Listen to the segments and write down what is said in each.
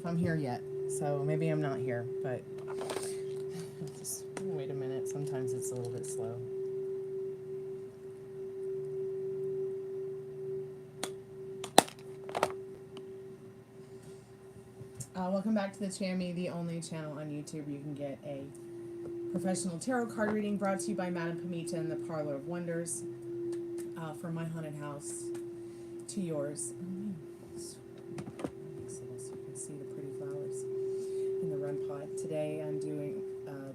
if I'm here yet. So maybe I'm not here, but just wait a minute. Sometimes it's a little bit slow. Welcome back to the Chammy, the only channel on YouTube where you can get a professional tarot card reading brought to you by Madame Pamita in the Parlor of Wonders. From my haunted house to yours. So you can see the pretty flowers in the REM pod. Today I'm doing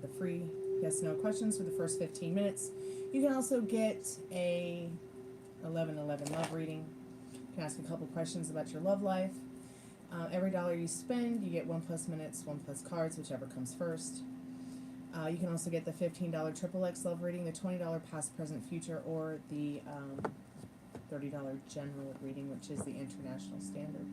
the free yes/no questions for the first 15 minutes. You can also get a 11/11 love reading. You can ask a couple questions about your love life. Every dollar you spend, you get 1+ minutes, 1+ cards, whichever comes first. You can also get the $15 XXX love reading, the $20 past, present, future, or the $30 general reading, which is the international standard.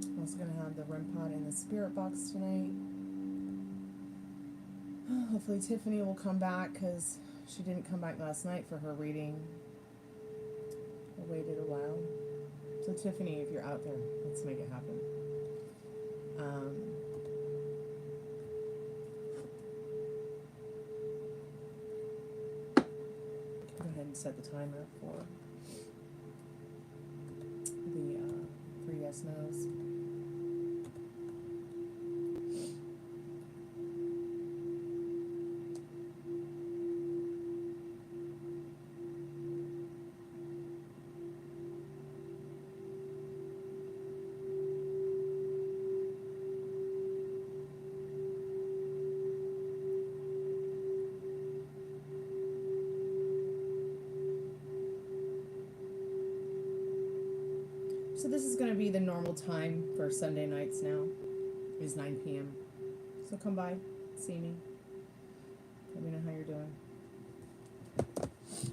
I'm also going to have the REM pod in the spirit box tonight. Hopefully Tiffany will come back because she didn't come back last night for her reading. I waited a while. So Tiffany, if you're out there, let's make it happen. Go ahead and set the timer for the 3 yes/no's. So this is going to be the normal time for Sunday nights now, is 9 p.m. So come by, see me. Let me know how you're doing.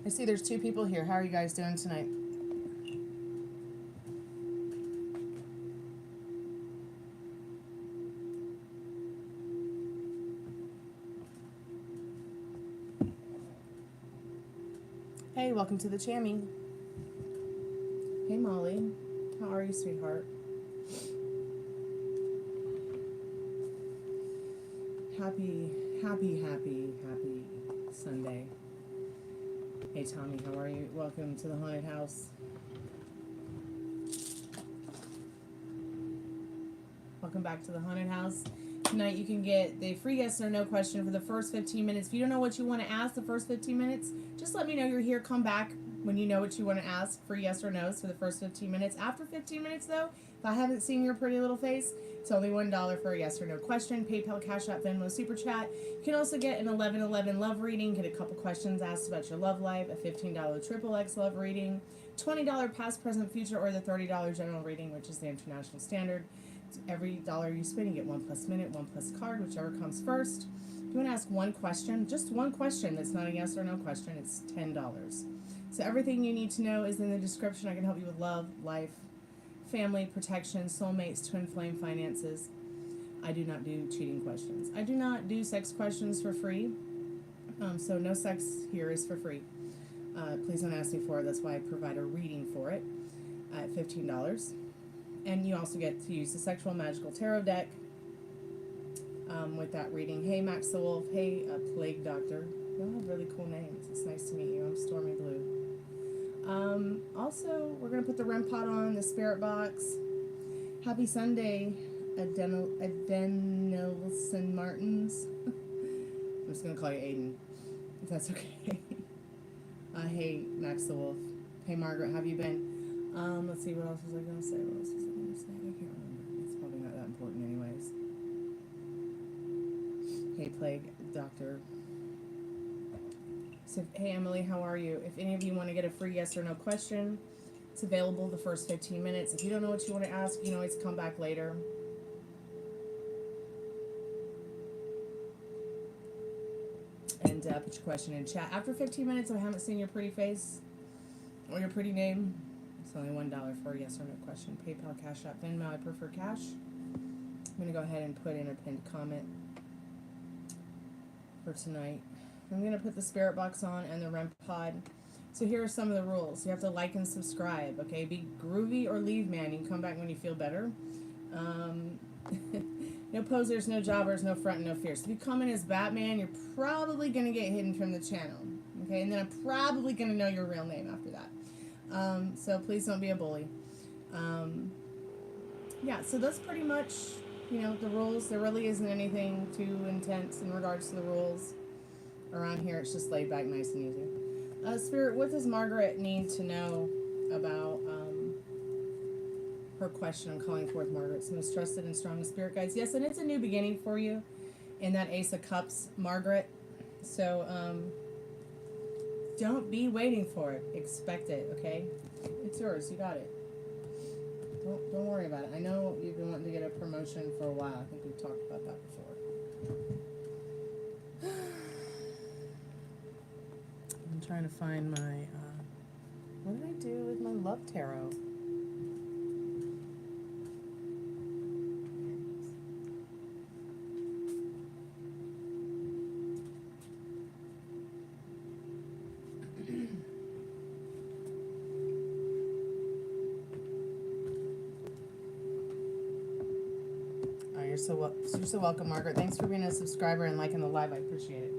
I see there's 2 people here. How are you guys doing tonight? Hey, welcome to the Chammy. Hey, Molly. How are you, sweetheart? Happy Sunday. Hey, Tommy, how are you? Welcome to the haunted house. Welcome back to the haunted house. Tonight you can get the free yes or no question for the first 15 minutes. If you don't know what you want to ask the first 15 minutes, just let me know you're here. Come back when you know what you want to ask for yes or no's for the first 15 minutes. After 15 minutes, though, if I haven't seen your pretty little face, it's only $1 for a yes or no question. PayPal, Cash App, Venmo, Super Chat. You can also get an 11/11 love reading, get a couple questions asked about your love life, a $15 XXX love reading, $20 past, present, future, or the $30 general reading, which is the international standard. Every dollar you spend, you get 1+ minute, 1+ card, whichever comes first. If you want to ask one question, just one question that's not a yes or no question, it's $10. So everything you need to know is in the description. I can help you with love, life, family, protection, soulmates, twin flame, finances. I do not do cheating questions. I do not do sex questions for free. So no sex here is for free. Please don't ask me for it. That's why I provide a reading for it at $15. And you also get to use the Sexual Magical Tarot deck with that reading. Hey, Max the Wolf. Hey, Plague Doctor. You all have really cool names. It's nice to meet you. I'm Stormiebleu. Also, we're going to put the REM pod on, the spirit box. Happy Sunday, Adenilson Martins. I'm just going to call you Aiden, if that's okay. Hey, Max the Wolf. Hey, Margaret, how have you been? Let's see, what else was I going to say? What else was I going to say? I can't remember. It's probably not that important anyways. Hey, Plague Doctor. So, hey, Emily, how are you? If any of you want to get a free yes or no question, it's available the first 15 minutes. If you don't know what you want to ask, you can always come back later. And put your question in chat. After 15 minutes, if I haven't seen your pretty face or your pretty name, it's only $1 for a yes or no question. PayPal, Cash App, Venmo. I prefer cash. I'm going to go ahead and put in a pinned comment for tonight. I'm going to put the spirit box on and the REM pod. So here are some of the rules. You have to like and subscribe, okay? Be groovy or leave man. You can come back when you feel better. No posers, no jobbers, no front, no fear. So if you come in as Batman, you're probably going to get hidden from the channel, okay? And then I'm probably going to know your real name after that. So please don't be a bully. Yeah, so that's pretty much, you know, the rules. There really isn't anything too intense in regards to the rules around here. It's just laid back, nice and easy. Spirit, what does Margaret need to know about her question? I'm calling forth Margaret's most trusted and strongest spirit guides. Yes, and it's a new beginning for you in that Ace of Cups, Margaret. So don't be waiting for it. Expect it, okay? It's yours. You got it. Don't worry about it. I know you've been wanting to get a promotion for a while. I think we've talked about that before. I'm trying to find my, what did I do with my love tarot? You're so welcome, Margaret. Thanks for being a subscriber and liking the live. I appreciate it.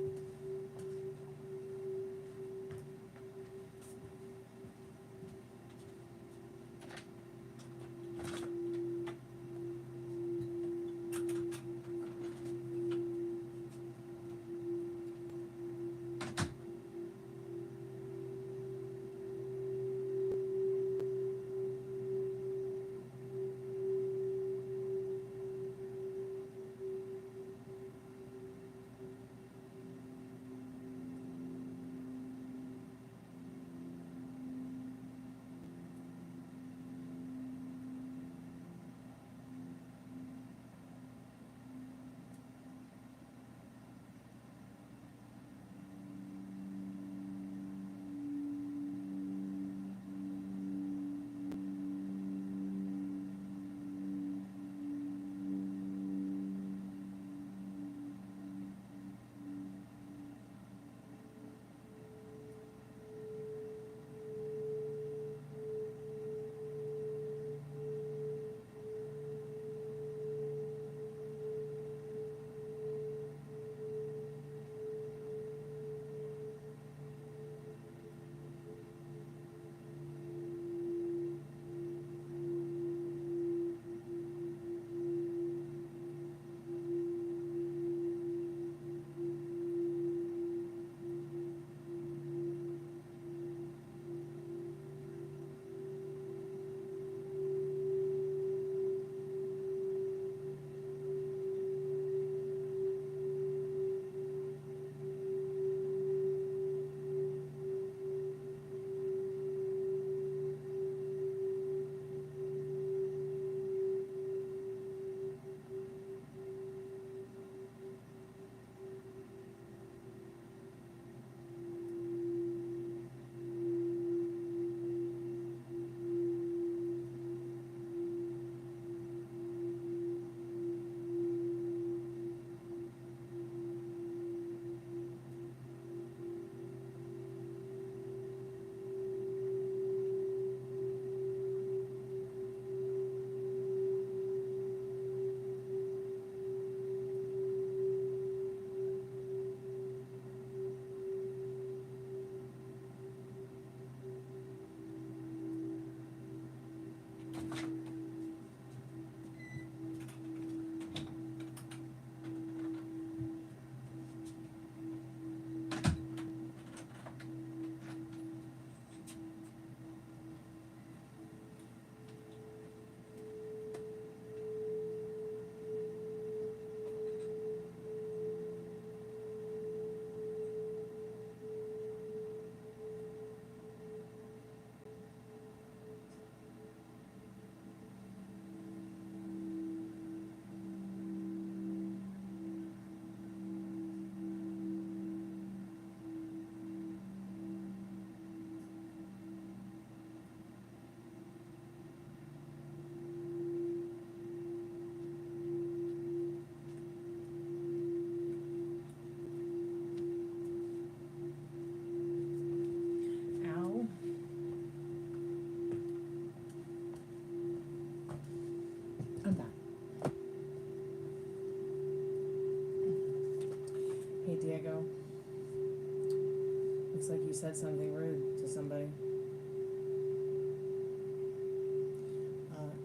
said something rude to somebody.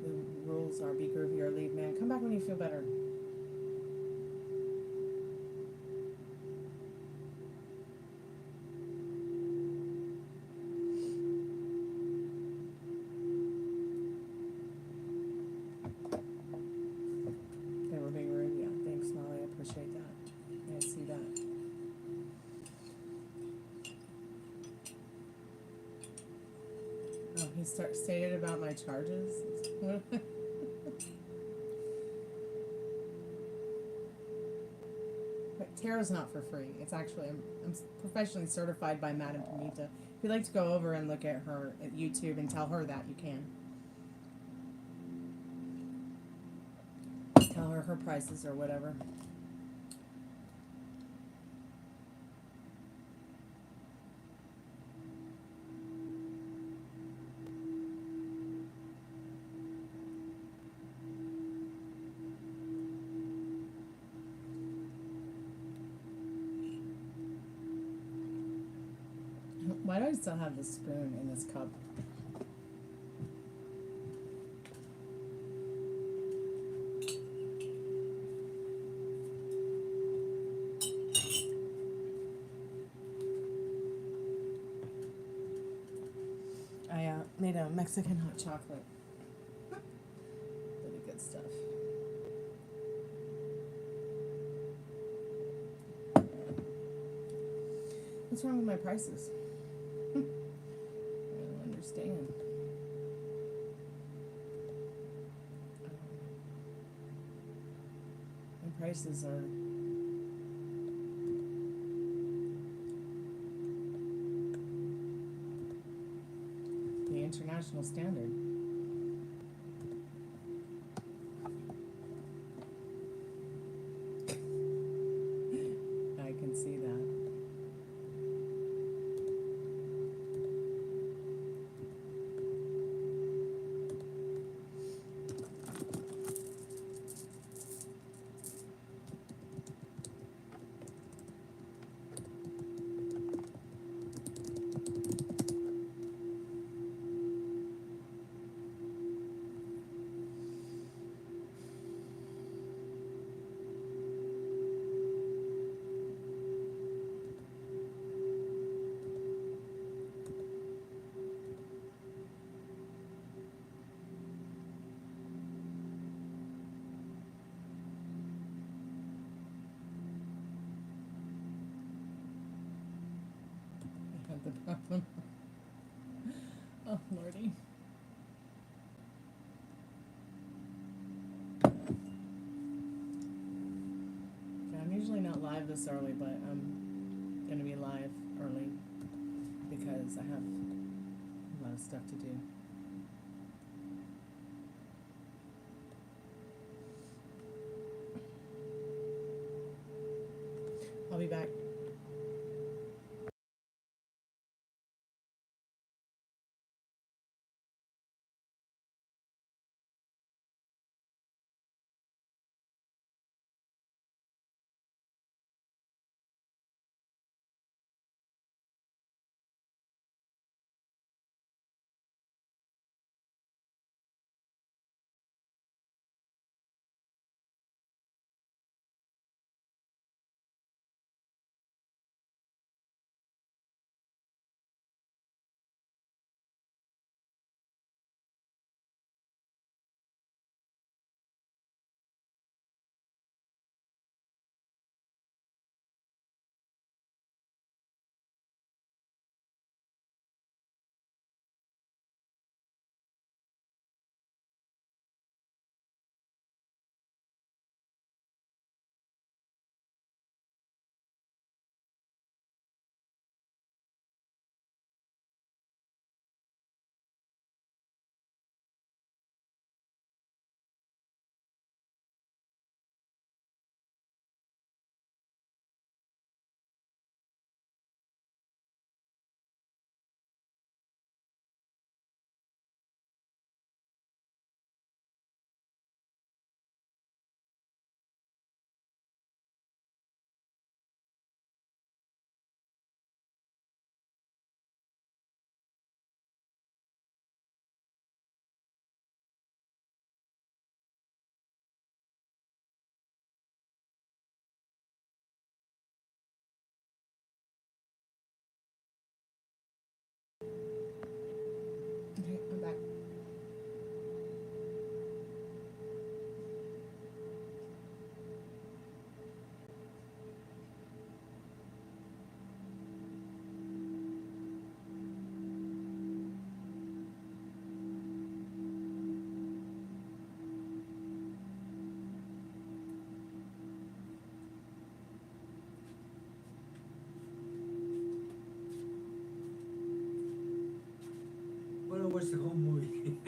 The rules are be groovy or leave, man. Come back when you feel better. They were being rude. Yeah, thanks, Molly. I appreciate that. I see that. Oh, he stated about my charges. But tarot's not for free. It's actually I'm professionally certified by Madame Panita. If you'd like to go over and look at her at YouTube and tell her that, you can. Tell her her prices or whatever. Why do I still have this spoon in this cup? I made a Mexican hot chocolate. Really good stuff. What's wrong with my prices? I don't understand. My prices are the international standard. I can see that. The problem. Oh, Lordy. I'm usually not live this early, but I'm going to be live early because I have a lot of stuff to do. I'll be back. watched the whole movie.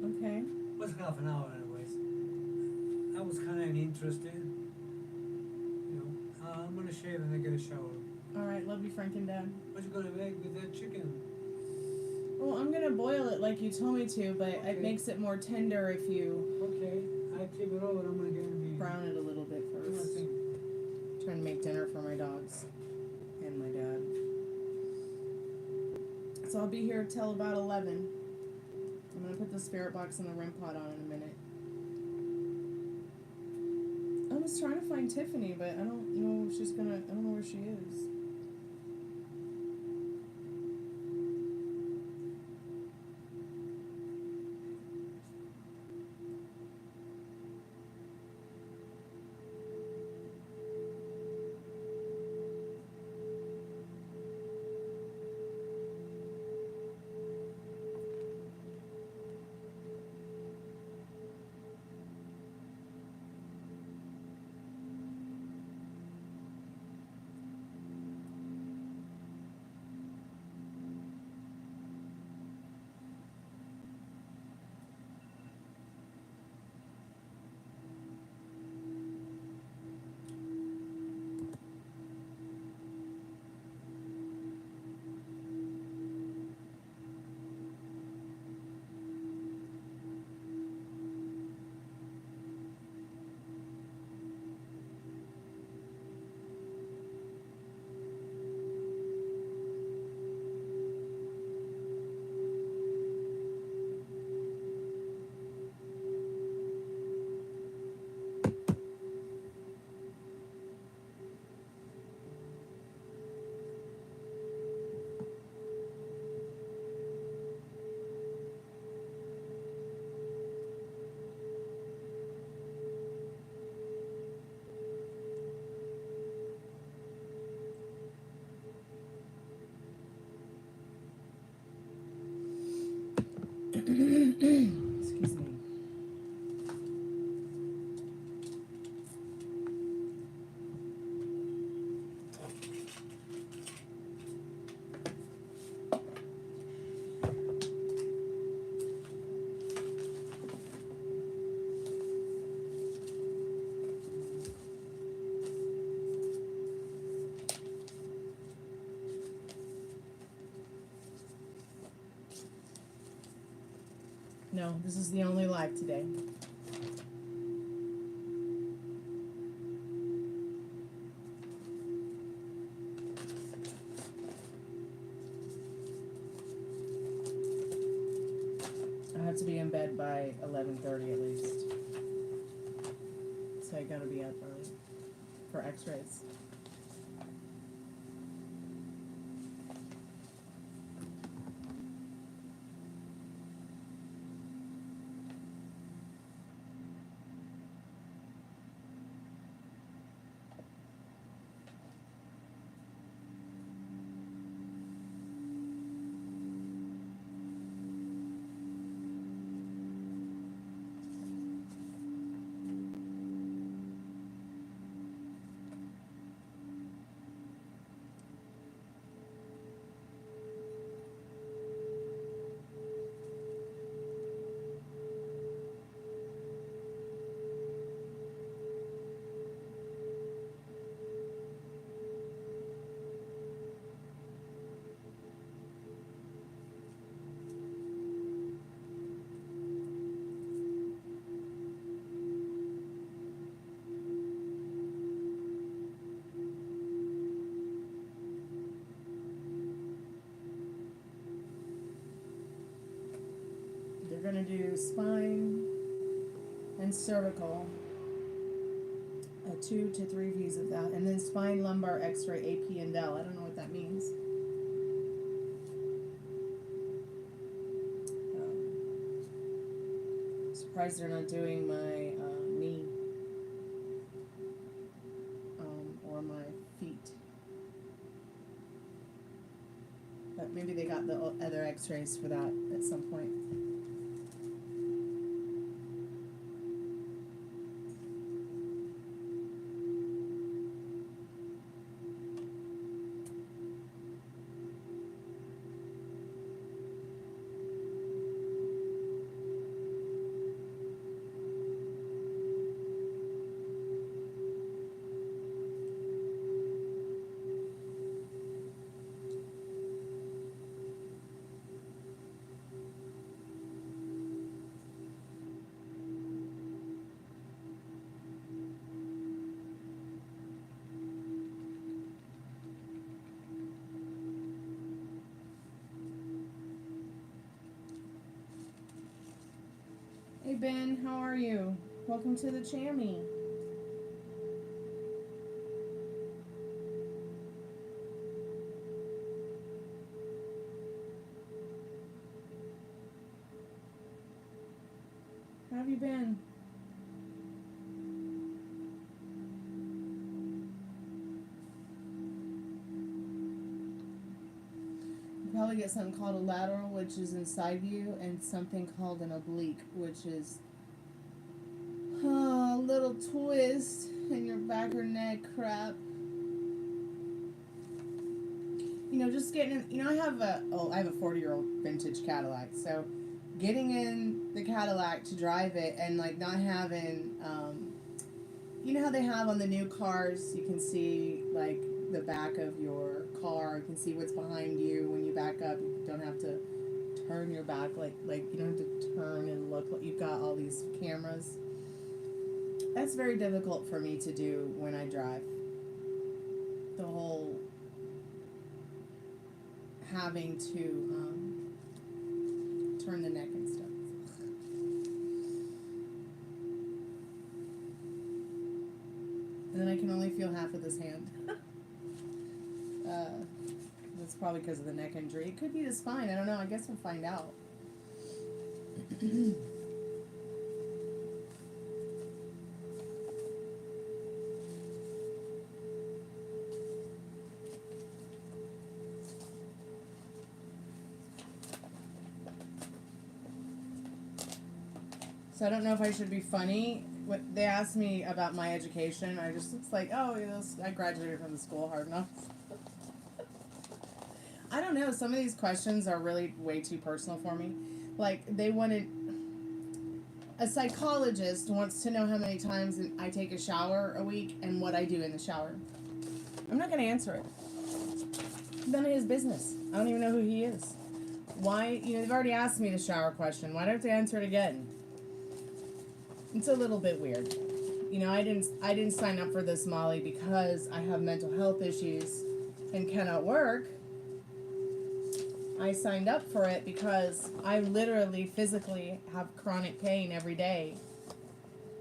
Okay. It was half an hour anyways. I was kinda interested. You know, I'm gonna shave and then get a shower. Alright, love you, Frank and Dad. What you gonna make with that chicken? Well, I'm gonna boil it like you told me to, but Okay. it makes it more tender if you Okay, I tip it over, I'm gonna get in the brown it a little bit first. Trying to make dinner for my dogs and my dad. So I'll be here till about 11. I'm gonna put the spirit box and the REM pod on in a minute. I was trying to find Tiffany, but I don't know if she's gonna, I don't know where she is. Excuse me. No, this is the only live today. I have to be in bed by 11:30 at least. So I gotta be up early for x-rays. We're going to do spine and cervical, 2 to 3 views of that, and then spine, lumbar, x-ray, AP, and Dell. I don't know what that means. Surprised they're not doing my knee or my feet. But maybe they got the other x-rays for that at some point. Hey Ben, how are you? Welcome to the Chammy. How have you been? You probably get something called a lateral, which is inside you, and something called an oblique, which is a little twist in your back or neck crap. You know, just getting in, you know, I have a 40-year-old vintage Cadillac, so getting in the Cadillac to drive it and like not having, you know how they have on the new cars, you can see like the back of your car, you can see what's behind you when you back up, you don't have to turn your back, like you don't have to turn and look like you've got all these cameras. That's very difficult for me to do when I drive. The whole having to turn the neck and stuff. And then I can only feel half of this hand. That's probably because of the neck injury. It could be the spine. I don't know. I guess we'll find out. So I don't know if I should be funny. They asked me about my education. It's like, oh, yes, I graduated from the school, hard enough. I don't know. Some of these questions are really way too personal for me. Like, a psychologist wants to know how many times I take a shower a week and what I do in the shower. I'm not going to answer it. None of his business. I don't even know who he is. Why, they've already asked me the shower question. Why do I have to answer it again? It's a little bit weird. I didn't sign up for this, Molly, because I have mental health issues and cannot work. I signed up for it because I literally physically have chronic pain every day.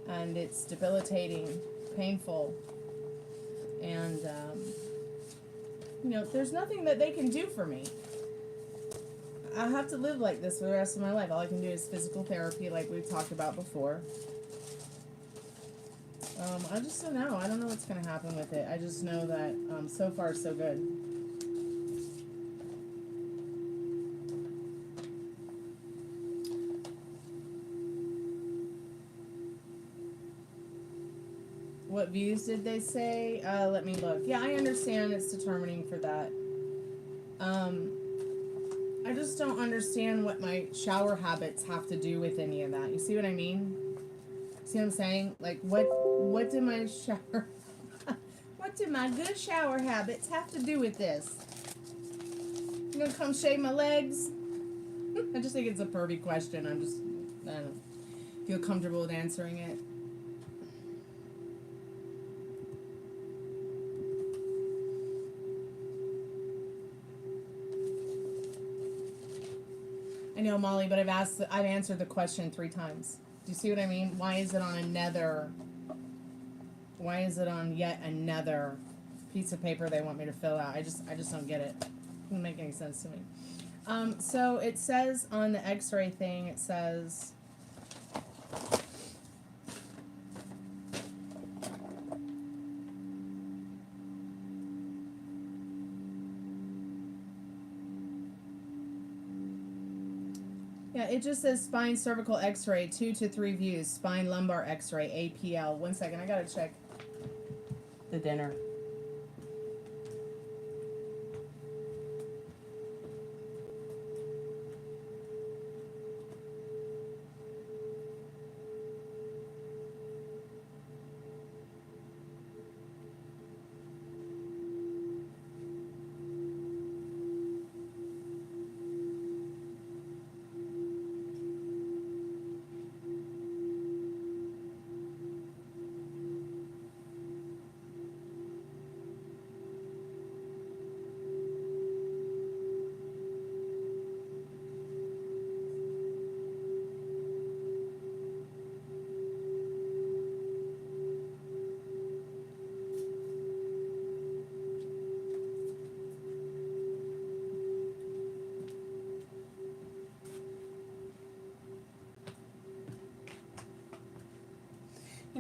And it's debilitating, painful. And, there's nothing that they can do for me. I have to live like this for the rest of my life. All I can do is physical therapy like we've talked about before. I just don't know. I don't know what's going to happen with it. I just know that so far so good. What views did they say? Let me look. Yeah, I understand it's determining for that. I just don't understand what my shower habits have to do with any of that. You see what I mean? See what I'm saying? Like, what do my shower... what do my good shower habits have to do with this? You gonna come shave my legs? I just think it's a pervy question. I don't feel comfortable with answering it. I know, Molly, but I've answered the question 3 times. Do you see what I mean? Why is it on yet another piece of paper they want me to fill out? I just don't get it. It doesn't make any sense to me. So it says on the x-ray thing, it says... Yeah, it just says spine cervical x-ray, 2 to 3 views, spine lumbar x-ray, APL. 1 second, I gotta check the dinner.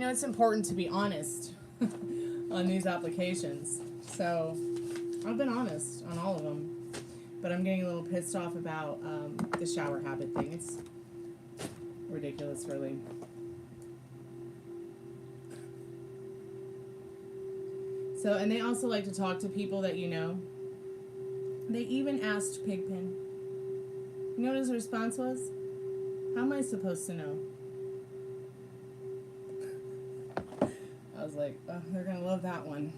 You know, it's important to be honest on these applications. So I've been honest on all of them. But I'm getting a little pissed off about the shower habit thing. It's ridiculous, really. So, and they also like to talk to people that you know. They even asked Pigpen. You know what his response was? How am I supposed to know? I was like, oh, they're gonna love that one.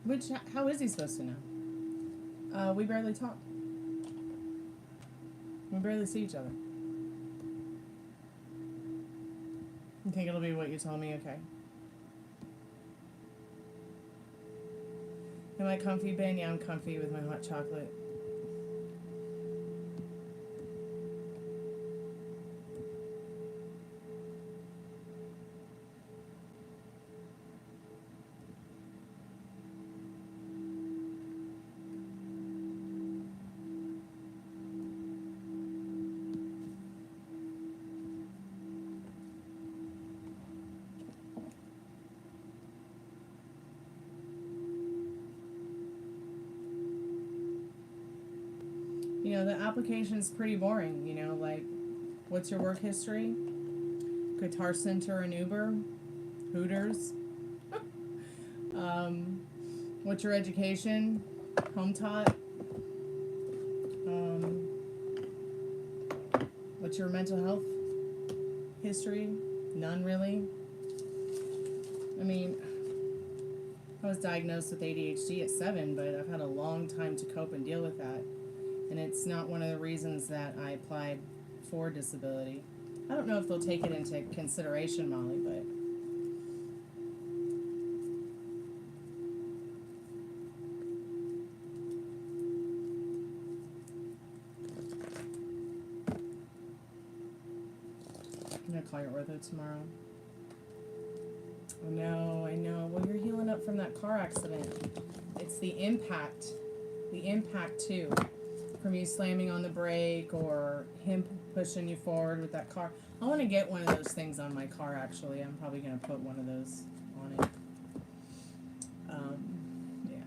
Which, how is he supposed to know? We barely talk. We barely see each other. You think it'll be what you told me? Okay. Am I comfy, Ben? Yeah, I'm comfy with my hot chocolate. You know, the application's pretty boring, you know, like, what's your work history? Guitar Center and Uber? Hooters? What's your education? Home taught? What's your mental health history? None, really. I mean, I was diagnosed with ADHD at 7, but I've had a long time to cope and deal with that. And it's not one of the reasons that I applied for disability. I don't know if they'll take it into consideration, Molly, but... I'm gonna call your ortho tomorrow. I know. Well, you're healing up from that car accident. It's the impact. The impact, too. From you slamming on the brake or him pushing you forward with that car. I want to get one of those things on my car, actually. I'm probably going to put one of those on it. Yeah.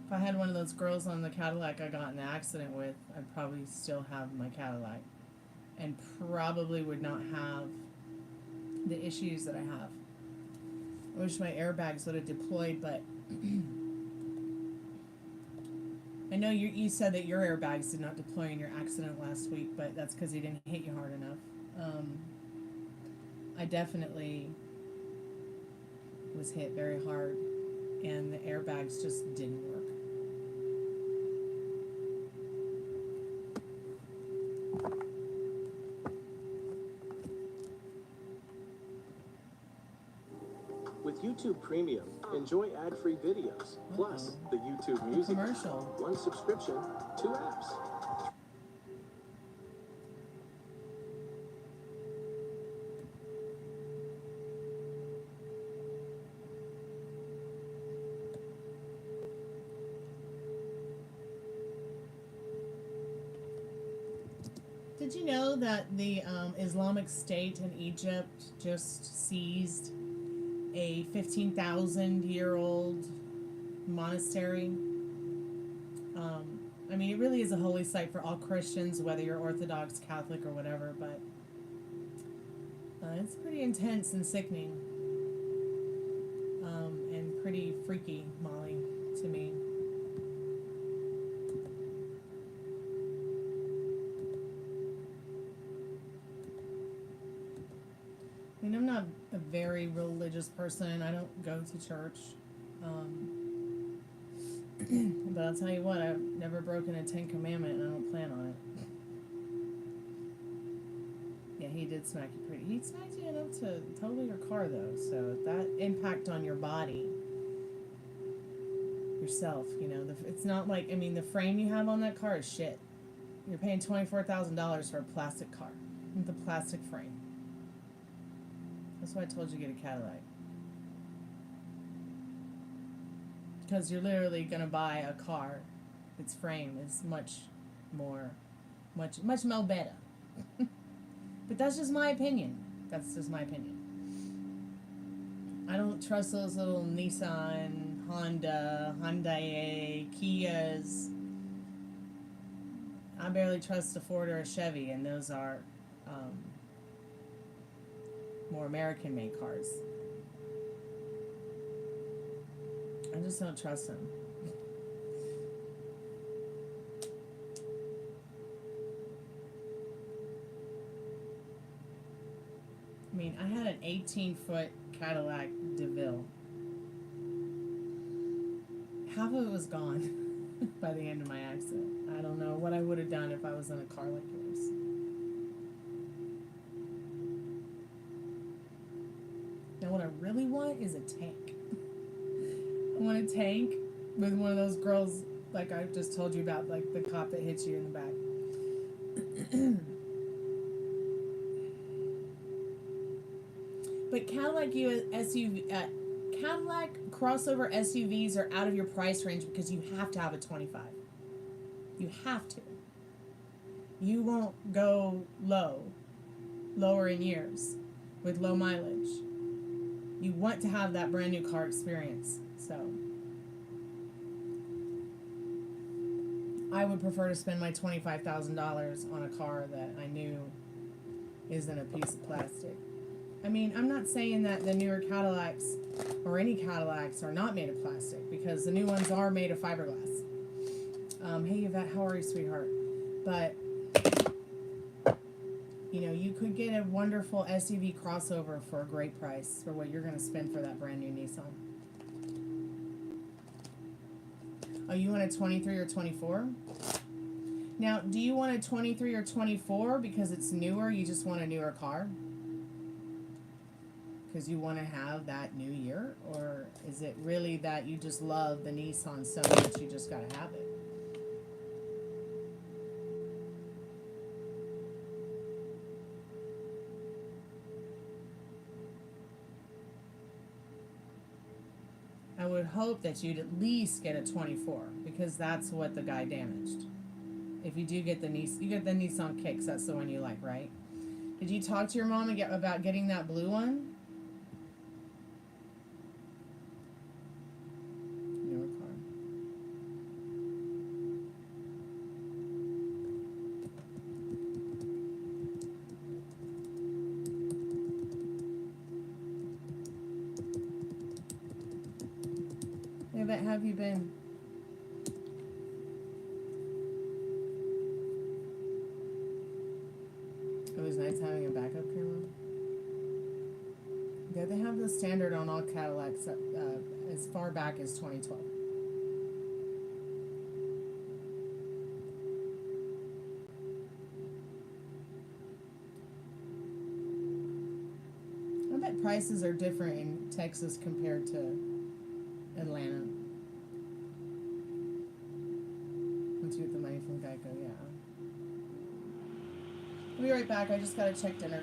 If I had one of those girls on the Cadillac I got in the accident with, I'd probably still have my Cadillac. And probably would not have the issues that I have. I wish my airbags would have deployed, but... I know you said that your airbags did not deploy in your accident last week, but that's because he didn't hit you hard enough. I definitely was hit very hard, and the airbags just didn't work. With YouTube Premium, enjoy ad-free videos, plus the YouTube Music, commercial. 1 subscription, 2 apps. Did you know that the Islamic State in Egypt just seized a 15,000-year-old monastery? I mean, it really is a holy site for all Christians, whether you're Orthodox, Catholic, or whatever, but it's pretty intense and sickening, and pretty freaky, Molly, to me. I mean, I'm not a very religious person. I don't go to church. But I'll tell you what, I've never broken a 10 commandment, and I don't plan on it. Yeah, he did smack you pretty. He smacked you enough to total your car, though. So that impact on your body, yourself, you know, it's not like, I mean, the frame you have on that car is shit. You're paying $24,000 for a plastic car with a plastic frame. That's why I told you to get a Cadillac. Because you're literally going to buy a car. Its frame is much more much more better. But that's just my opinion. That's just my opinion. I don't trust those little Nissan, Honda, Hyundai, Kias. I barely trust a Ford or a Chevy, and those are more American-made cars. I just don't trust them. I mean, I had an 18-foot Cadillac DeVille. Half of it was gone by the end of my accident. I don't know what I would have done if I was in a car like yours. Now what I really want is a tank. I want a tank with one of those girls like I just told you about, like the cop that hits you in the back. But Cadillac Cadillac crossover SUVs are out of your price range because you have to have a 25. You have to. You won't go lower in years with low mileage. You want to have that brand new car experience. So I would prefer to spend my $25,000 on a car that I knew isn't a piece of plastic. I mean, I'm not saying that the newer Cadillacs or any Cadillacs are not made of plastic, because the new ones are made of fiberglass. Hey Yvette, how are you, sweetheart? But you know, you could get a wonderful SUV crossover for a great price for what you're going to spend for that brand new Nissan. Oh, you want a 23 or 24? Now, do you want a 23 or 24 because it's newer, you just want a newer car? Because you want to have that new year? Or is it really that you just love the Nissan so much you just got to have it? I would hope that you'd at least get a 24, because that's what the guy damaged. If you do get the Nissan, you get the Nissan Kicks, that's the one you like, right? Did you talk to your mom about getting that blue one? Newer car. Hey, but how have you been? It was nice having a backup camera. Yeah, they have the standard on all Cadillacs as far back as 2012. I bet prices are different in Texas compared to Atlanta. Once you get the money from Geico, yeah. I'll be right back. I just gotta check dinner.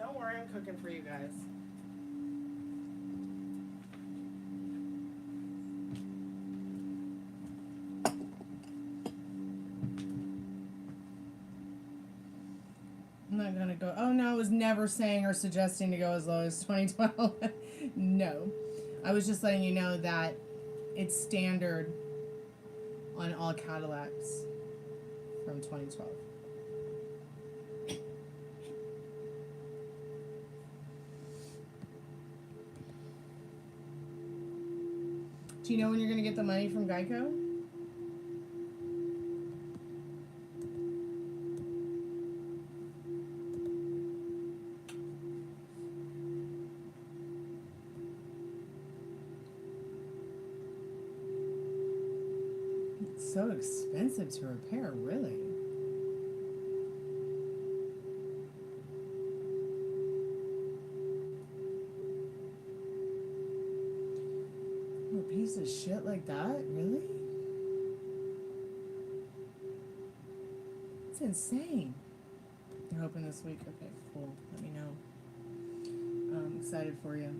Don't worry, I'm cooking for you guys. I'm not gonna go. Oh no, I was never saying or suggesting to go as low as 2012. No. I was just letting you know that it's standard on all Cadillacs from 2012. Do you know when you're gonna get the money from Geico? It's so expensive to repair, really. A piece of shit like that? Really? It's insane. You're hoping this week? Okay, cool. Let me know. I'm excited for you.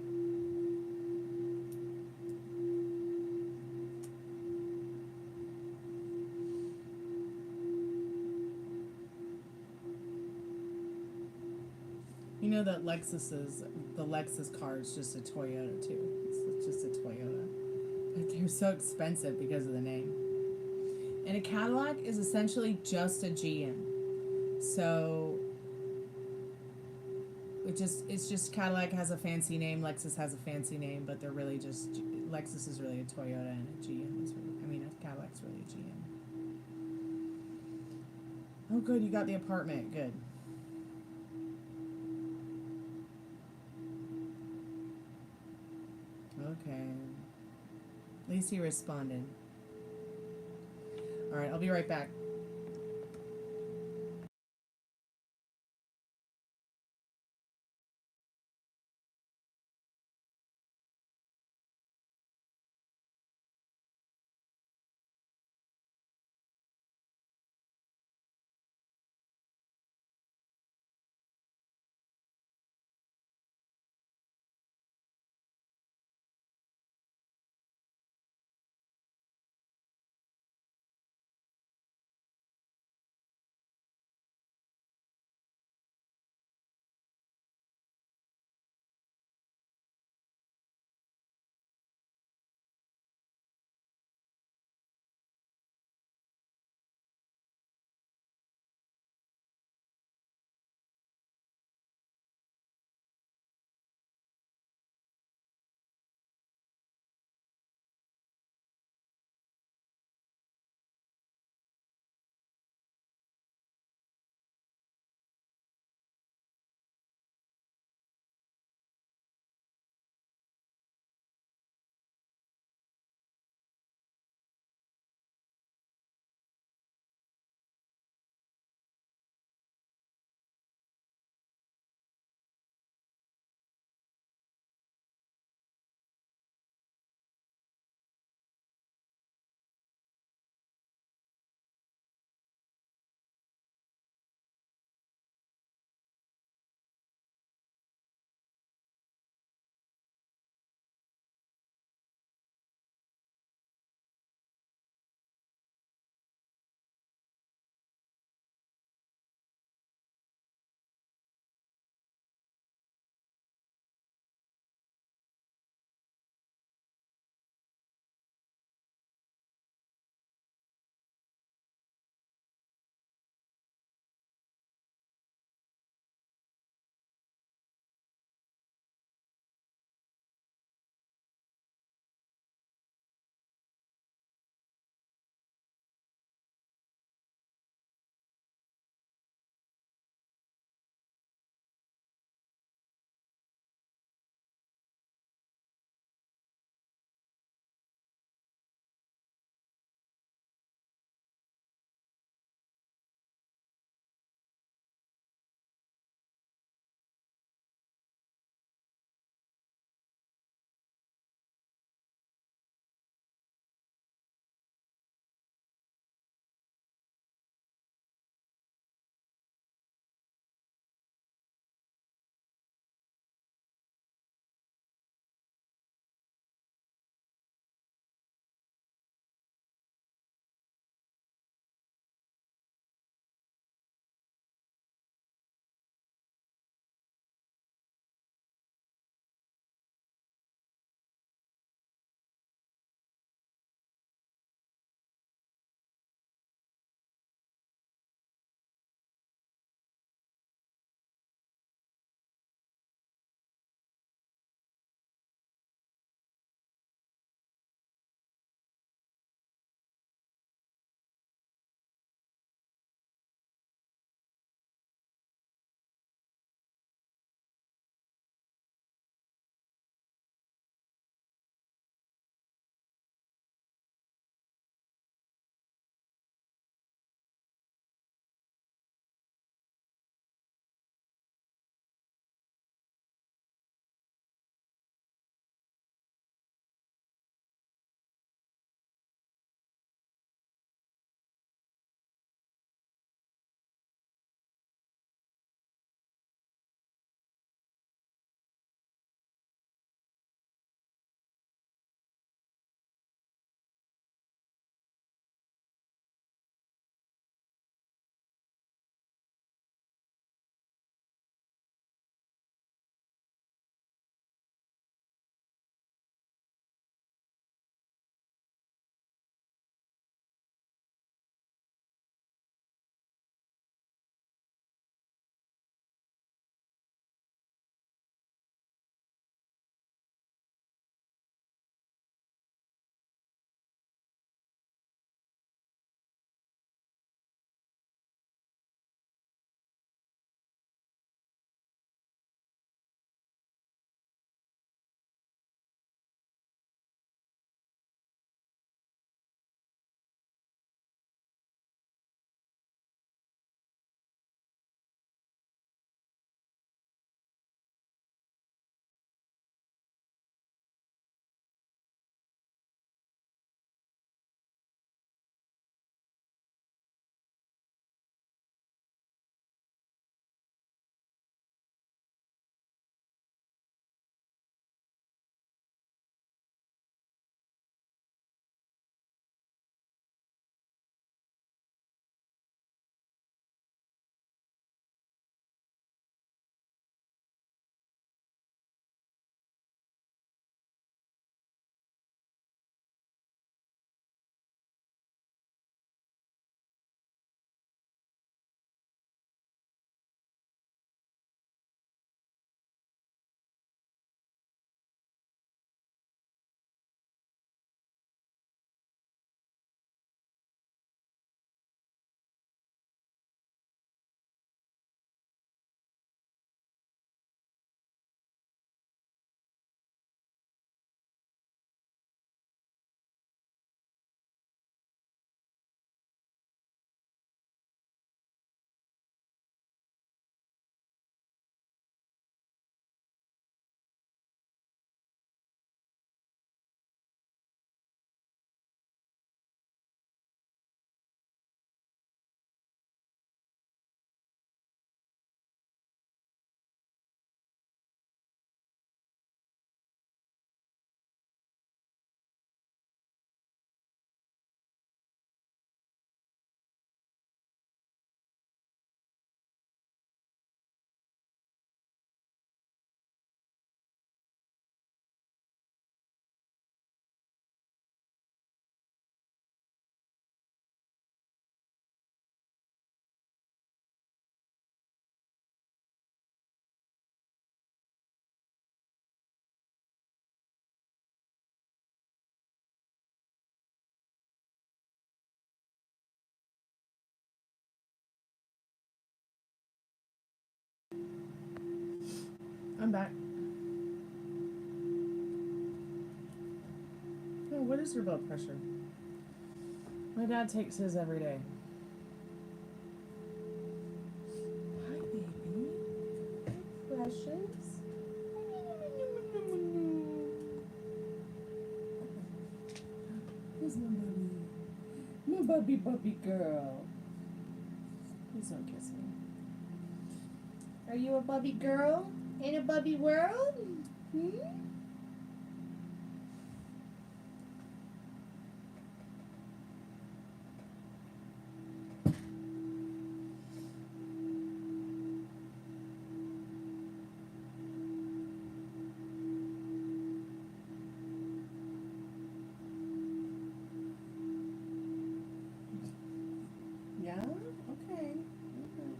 You know that the Lexus car is just a Toyota too. It's just a Toyota. But they're so expensive because of the name. And a Cadillac is essentially just a GM. So it's just Cadillac has a fancy name, Lexus has a fancy name, but they're really just Lexus is really a Toyota and a GM is really, a Cadillac's really a GM. Oh good, you got the apartment. Good. Okay. At least he responded. Alright, I'll be right back. I'm back. Oh, what is your blood pressure? My dad takes his every day. Hi, baby. Precious. Who's my baby? My bubby girl. Please don't kiss me. Are you a bubby girl in a bubby world? Hmm? Yeah? Okay. Okay.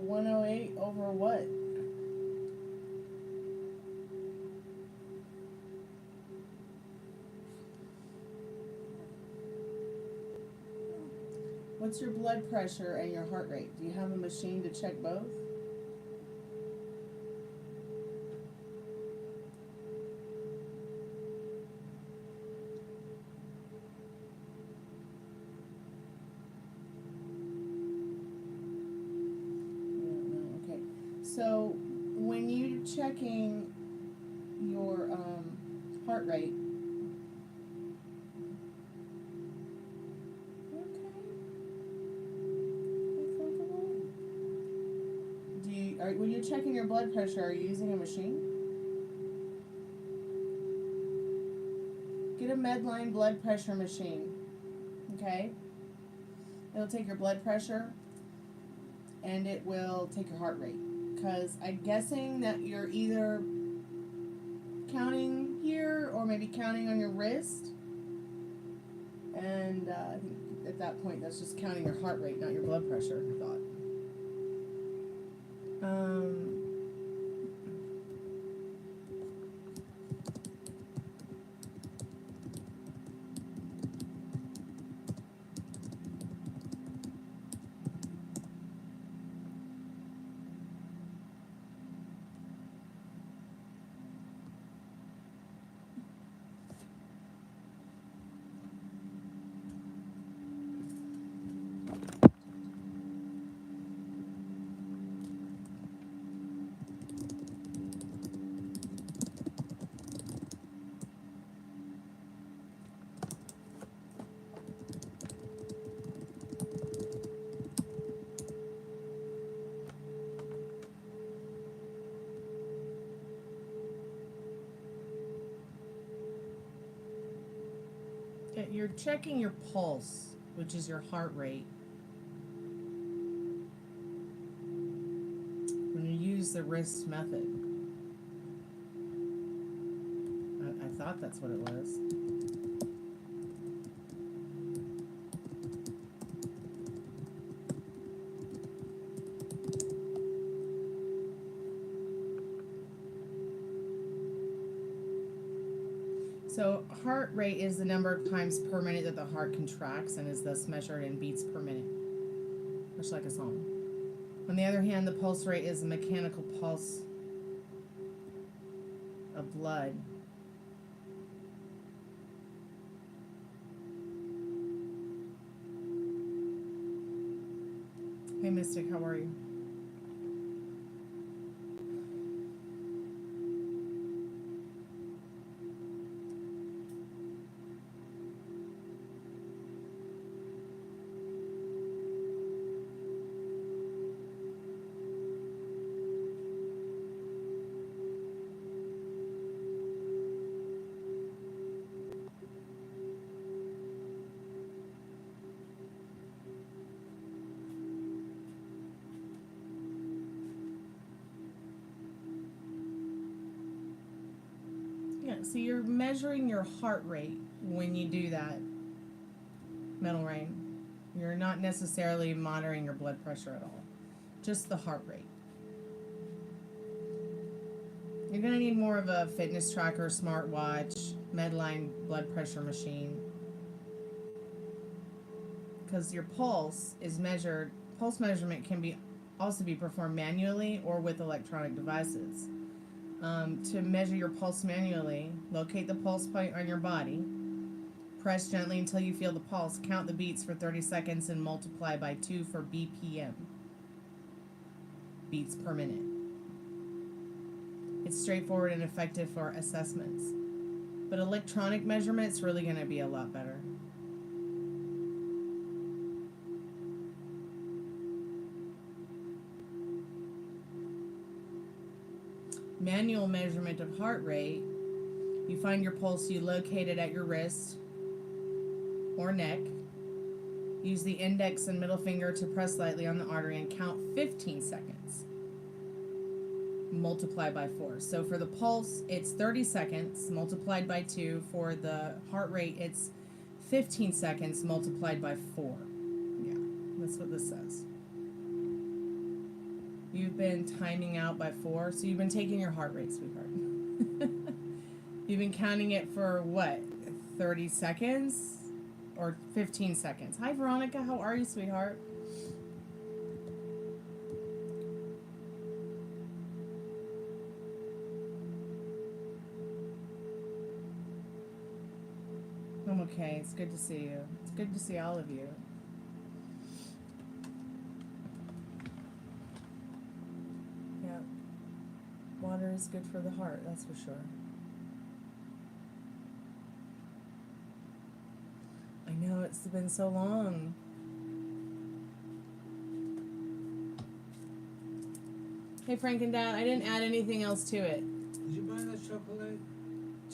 $108 over what? What's your blood pressure and your heart rate? Do you have a machine to check both? Okay. So when you're checking your heart rate, when you're checking your blood pressure, are you using a machine? Get a Medline blood pressure machine, okay? It'll take your blood pressure and it will take your heart rate. Because I'm guessing that you're either counting here or maybe counting on your wrist. And I think at that point that's just counting your heart rate, not your blood pressure, I thought. You're checking your pulse, which is your heart rate, when you use the wrist method. I thought that's what it was. So heart rate is the number of times per minute that the heart contracts and is thus measured in beats per minute, much like a song. On the other hand, the pulse rate is the mechanical pulse of blood. Hey Mystic, how are you? So you're measuring your heart rate when you do that, Metal Rain. You're not necessarily monitoring your blood pressure at all, just the heart rate. You're going to need more of a fitness tracker, smartwatch, Medline blood pressure machine. because your pulse is measured. Pulse measurement can be also be performed manually or with electronic devices. To measure your pulse manually, locate the pulse point on your body. Press gently until you feel the pulse. Count the beats for 30 seconds and multiply by 2 for BPM. Beats per minute. It's straightforward and effective for assessments. But electronic measurement's really going to be a lot better. Manual measurement of heart rate. You find your pulse, you locate it at your wrist or neck. Use the index and middle finger to press lightly on the artery and count 15 seconds. Multiply by 4. So for the pulse, it's 30 seconds multiplied by 2. For the heart rate, it's 15 seconds multiplied by 4. Yeah, that's what this says. You've been timing out by 4, so you've been taking your heart rate, sweetheart. You've been counting it for what, 30 seconds or 15 seconds? Hi, Veronica. How are you, sweetheart? I'm okay. It's good to see you. It's good to see all of you. Yeah. Water is good for the heart, that's for sure. I know, it's been so long. Hey, Frank and Dad, I didn't add anything else to it. Did you buy that chocolate?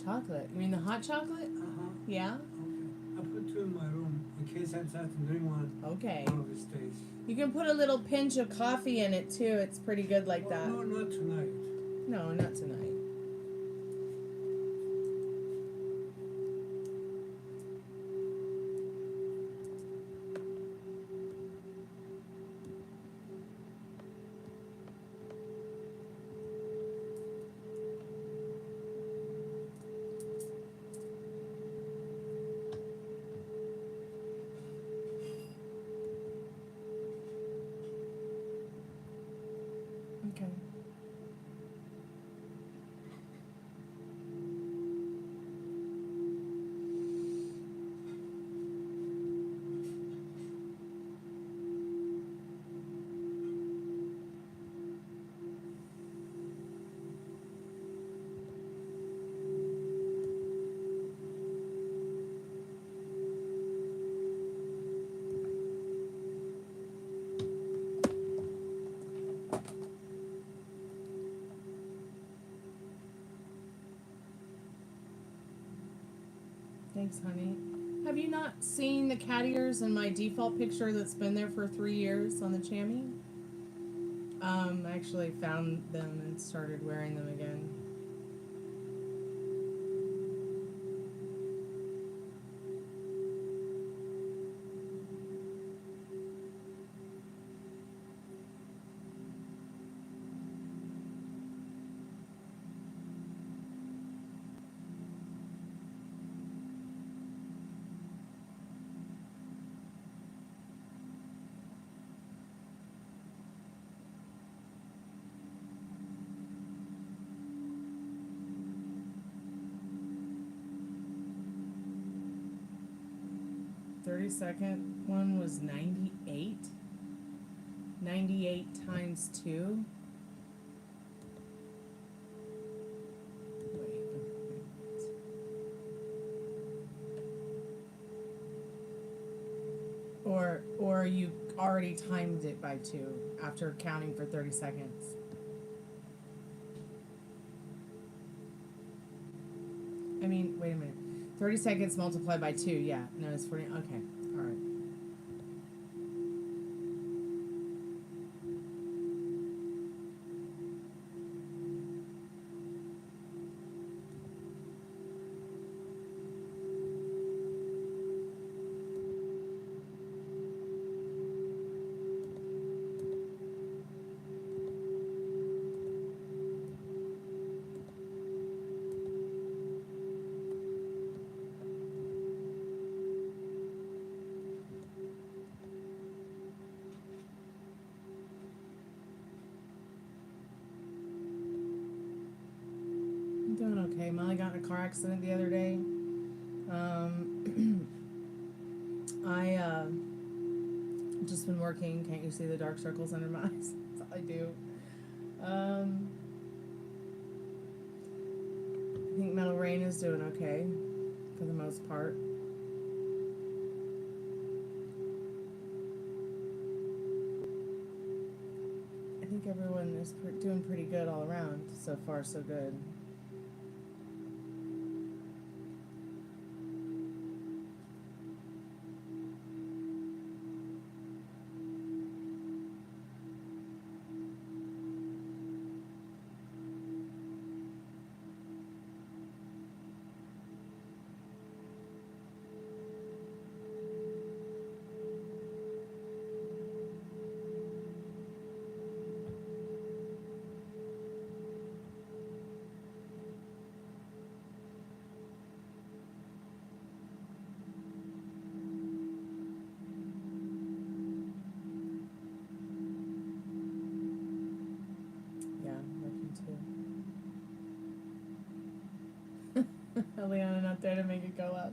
Chocolate? You mean the hot chocolate? Uh-huh. Yeah? Okay. I put 2 in my room in case I decide to drink one. Okay. One of these days. You can put a little pinch of coffee in it, too. It's pretty good like that. No, not tonight. No, not tonight. Okay. Thanks, honey. Have you not seen the cat ears in my default picture that's been there for 3 years on the chamois? I actually found them and started wearing them again. Second one was 98. 98 times 2. Wait. Or you already timed it by 2 after counting for 30 seconds. I mean, wait a minute. 30 seconds multiplied by 2, yeah. No, it's 40. Okay, all right. car accident the other day. I just been working. Can't you see the dark circles under my eyes? That's all I do. I think Metal Rain is doing okay for the most part. I think everyone is doing pretty good all around. So far, so good. Leona not there to make it go up.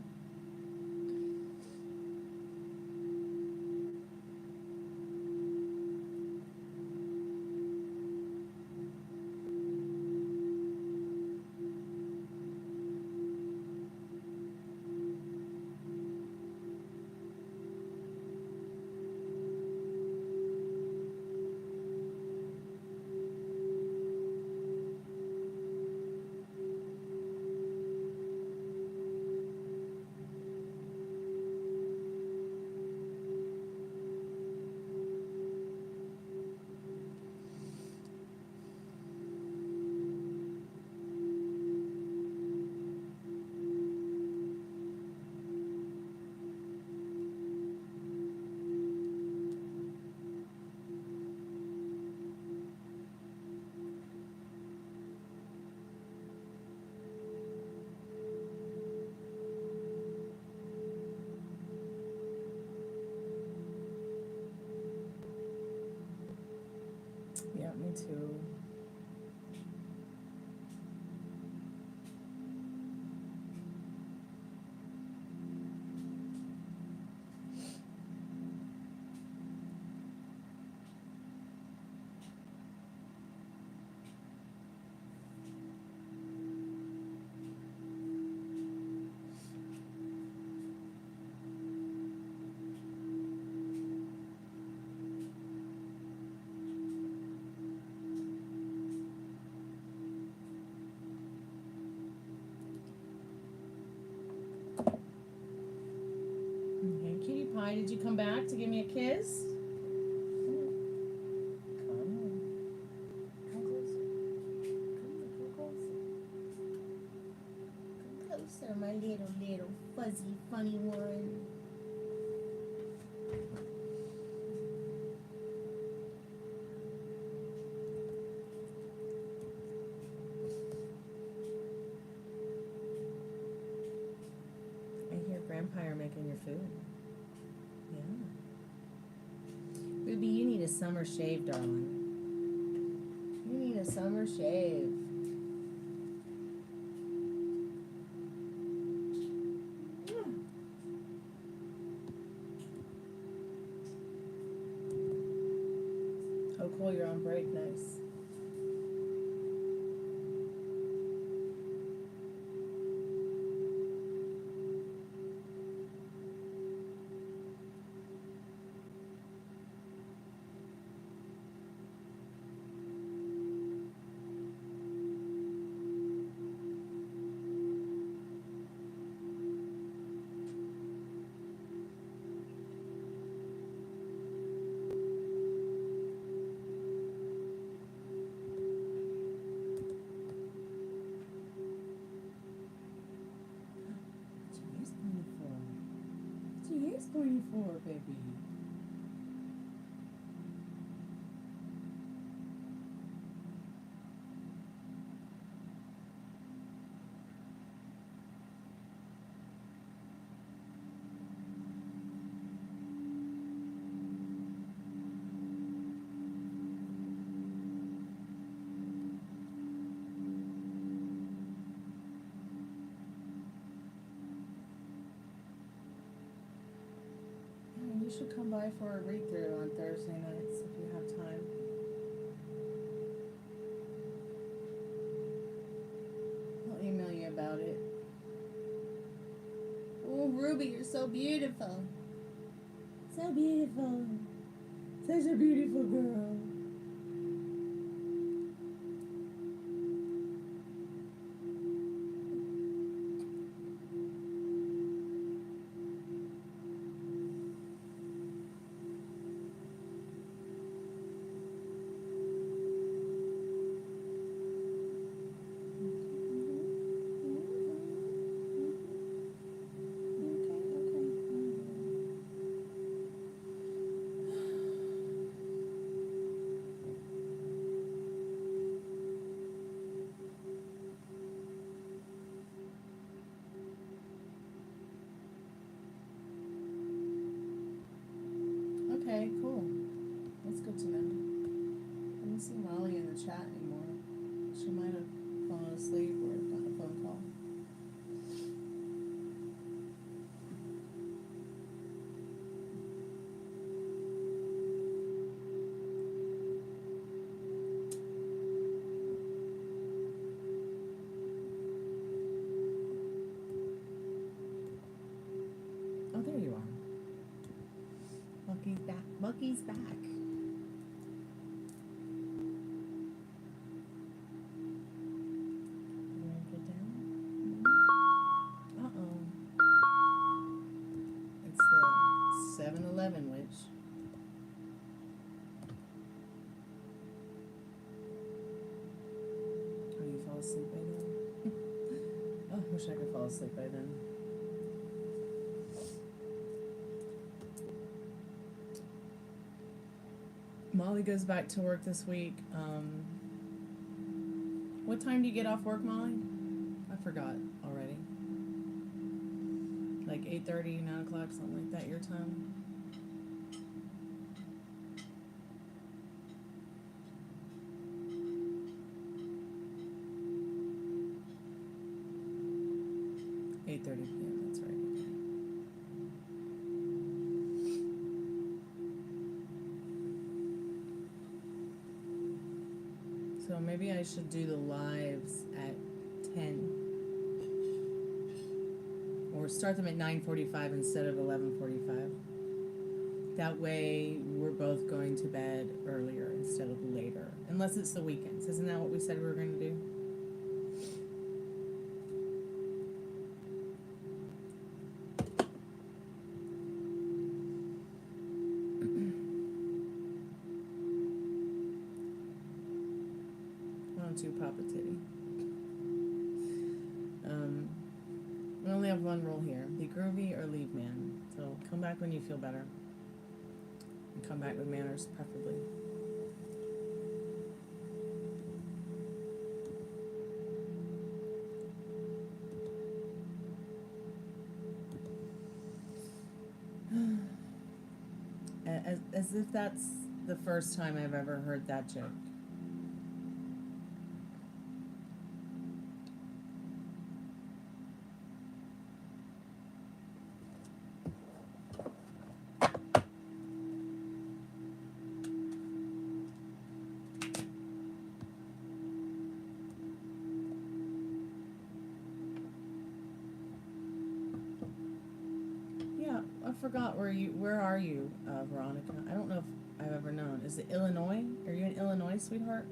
Yeah, me too. Okay, Cutie Pie, did you come back to give me a kiss? Come on. Come closer. Come closer. Come closer, my little fuzzy, funny one. I hear Grandpa making your food. Yeah. Ruby, you need a summer shave, darling. You need a summer shave. Yeah. Oh, cool, you're on break. Nice. What's your ears pointing for, baby? You should come by for a read-through on Thursday nights if you have time. I'll email you about it. Oh, Ruby, you're so beautiful. So beautiful. Such a beautiful girl. Okay, cool. That's good to know. I don't see Molly in the chat anymore. She might have fallen asleep or got a phone call. Oh, there you are. Bucky's back. Bucky's back. Get down. Uh-oh. It's the 7-Eleven witch. Oh, you fall asleep by then? Oh, I wish I could fall asleep by then. Molly goes back to work this week. What time do you get off work, Molly? I forgot already. Like 8:30, 9 o'clock, something like that, your time? p.m., that's right. Okay. So maybe I should do the lives at 10. Or start them at 9:45 instead of 11:45. That way we're both going to bed earlier instead of later. Unless it's the weekends. Isn't that what we said we were going to do? To Papa Titty. We only have one rule here. Be groovy or leave man. So come back when you feel better. And come back with manners, preferably. As if that's the first time I've ever heard that joke. I forgot where are you, Veronica? I don't know if I've ever known. Is it Illinois? Are you in Illinois, sweetheart?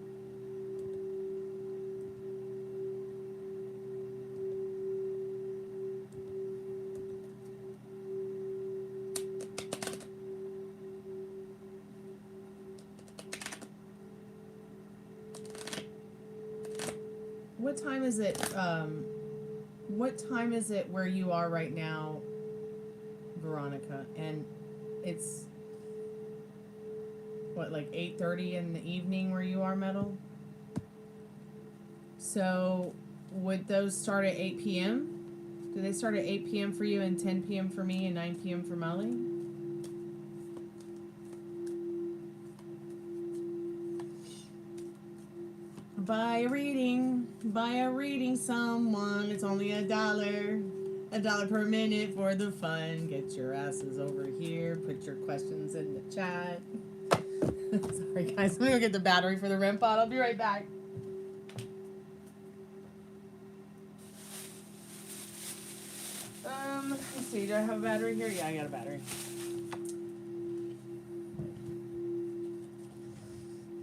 What time is it, where you are right now, Veronica? And it's what, like 8:30 in the evening where you are, Metal? So would those start at 8 p.m.? Do they start at 8 p.m. for you and 10 p.m. for me and 9 p.m. for Molly? Buy a reading, someone. It's only $1. $1 per minute for the fun. Get your asses over here. Put your questions in the chat. Sorry, guys. I'm gonna go get the battery for the REM pod. I'll be right back. Let's see. Do I have a battery here? Yeah, I got a battery.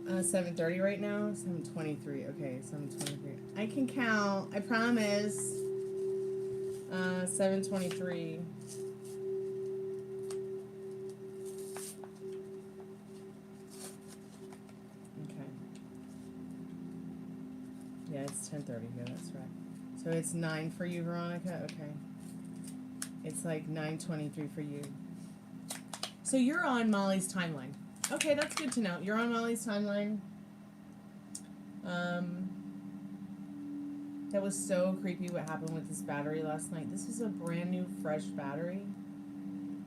7:30 right now. 7:23. Okay, 7:23. I can count. I promise. 7:23. Okay. Yeah, it's 10:30 here. That's right. So it's 9 for you, Veronica. Okay. It's like 9:23 for you. So you're on Molly's timeline. Okay, that's good to know. You're on Molly's timeline. That was so creepy what happened with this battery last night. This is a brand new, fresh battery.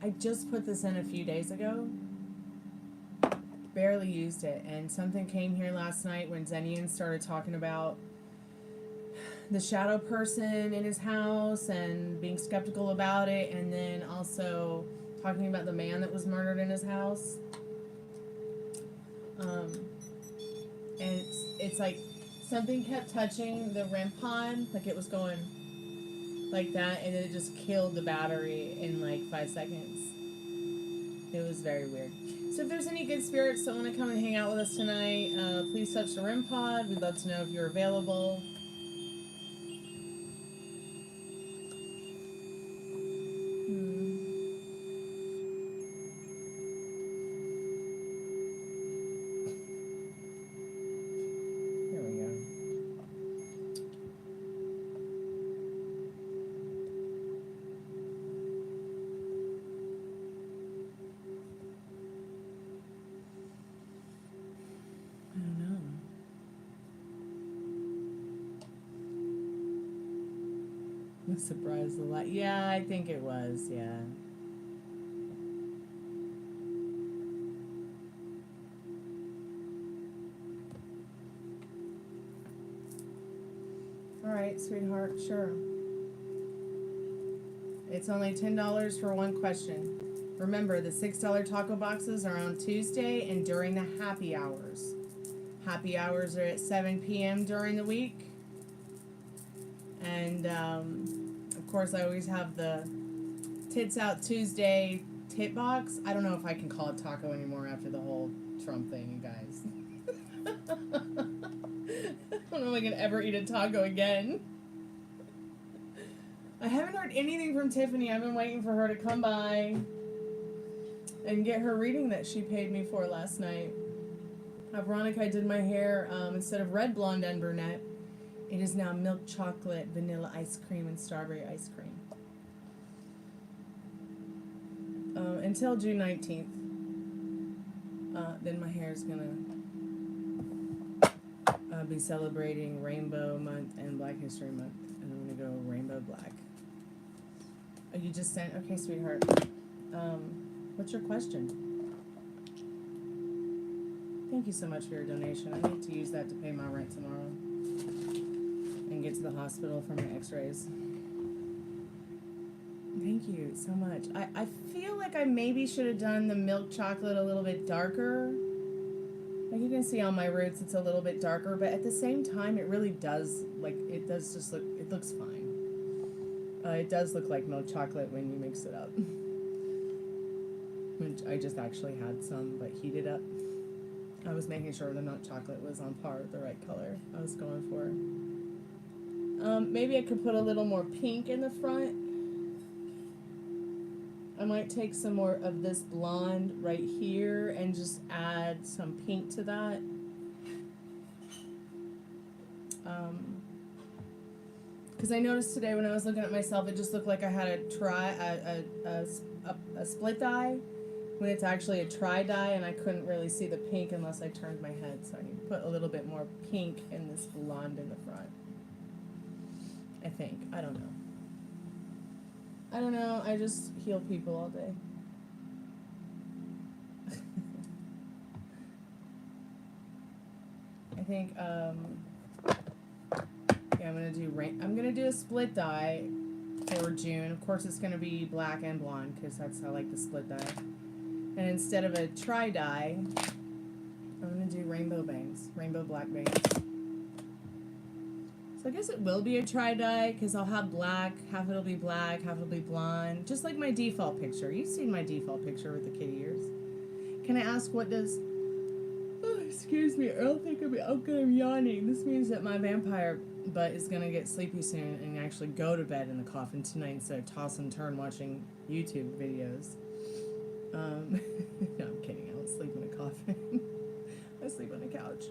I just put this in a few days ago. Barely used it. And something came here last night when Zenian started talking about the shadow person in his house and being skeptical about it. And then also talking about the man that was murdered in his house. And it's like something kept touching the REM pod, like it was going like that, and then it just killed the battery in like 5 seconds. It was very weird. So if there's any good spirits that want to come and hang out with us tonight, please touch the REM pod. We'd love to know if you're available. Surprised a lot. Yeah, I think it was, yeah. Alright, sweetheart, sure. It's only $10 for one question. Remember, the $6 taco boxes are on Tuesday and during the happy hours. Happy hours are at 7 p.m. during the week. And, of course, I always have the Tits Out Tuesday tit box. I don't know if I can call it taco anymore after the whole Trump thing, you guys. I don't know if I can ever eat a taco again. I haven't heard anything from Tiffany. I've been waiting for her to come by and get her reading that she paid me for last night. Veronica, I did my hair instead of red, blonde, and brunette. It is now milk chocolate, vanilla ice cream, and strawberry ice cream. Until June 19th. Then my hair is going to be celebrating Rainbow Month and Black History Month. And I'm going to go rainbow black. Oh, you just sent? Okay, sweetheart. What's your question? Thank you so much for your donation. I need to use that to pay my rent tomorrow. And get to the hospital for my x-rays. Thank you so much. I feel like I maybe should have done the milk chocolate a little bit darker. Like you can see on my roots it's a little bit darker, but at the same time it really does, like, it does just look, it looks fine. It does look like milk chocolate when you mix it up. Which I just actually had some, but heated up. I was making sure the milk chocolate was on par with the right color I was going for. Maybe I could put a little more pink in the front. I might take some more of this blonde right here and just add some pink to that. Because I noticed today when I was looking at myself, it just looked like I had a split dye when it's actually a tri-dye, and I couldn't really see the pink unless I turned my head. So I need to put a little bit more pink in this blonde in the front. I think. I don't know. I don't know. I just heal people all day. I think, yeah, I'm gonna do a split dye for June. Of course, it's going to be black and blonde because that's I like the split dye. And instead of a tri-dye, I'm going to do rainbow bangs, rainbow black bangs. So I guess it will be a tri-dye because I'll have black, half it'll be black, half it'll be blonde, just like my default picture. You've seen my default picture with the kitty ears. Can I ask what does... Oh, excuse me, I don't think I'm yawning. This means that my vampire butt is going to get sleepy soon and actually go to bed in the coffin tonight instead of toss and turn watching YouTube videos. No, I'm kidding. I don't sleep in a coffin. I sleep on a couch.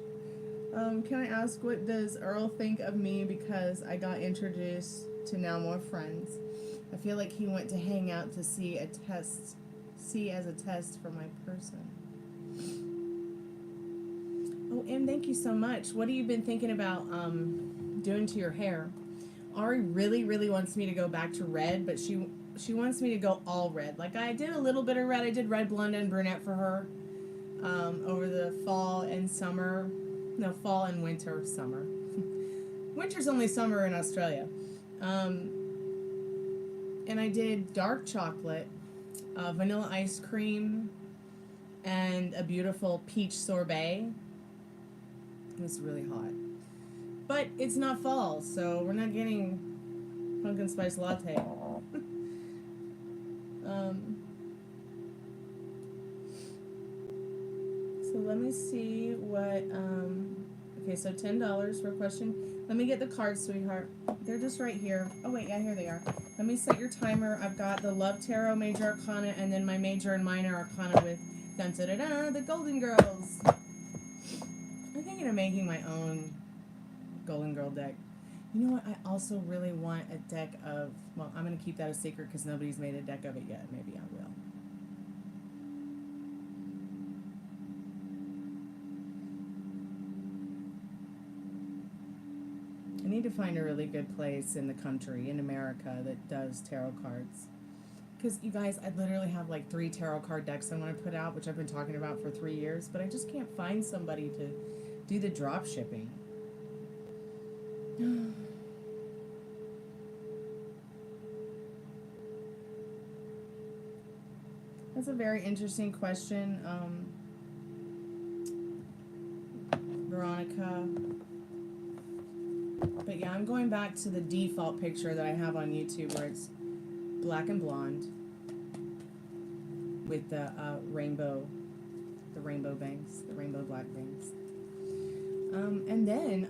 Can I ask what does Earl think of me because I got introduced to Now More Friends? I feel like he went to hang out to see as a test for my person. Oh, Em, thank you so much. What have you been thinking about doing to your hair? Ari really, really wants me to go back to red, but she wants me to go all red. Like, I did a little bit of red. I did red, blonde, and brunette for her over the fall and summer. No, fall and winter, summer. Winter's only summer in Australia. And I did dark chocolate, vanilla ice cream, and a beautiful peach sorbet. It was really hot. But it's not fall, so we're not getting pumpkin spice latte. So let me see what, okay, so $10 for a question. Let me get the cards, sweetheart. They're just right here. Oh, wait, yeah, here they are. Let me set your timer. I've got the Love Tarot Major Arcana and then my Major and Minor Arcana with dun-da-da-da, the Golden Girls. I'm thinking of making my own Golden Girl deck. You know what? I also really want a deck of, well, I'm going to keep that a secret because nobody's made a deck of it yet. Maybe I will. I need to find a really good place in the country, in America, that does tarot cards. Because, you guys, I literally have like 3 tarot card decks I want to put out, which I've been talking about for 3 years, but I just can't find somebody to do the drop shipping. That's a very interesting question, Veronica. But yeah, I'm going back to the default picture that I have on YouTube where it's black and blonde with the rainbow bangs, the rainbow black bangs. And then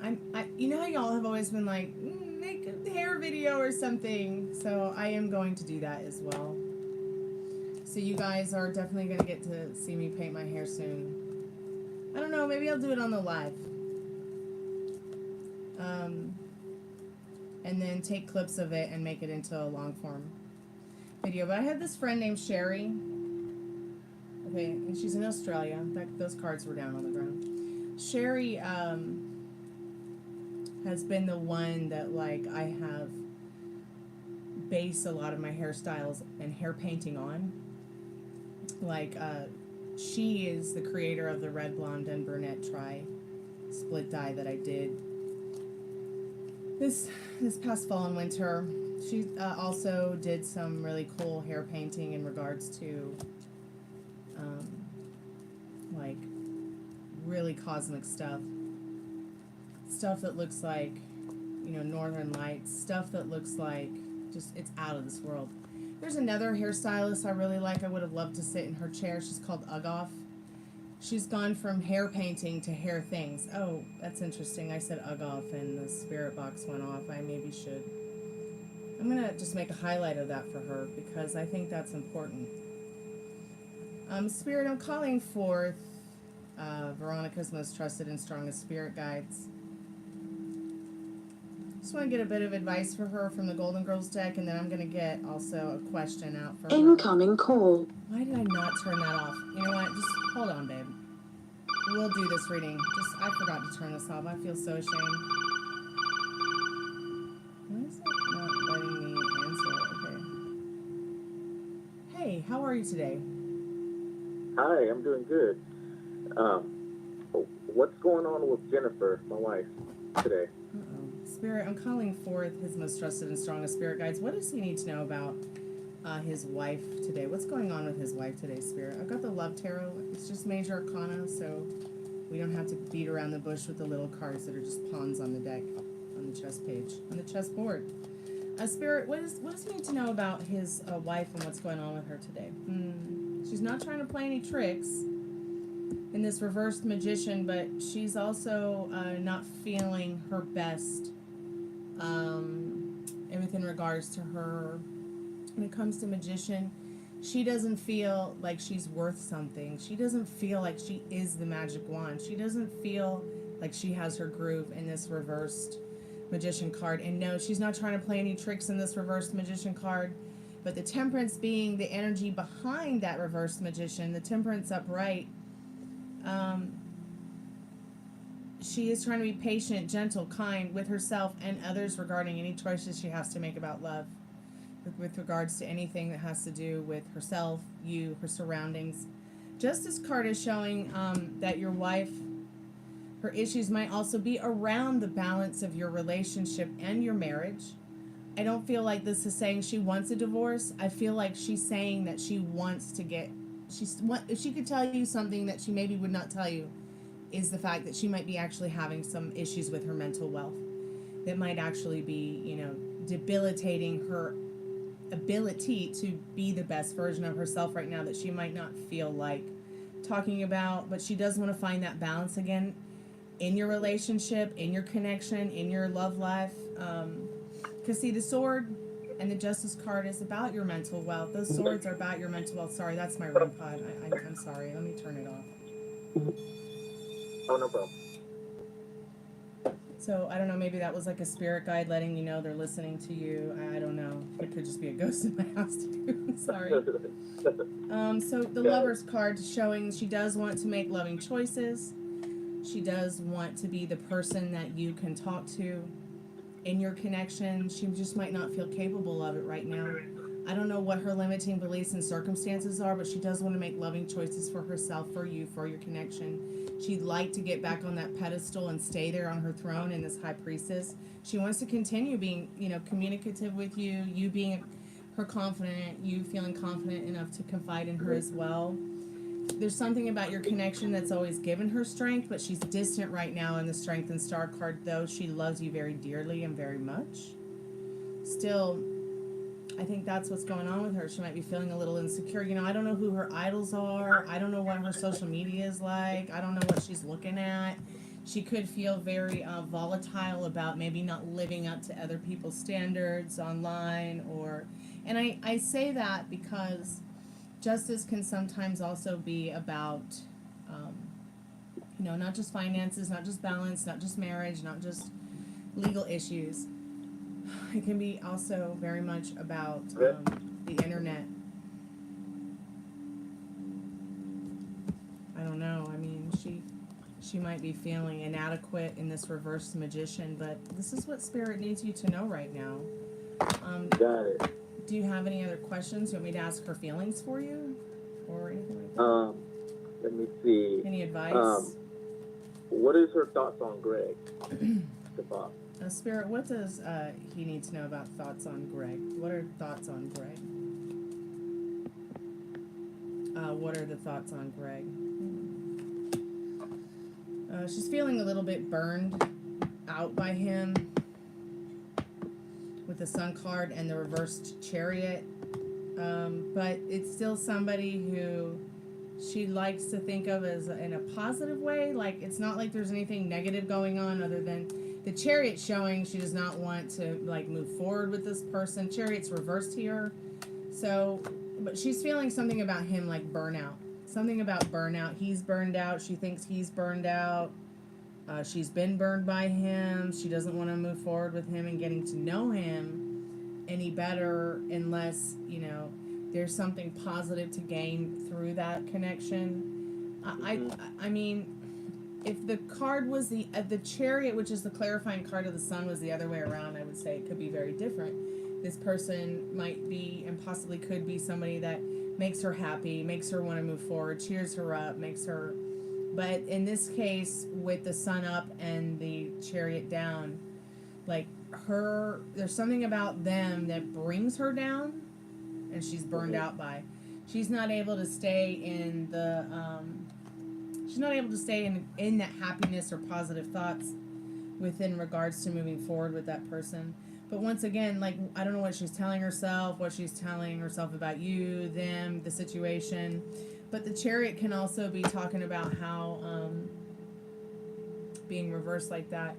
you know how y'all have always been like, make a hair video or something. So I am going to do that as well. So you guys are definitely going to get to see me paint my hair soon. I don't know, maybe I'll do it on the live. And then take clips of it and make it into a long form video. But I have this friend named Sherry. Okay, and she's in Australia. Those cards were down on the ground. Sherry has been the one that, like, I have based a lot of my hairstyles and hair painting on. Like, she is the creator of the red, blonde, and brunette split dye that I did this past fall and winter. She also did some really cool hair painting in regards to like really cosmic stuff that looks like, you know, Northern Lights, stuff that looks like just, it's out of this world. There's another hairstylist I really like. I would have loved to sit in her chair. She's called Ugoff. She's gone from hair painting to hair things. Oh, that's interesting. I said Ugoff and the spirit box went off. I maybe should. I'm going to just make a highlight of that for her because I think that's important. Spirit, I'm calling forth Veronica's most trusted and strongest spirit guides. Just want to get a bit of advice for her from the Golden Girls deck, and then I'm going to get also a question out for her. Incoming call. Why did I not turn that off? You know what? Just hold on, babe. We'll do this reading. I forgot to turn this off. I feel so ashamed. Why is it not letting me answer? Okay. Hey, how are you today? Hi, I'm doing good. What's going on with Jennifer, my wife, today? Uh-oh. Spirit, I'm calling forth his most trusted and strongest spirit guides. What does he need to know about his wife today? What's going on with his wife today, Spirit? I've got the Love Tarot. It's just major arcana, so we don't have to beat around the bush with the little cards that are just pawns on the deck, on the chess page, on the chessboard. Spirit, what does he need to know about his wife and what's going on with her today? She's not trying to play any tricks in this reversed magician, but she's also not feeling her best in regards to her. When it comes to magician, she doesn't feel like she's worth something. She doesn't feel like she is the magic wand. She doesn't feel like she has her groove in this reversed magician card. And no, she's not trying to play any tricks in this reversed magician card. But the temperance being the energy behind that reversed magician, the temperance upright, she is trying to be patient, gentle, kind with herself and others regarding any choices she has to make about love. With regards to anything that has to do with herself, you, her surroundings. Justice card is showing that your wife, her issues might also be around the balance of your relationship and your marriage. I don't feel like this is saying she wants a divorce. I feel like she's saying that she wants to get, if she could tell you something that she maybe would not tell you, is the fact that she might be actually having some issues with her mental wealth that might actually be, debilitating her ability to be the best version of herself right now, that she might not feel like talking about, but she does want to find that balance again in your relationship, in your connection, in your love life. Because see, the sword and the justice card is about your mental wealth. Those swords are about your mental wealth. Sorry, that's my REM pod. I'm sorry. Let me turn it off. Oh, no problem. So, I don't know, maybe that was like a spirit guide letting you know they're listening to you. I don't know. It could just be a ghost in my house too. I'm sorry. So the Lover's card showing she does want to make loving choices. She does want to be the person that you can talk to in your connection. She just might not feel capable of it right now. I don't know what her limiting beliefs and circumstances are, but she does want to make loving choices for herself, for you, for your connection. She'd like to get back on that pedestal and stay there on her throne in this high priestess. She wants to continue being, communicative with you, you being her confident, you feeling confident enough to confide in her as well. There's something about your connection that's always given her strength, but she's distant right now in the Strength and Star card, though she loves you very dearly and very much. Still, I think that's what's going on with her. She might be feeling a little insecure. I don't know who her idols are. I don't know what her social media is like. I don't know what she's looking at. She could feel very volatile about maybe not living up to other people's standards online. And I say that because justice can sometimes also be about, not just finances, not just balance, not just marriage, not just legal issues. It can be also very much about the internet. I don't know. I mean, she might be feeling inadequate in this reverse magician, but this is what Spirit needs you to know right now. Got it. Do you have any other questions? Do you want me to ask her feelings for you? Or anything like that? Let me see. Any advice? What is her thoughts on Greg? The boss. Spirit, what does he need to know about thoughts on Greg? What are thoughts on Greg? What are the thoughts on Greg? She's feeling a little bit burned out by him with the Sun card and the reversed Chariot. But it's still somebody who she likes to think of as in a positive way. Like, it's not like there's anything negative going on other than the Chariot showing she does not want to, move forward with this person. Chariot's reversed here. So, but she's feeling something about him, like burnout. Something about burnout. He's burned out. She thinks he's burned out. She's been burned by him. She doesn't want to move forward with him and getting to know him any better unless, there's something positive to gain through that connection. I mean, if the card was the Chariot, which is the clarifying card of the Sun, was the other way around, I would say it could be very different. This person might be and possibly could be somebody that makes her happy, makes her want to move forward, cheers her up, makes her... But in this case, with the Sun up and the Chariot down, like there's something about them that brings her down, and she's burned out by. She's not able to stay in the she's not able to stay in that happiness or positive thoughts within regards to moving forward with that person. But once again, like, I don't know what she's telling herself, about you, them, the situation. But the Chariot can also be talking about how being reversed like that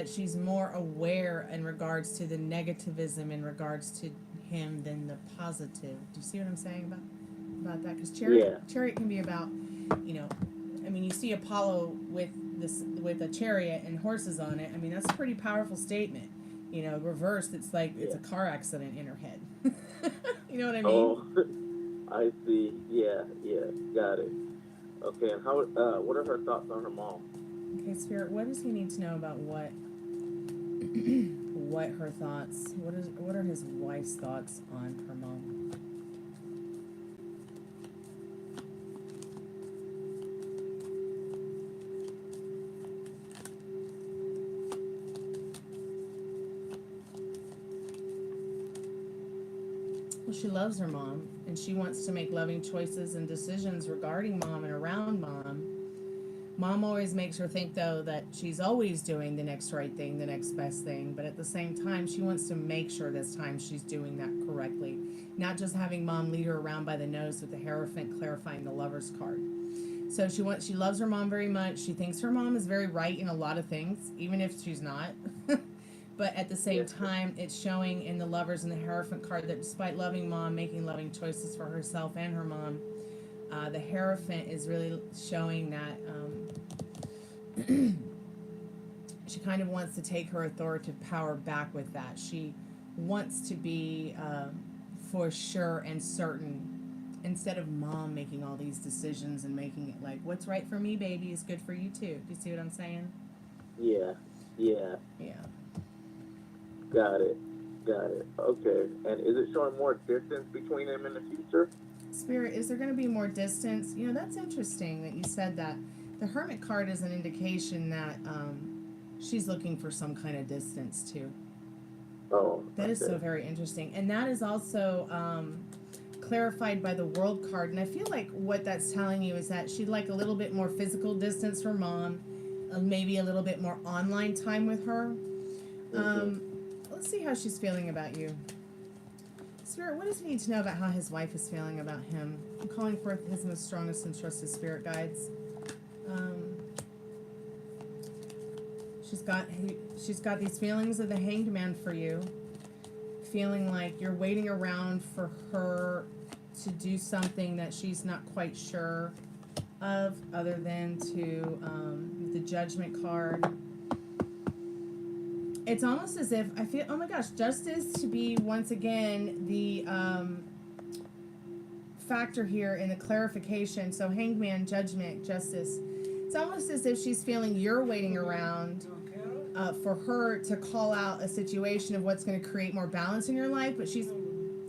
she's more aware in regards to the negativism in regards to him than the positive. Do you see what I'm saying about that? Because Chariot can be about, you know, I mean, you see Apollo with a chariot and horses on it. I mean, that's a pretty powerful statement. You know, reversed, it's like it's a car accident in her head. You know what I mean? Oh, I see. Yeah, got it. Okay, and how? What are her thoughts on her mom? Okay, Spirit, what does he need to know about what her thoughts? What are his wife's thoughts on her mom? Well, she loves her mom, and she wants to make loving choices and decisions regarding mom and around mom. Mom always makes her think, though, that she's always doing the next right thing, the next best thing, but at the same time, she wants to make sure this time she's doing that correctly. Not just having mom lead her around by the nose with the Hierophant clarifying the Lover's card. So she loves her mom very much. She thinks her mom is very right in a lot of things, even if she's not. But at the same time, it's showing in the Lovers and the Hierophant card that despite loving mom, making loving choices for herself and her mom, the Hierophant is really showing that she kind of wants to take her authoritative power back with that. She wants to be for sure and certain, instead of mom making all these decisions and making it like, what's right for me, baby, is good for you too. Do you see what I'm saying? Yeah. Got it. Okay. And is it showing more distance between them in the future? Spirit, is there going to be more distance? You know, that's interesting that you said that. The Hermit card is an indication that she's looking for some kind of distance too. Oh. That is so very interesting. And that is also clarified by the World card. And I feel like what that's telling you is that she'd like a little bit more physical distance from mom, maybe a little bit more online time with her. Let's see how she's feeling about you. Spirit, what does he need to know about how his wife is feeling about him? I'm calling forth his most strongest and trusted spirit guides. She's got these feelings of the Hanged Man for you, feeling like you're waiting around for her to do something that she's not quite sure of, other than to the Judgment card. It's almost as if I feel, oh my gosh, Justice to be once again the factor here in the clarification. So Hangman, Judgment, Justice. It's almost as if she's feeling you're waiting around for her to call out a situation of what's going to create more balance in your life, but she's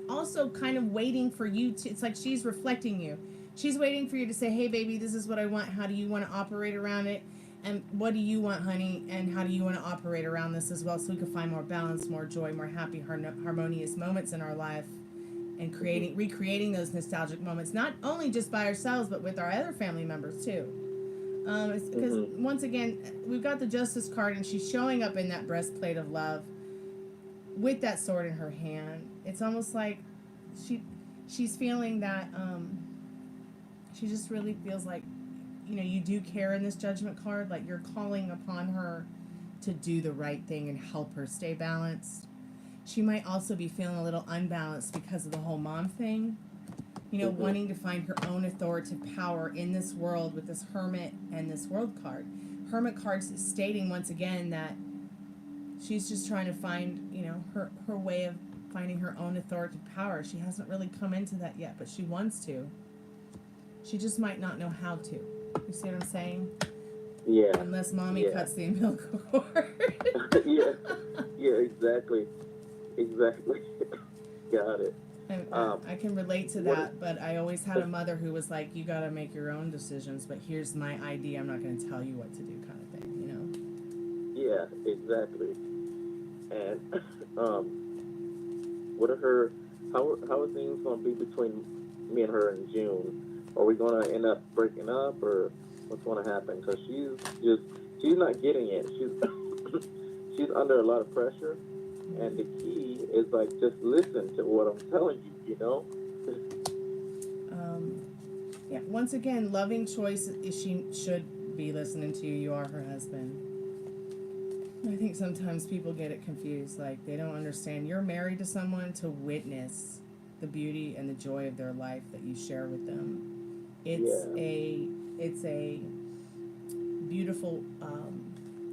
also kind of waiting for you to, it's like she's reflecting you. She's waiting for you to say, hey baby, this is what I want. How do you want to operate around it? And what do you want, honey? And how do you want to operate around this as well, so we can find more balance, more joy, more happy, harmonious moments in our life, and recreating those nostalgic moments, not only just by ourselves, but with our other family members too. Because once again, we've got the Justice card, and she's showing up in that breastplate of love with that sword in her hand. It's almost like she's feeling that she just really feels like, you know, you do care in this Judgment card, like you're calling upon her to do the right thing and help her stay balanced. She might also be feeling a little unbalanced because of the whole mom thing. You know, wanting to find her own authoritative power in this world with this Hermit and this World card. Hermit card's stating once again that she's just trying to find, you know, her way of finding her own authoritative power. She hasn't really come into that yet, but she wants to. She just might not know how to. You see what I'm saying? Yeah. Unless mommy cuts the umbilical cord. Yeah, exactly. Got it. I can relate to that, but I always had a mother who was like, you got to make your own decisions, but here's my idea. I'm not going to tell you what to do, kind of thing, you know? Yeah, exactly. And what are her? How are things going to be between me and her in June? Are we going to end up breaking up, or what's going to happen? Because she's not getting it. She's under a lot of pressure, and the key is like just listen to what I'm telling you. You know. Yeah. Once again, loving choice. She should be listening to you. You are her husband. I think sometimes people get it confused. Like they don't understand. You're married to someone to witness the beauty and the joy of their life that you share with them. It's a beautiful,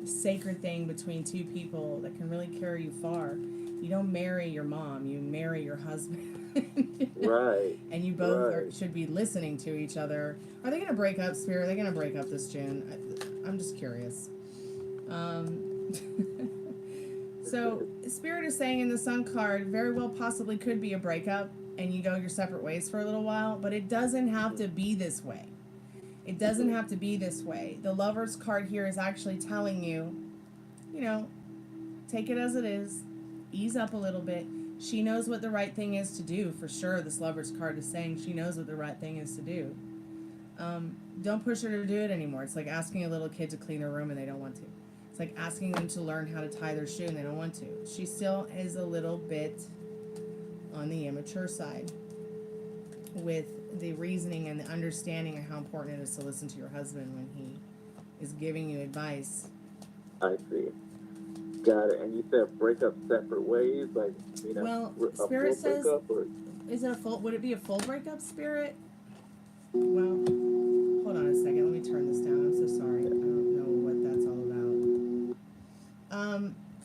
sacred thing between two people that can really carry you far. You don't marry your mom. You marry your husband. Right. And you both should be listening to each other. Are they going to break up, Spirit? Are they going to break up this June? I'm just curious. So Spirit is saying in the Sun card, very well possibly could be a breakup and you go your separate ways for a little while, but it doesn't have to be this way. It doesn't have to be this way. The Lover's card here is actually telling you, take it as it is, ease up a little bit. She knows what the right thing is to do, for sure. This Lover's card is saying she knows what the right thing is to do. Don't push her to do it anymore. It's like asking a little kid to clean her room and they don't want to. It's like asking them to learn how to tie their shoe and they don't want to. She still is a little bit on the immature side with the reasoning and the understanding of how important it is to listen to your husband when he is giving you advice. I see. Got it. And you said break up separate ways, like Well, a Spirit full says, breakup, or is it a full? Would it be a full breakup, Spirit? Well, hold on a second. Let me turn this down. I'm so sorry. I don't know what that's all about.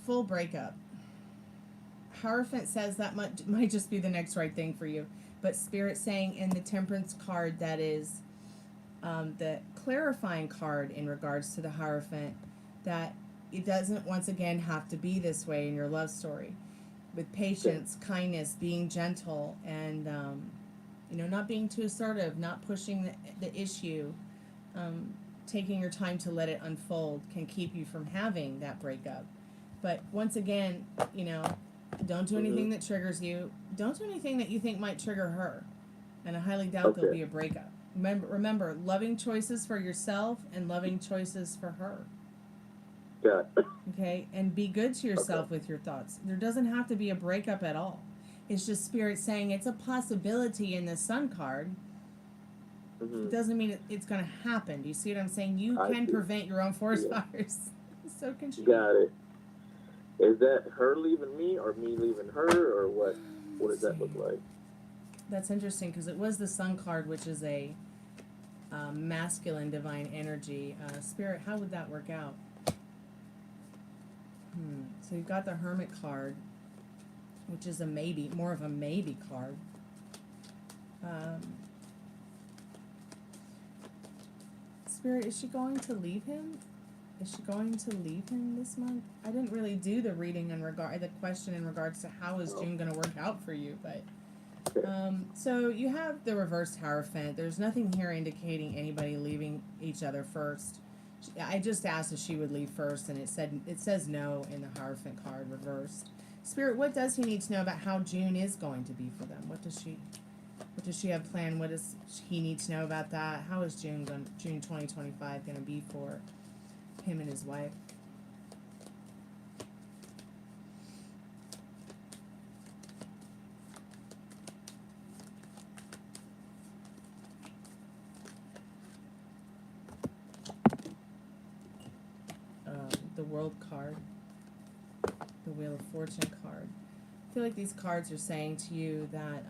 Full breakup. Hierophant says that might just be the next right thing for you. But Spirit saying in the Temperance card that is the clarifying card in regards to the Hierophant, that it doesn't once again have to be this way in your love story. With patience, kindness, being gentle, and not being too assertive, not pushing the issue, taking your time to let it unfold can keep you from having that breakup. But once again, don't do anything that triggers you. Don't do anything that you think might trigger her. And I highly doubt there'll be a breakup. Remember, loving choices for yourself and loving choices for her. Yeah. Okay? And be good to yourself with your thoughts. There doesn't have to be a breakup at all. It's just Spirit saying it's a possibility in the Sun card. It doesn't mean it's going to happen. Do you see what I'm saying? You can prevent your own forest fires. So can she. Got it. Is that her leaving me or me leaving her, or what? What does that look like? That's interesting because it was the Sun card, which is a masculine divine energy. Spirit, how would that work out? So you've got the Hermit card, which is a maybe, more of a maybe card. Spirit, is she going to leave him? Is she going to leave him this month? I didn't really do the reading the question in regards to how is June going to work out for you, but so you have the reversed Hierophant. There's nothing here indicating anybody leaving each other first. I just asked if she would leave first, and it says no in the Hierophant card reversed. Spirit, what does he need to know about how June is going to be for them? What does she have planned? What does he need to know about that? How is June 2025 going to be for him and his wife? The World card, the Wheel of Fortune card. I feel like these cards are saying to you that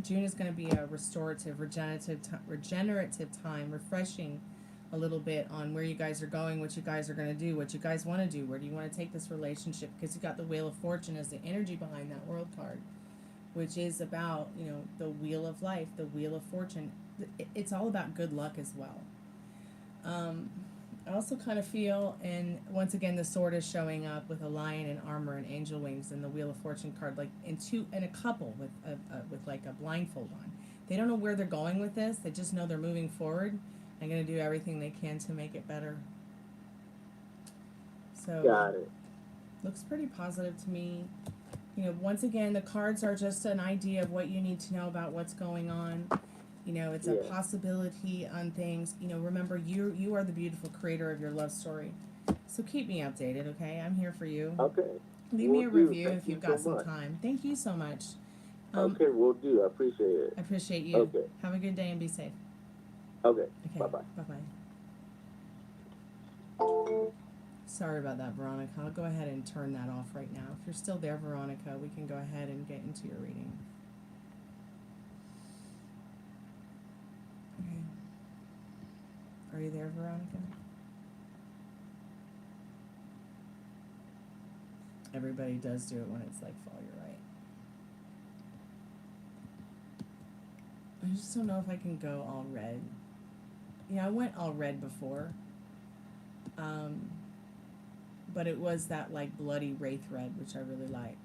June is going to be a restorative, regenerative time, refreshing a little bit on where you guys are going, what you guys are going to do, what you guys want to do, where do you want to take this relationship, because you got the Wheel of Fortune as the energy behind that World card, which is about, the wheel of life, the Wheel of Fortune. It's all about good luck as well. I also kind of feel, and once again, the sword is showing up with a lion and armor and angel wings, and the Wheel of Fortune card, like in a couple with like a blindfold on. They don't know where they're going with this. They just know they're moving forward and going to do everything they can to make it better. So got it. Looks pretty positive to me. You know, once again, the cards are just an idea of what you need to know about what's going on. You know, it's a possibility on things. You know, remember, you are the beautiful creator of your love story. So keep me updated, okay? I'm here for you. Okay. Leave me a review if you've got some time. Thank you so much. Okay, will do. I appreciate it. I appreciate you. Okay. Have a good day and be safe. Okay. Okay. Bye-bye. Bye-bye. Sorry about that, Veronica. I'll go ahead and turn that off right now. If you're still there, Veronica, we can go ahead and get into your reading. Okay. Are you there, Veronica? Everybody does do it when it's like fall, you're right. I just don't know if I can go all red. Yeah, I went all red before. But it was that like bloody wraith red, which I really like.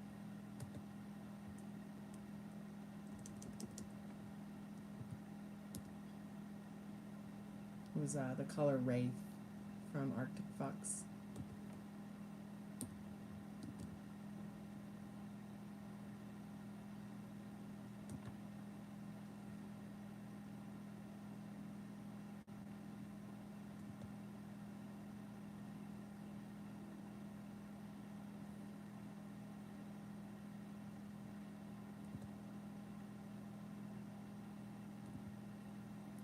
It was the color wraith from Arctic Fox.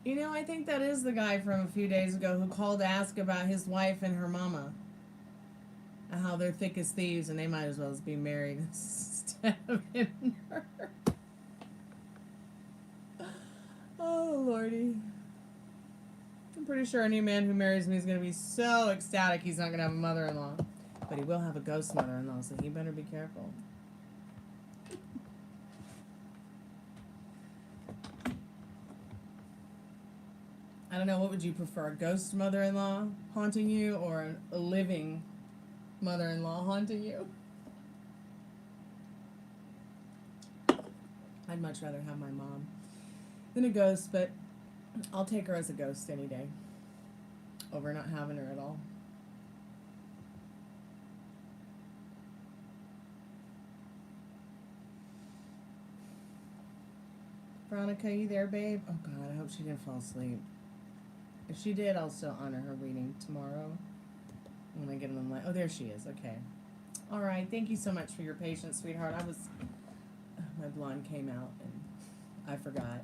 You know, I think that is the guy from a few days ago who called to ask about his wife and her mama. And how they're thick as thieves and they might as well be married instead of in her. Oh, Lordy. I'm pretty sure any man who marries me is going to be so ecstatic he's not going to have a mother-in-law. But he will have a ghost mother-in-law, so he better be careful. I don't know, what would you prefer, a ghost mother-in-law haunting you or a living mother-in-law haunting you? I'd much rather have my mom than a ghost, but I'll take her as a ghost any day over not having her at all. Veronica, you there, babe? Oh, God, I hope she didn't fall asleep. If she did, I'll still honor her reading tomorrow when I get on the line. Oh, there she is. Okay. All right. Thank you so much for your patience, sweetheart. My blonde came out and I forgot.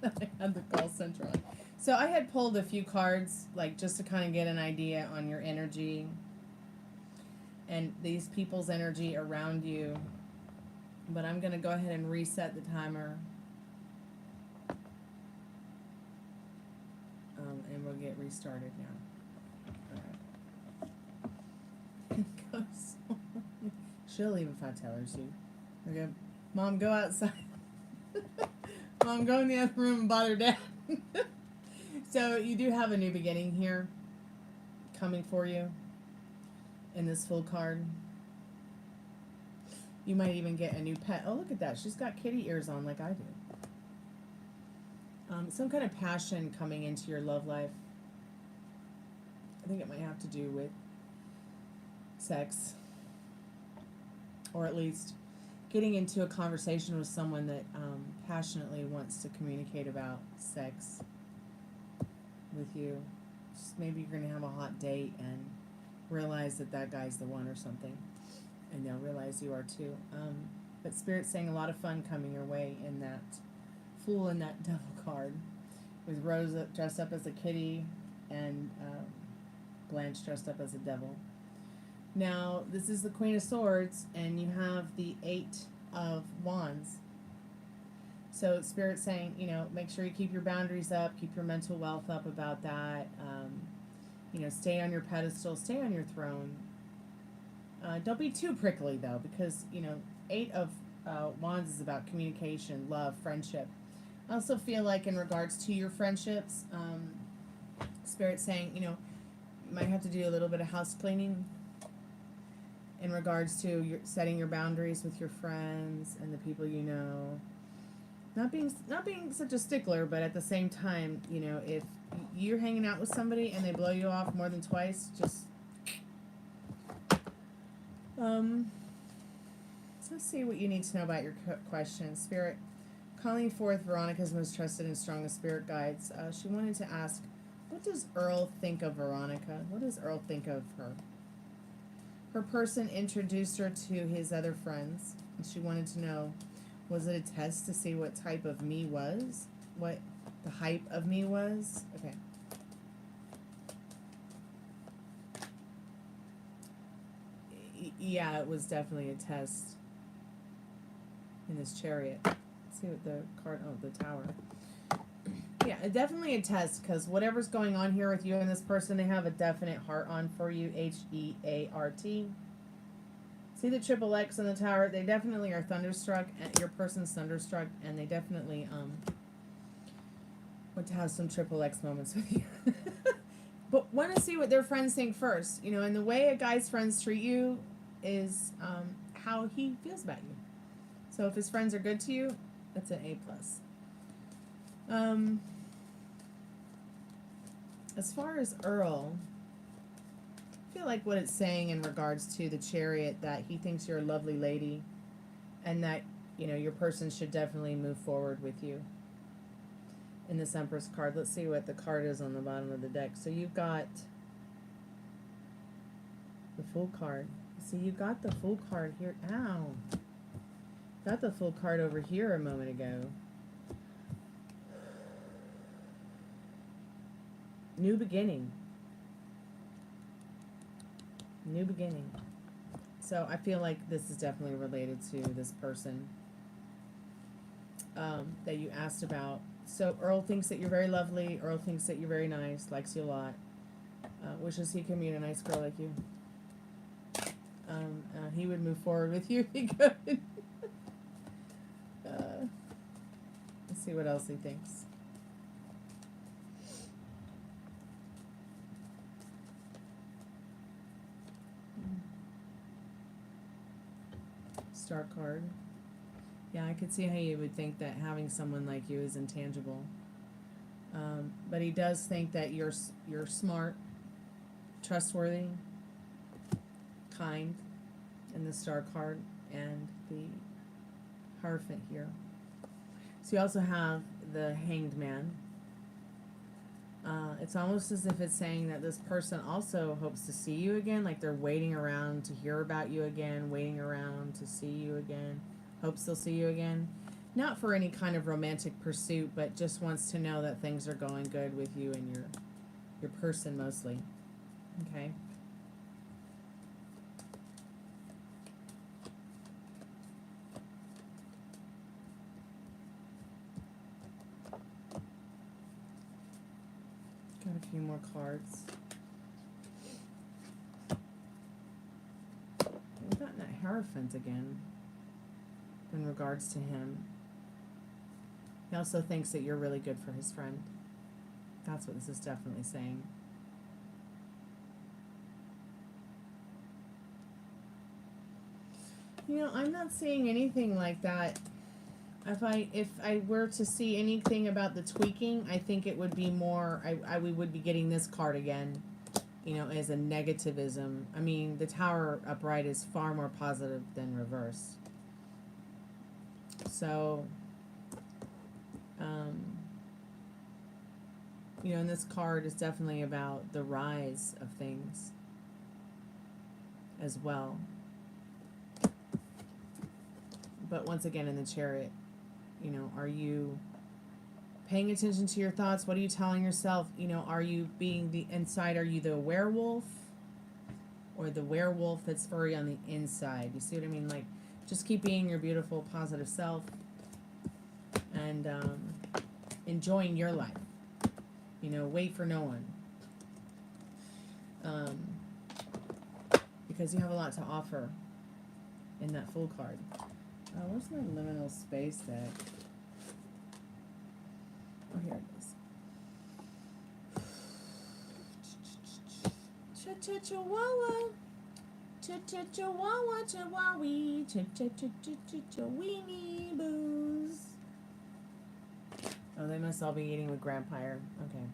I had the call center on. So I had pulled a few cards, like just to kind of get an idea on your energy and these people's energy around you. But I'm going to go ahead and reset the timer. And we'll get restarted now. Alright. She'll leave if I tell her to. Okay. Mom, go outside. Mom, go in the other room and bother Dad. So you do have a new beginning here coming for you in this full card. You might even get a new pet. Oh, look at that. She's got kitty ears on like I do. Some kind of passion coming into your love life. I think it might have to do with sex. Or at least getting into a conversation with someone that passionately wants to communicate about sex with you. Just maybe you're going to have a hot date and realize that that guy's the one or something. And they'll realize you are too. But Spirit's saying a lot of fun coming your way in that Fool and that Devil card. With Rose dressed up as a kitty and Blanche dressed up as a devil. Now, this is the Queen of Swords, and you have the 8 of Wands. So Spirit's saying, you know, make sure you keep your boundaries up, keep your mental wealth up about that. You know, stay on your pedestal, stay on your throne. Don't be too prickly, though, because, you know, 8 of Wands is about communication, love, friendship. I also feel like in regards to your friendships, Spirit's saying, you know, you might have to do a little bit of house cleaning in regards to your setting your boundaries with your friends and the people you know. Not being such a stickler, but at the same time, you know, if you're hanging out with somebody and they blow you off more than twice, just Let's see what you need to know about your question. Spirit, calling forth Veronica's most trusted and strongest spirit guides. She wanted to ask, what does Earl think of Veronica? What does Earl think of her? Her person introduced her to his other friends, and she wanted to know, was it a test to see what type of me was? What the hype of me was? Okay. Yeah, it was definitely a test in this chariot. Let's see what the card, oh, the tower. Yeah, definitely a test, because whatever's going on here with you and this person, they have a definite heart on for you, H-E-A-R-T. See the triple X in the tower? They definitely are thunderstruck, and your person's thunderstruck, and they definitely want to have some triple X moments with you. But want to see what their friends think first. You know, and the way a guy's friends treat you is how he feels about you. So if his friends are good to you, that's an A+. As far as Earl, I feel like what it's saying in regards to the chariot, that he thinks you're a lovely lady, and that, you know, your person should definitely move forward with you. In this Empress card, let's see what the card is on the bottom of the deck. So you've got the Fool card. See, you got the Fool card here. Ow. Got the Fool card over here a moment ago. New beginning. New beginning. So I feel like this is definitely related to this person that you asked about. So Earl thinks that you're very lovely. Earl thinks that you're very nice, likes you a lot. Wishes he could meet a nice girl like you. He would move forward with you if he could. Let's see what else he thinks. Star card. Yeah, I could see how you would think that having someone like you is intangible. But he does think that you're smart, trustworthy, kind, in the Star card, and the Hierophant here. So you also have the Hanged Man. It's almost as if it's saying that this person also hopes to see you again, like they're waiting around to hear about you again, waiting around to see you again, hopes they'll see you again. Not for any kind of romantic pursuit, but just wants to know that things are going good with you and your person mostly. Okay? Got a few more cards. We've gotten that Hierophant again in regards to him. He also thinks that you're really good for his friend. That's what this is definitely saying. You know, I'm not seeing anything like that. If I were to see anything about the tweaking, I think it would be more, we would be getting this card again, you know, as a negativism. I mean, the Tower upright is far more positive than reverse. So, you know, and this card is definitely about the rise of things as well. But once again, in the Chariot, you know, are you paying attention to your thoughts? What are you telling yourself? You know, are you being the inside? Are you the werewolf? Or the werewolf that's furry on the inside? You see what I mean? Like, just keep being your beautiful, positive self. And enjoying your life. You know, wait for no one. Because you have a lot to offer in that Fool card. Where's my liminal space deck? Oh, here it is. Cha-cha-chihuahua. Cha-cha-chihuahua, chihuahua. Cha-cha-cha-cha-cha-weenie boos. Oh, they must all be eating with Grandpire. Okay.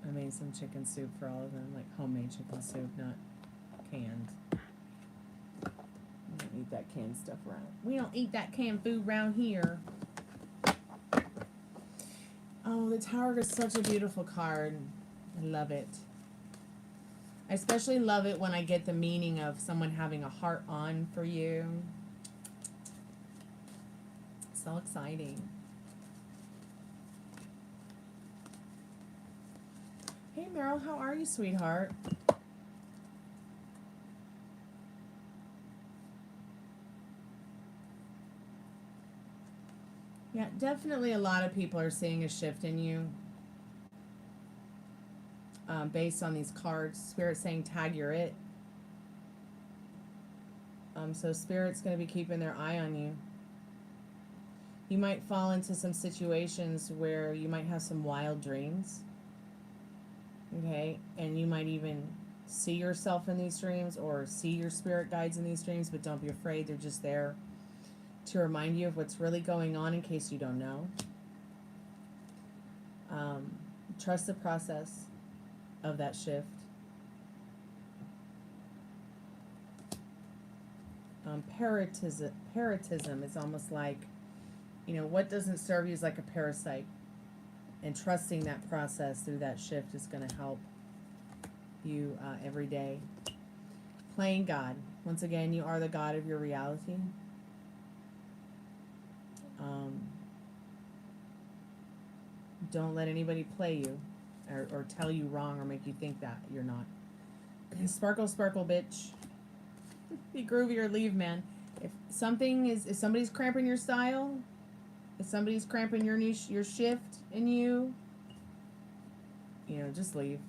Amazing. me some chicken soup for all of them, like homemade chicken soup, not canned. We don't eat that canned stuff around. We don't eat that canned food around here. Oh, the Tower is such a beautiful card. I love it. I especially love it when I get the meaning of someone having a heart on for you. So exciting. Hey Meryl, how are you, sweetheart? Yeah, definitely a lot of people are seeing a shift in you. Based on these cards. Spirit saying tag you're it. So Spirit's going to be keeping their eye on you. You might fall into some situations where you might have some wild dreams. Okay? And you might even see yourself in these dreams or see your spirit guides in these dreams, but don't be afraid. They're just there to remind you of what's really going on in case you don't know. Trust the process of that shift. Parasitism is almost like, you know, what doesn't serve you is like a parasite. And trusting that process through that shift is going to help you every day. Playing God. Once again, you are the God of your reality. Don't let anybody play you or tell you wrong or make you think that you're not. Sparkle, sparkle, bitch. Be groovy or leave, man. If somebody's cramping your style, if somebody's cramping your niche, your shift in you, you know, just leave.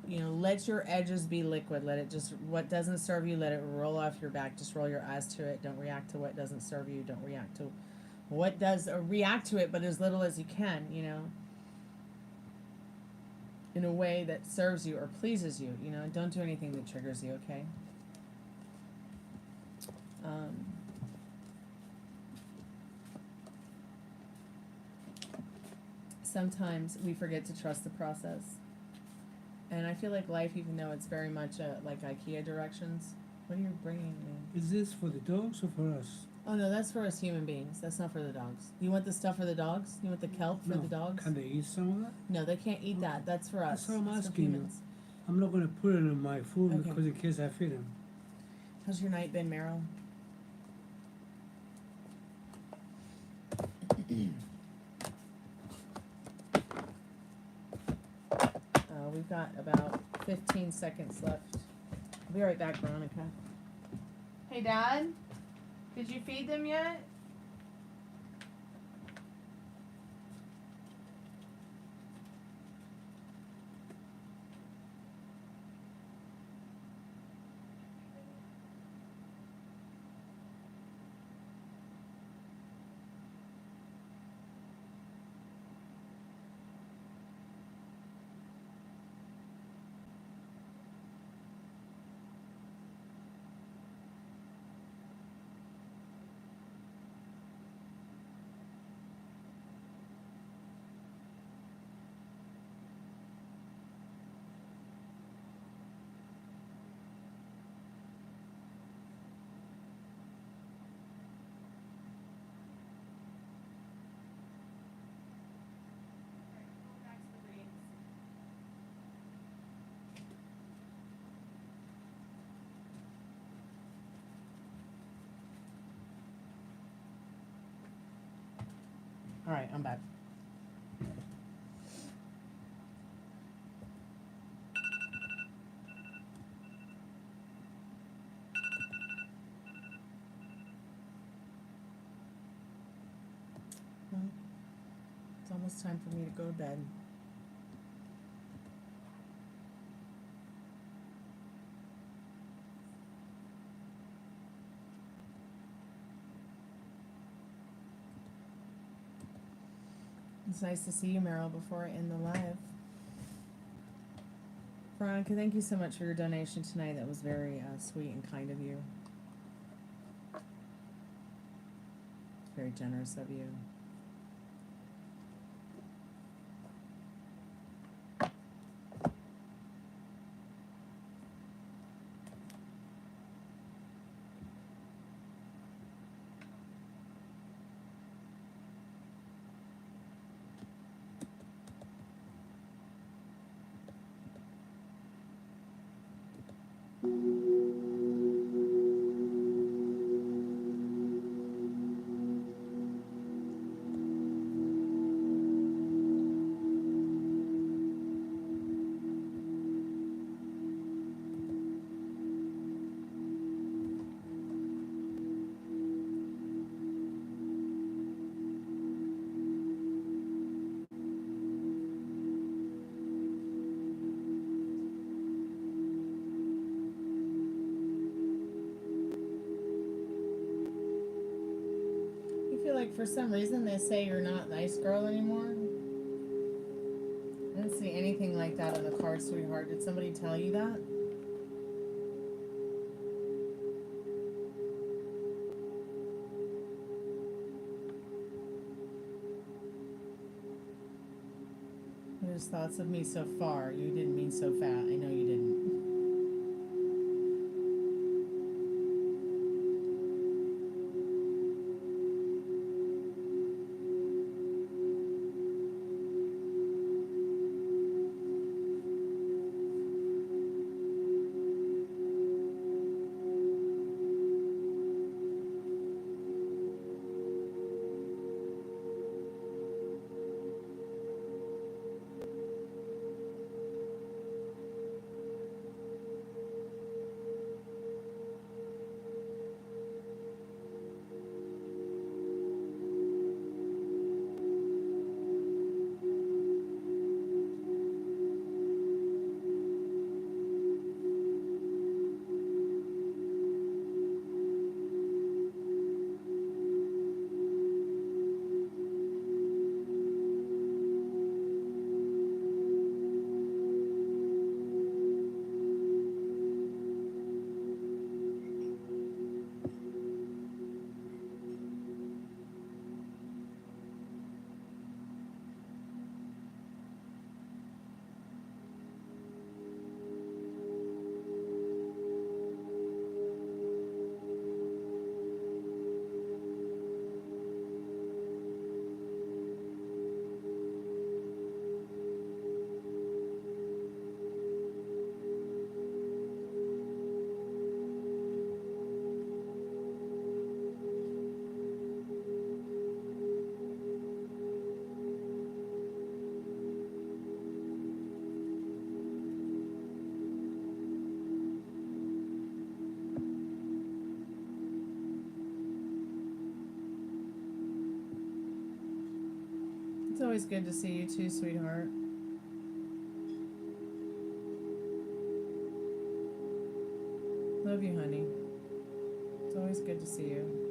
You know, let your edges be liquid. Let it just, what doesn't serve you, let it roll off your back. Just roll your eyes to it. Don't react to what doesn't serve you. Don't react to what does, or react to it, but as little as you can, you know, in a way that serves you or pleases you. You know, don't do anything that triggers you, okay? Sometimes we forget to trust the process. And I feel like life, even though it's very much like IKEA directions. What are you bringing me? Is this for the dogs or for us? Oh no, that's for us human beings. That's not for the dogs. You want the stuff for the dogs? You want the kelp for No. the dogs? Can they eat some of that? No, they can't eat that. That's for us. That's what I'm That's for asking you. humans. I'm not going to put it in my food Okay. because in case I feed them. How's your night been, Meryl? We've got about 15 seconds left. I'll be right back, Veronica. Hey, Dad? Did you feed them yet? All right, I'm back. Well, it's almost time for me to go to bed. It's nice to see you, Meryl, before I end the live. Veronica, thank you so much for your donation tonight. That was very sweet and kind of you. Very generous of you. feel like for some reason they say you're not nice girl anymore. I didn't see anything like that on the card, sweetheart. Did somebody tell you that? There's thoughts of me so far. You didn't mean so fat. I know you didn't. It's always good to see you too, sweetheart. Love you, honey. It's always good to see you.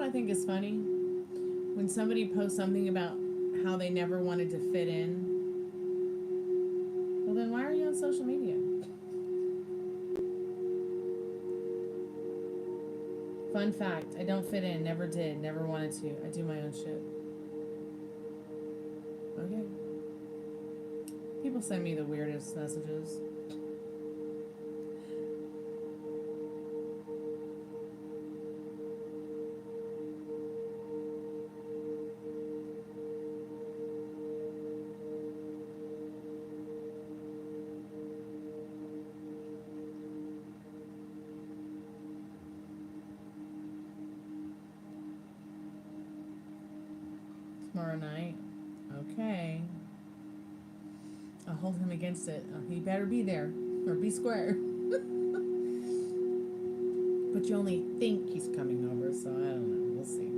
I think is funny when somebody posts something about how they never wanted to fit in. Well, then why are you on social media? Fun fact, I don't fit in, never did, never wanted to. I do my own shit. Okay. People send me the weirdest messages. Tomorrow night. Okay. I'll hold him against it. He better be there. Or be square. But you only think he's coming over, so I don't know. We'll see.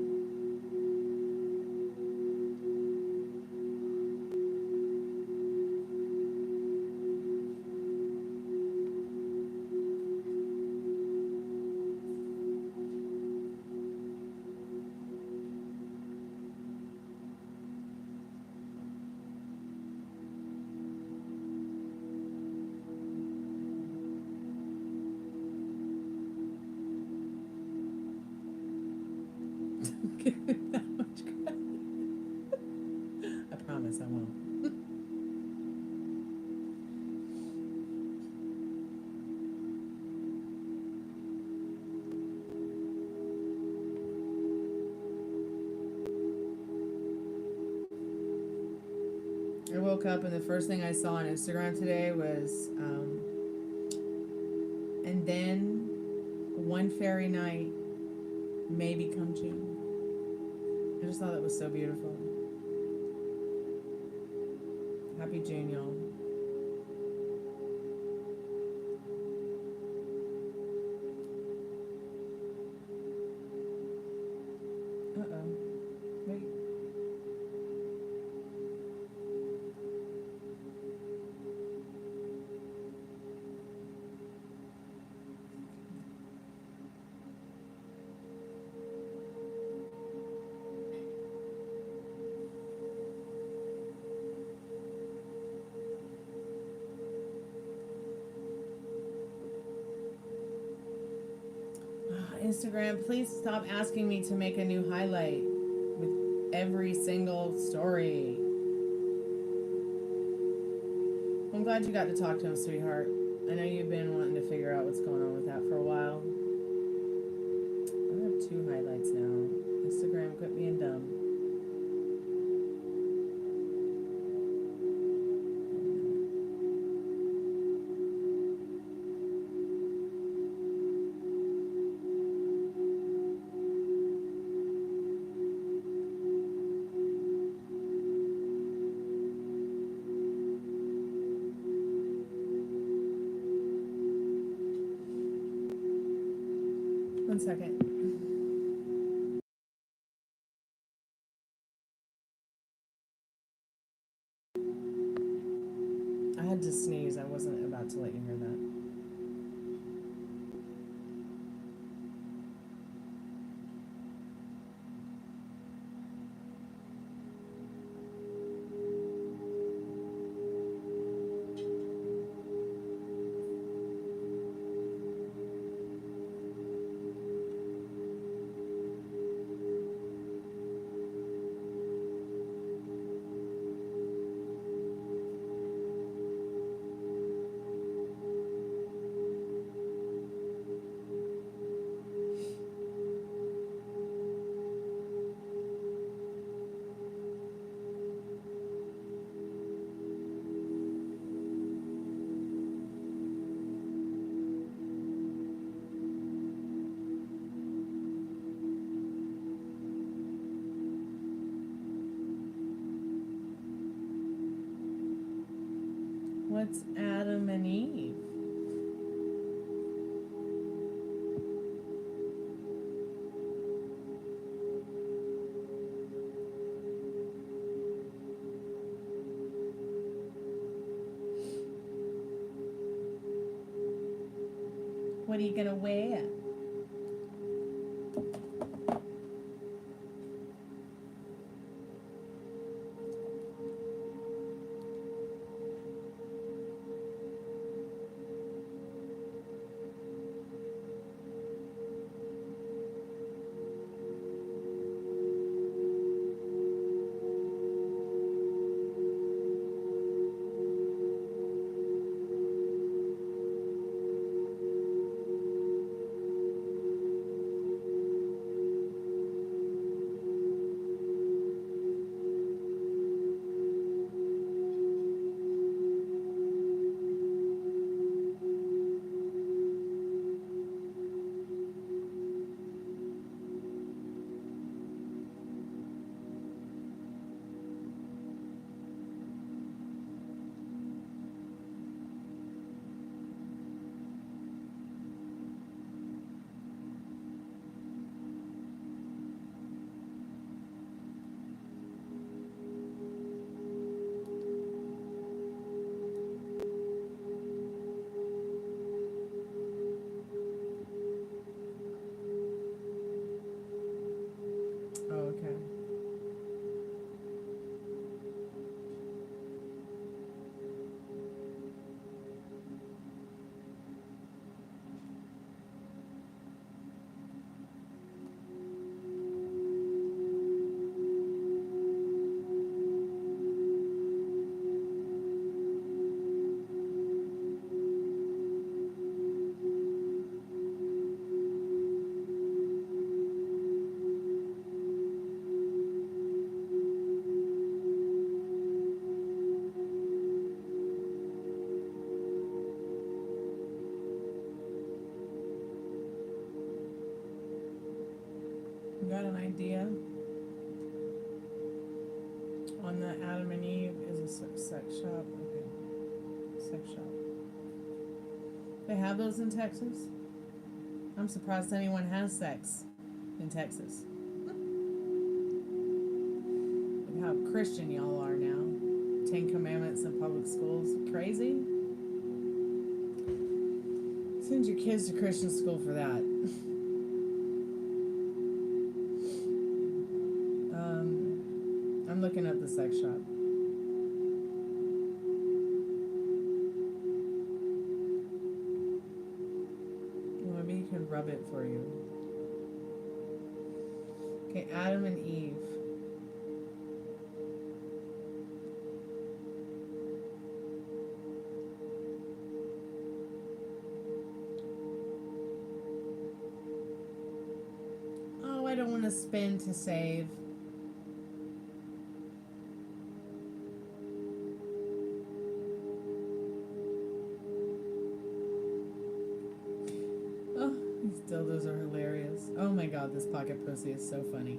That much credit. I promise I won't. I woke up and the first thing I saw on Instagram today was, and then one fairy night may become June. I just thought that was so beautiful. Happy June, y'all. Uh-oh. Wait. 'Instagram, please stop asking me to make a new highlight with every single story. I'm glad you got to talk to him, sweetheart. I know you've been wanting to figure out what's going on with that for a while. I have 2 highlights now. Instagram, quit being dumb. One second. I had to sneeze. I wasn't about to let you hear that. What's Adam and Eve? What are you gonna wear? You got an idea on the Adam and Eve is a sex shop? Okay. Sex shop. They have those in Texas? I'm surprised anyone has sex in Texas. Look how Christian y'all are now. 10 Commandments in public schools. Crazy? Send your kids to Christian school for that. I'm looking at the sex shop. Maybe he can rub it for you. Okay, Adam and Eve. Oh, I don't want to spin to save. These dildos are hilarious. Oh my god, this pocket pussy is so funny.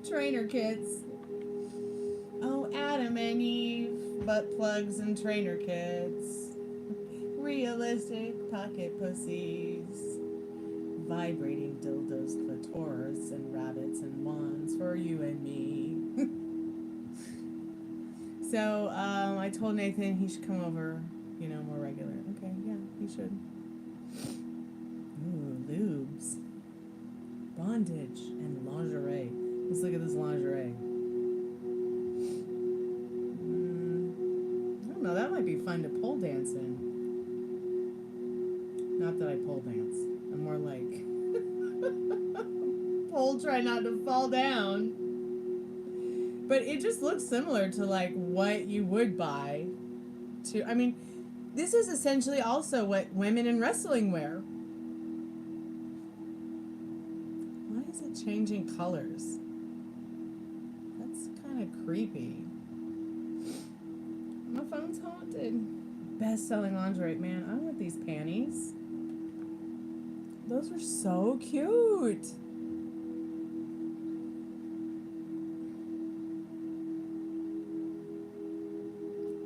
Trainer kits. Oh, Adam and Eve. Butt plugs and trainer kits. Realistic pocket pussies. Vibrating dildos, clitoris, and rabbits and wands for you and me. So, I told Nathan he should come over, you know, more regular. Okay, yeah, he should. Ooh, lubes. Bondage and lingerie. Let's look at this lingerie. I don't know, that might be fun to pole dance in. Not that I pole dance. I'm more like, pole try not to fall down. But it just looks similar to like what you would buy to, I mean, this is essentially also what women in wrestling wear. Why is it changing colors? That's kind of creepy. My phone's haunted. Best-selling lingerie. Man, I want these panties. Those are so cute.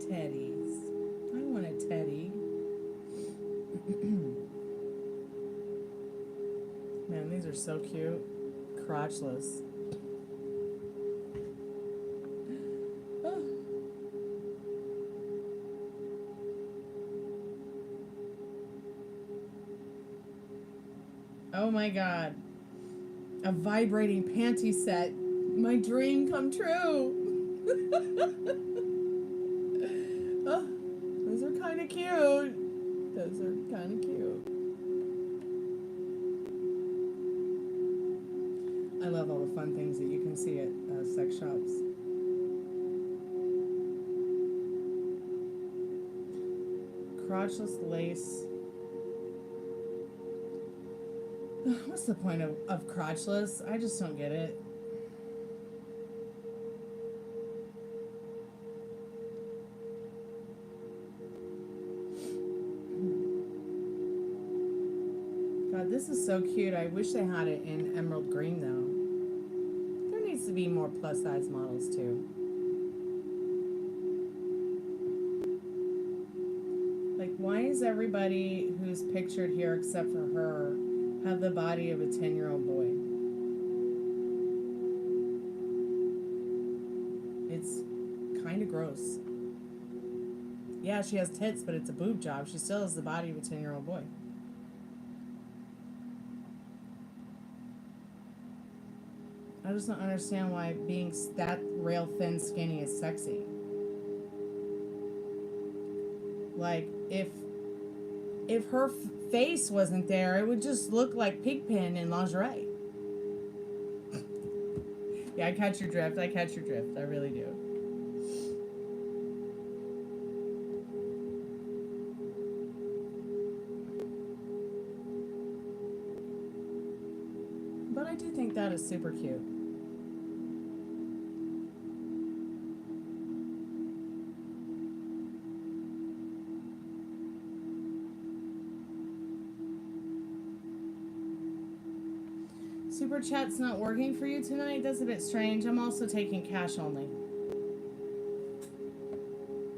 Teddies. I want a teddy. Man, these are so cute. Crotchless. Oh. Oh my god. A vibrating panty set. My dream come true. Oh, those are kind of cute. Those are kind of cute. I love all the fun things that you can see at sex shops. Crotchless lace. What's the point of crotchless? I just don't get it. God, this is so cute. I wish they had it in emerald green, though. There needs to be more plus-size models, too. Like, why is everybody who's pictured here, except for her, have the body of a 10-year-old boy? It's kind of gross. Yeah, she has tits, but it's a boob job. She still has the body of a 10-year-old boy. I just don't understand why being that rail thin skinny is sexy. Like, if her face wasn't there, it would just look like Pigpen in lingerie. Yeah, I catch your drift. I catch your drift. I really do. But I do think that is super cute. Super chat's not working for you tonight? That's a bit strange. I'm also taking cash only.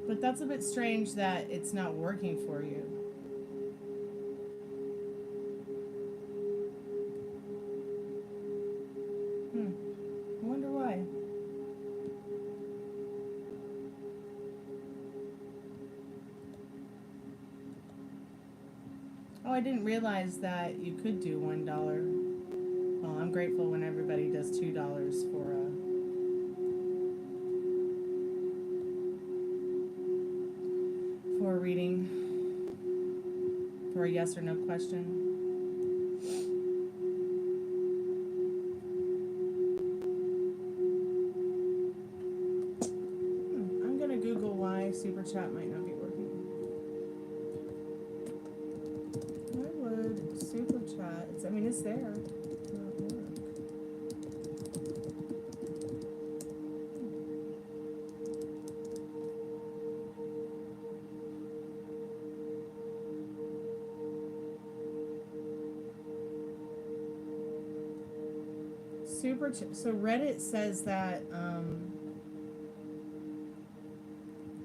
But that's a bit strange that it's not working for you. I wonder why. Oh, I didn't realize that you could do $1. Well, I'm grateful when everybody does $2 for a reading, for a yes or no question. I'm gonna Google why Super Chat might not be working. Why would Super Chat? I mean, it's there. Not work. So Reddit says that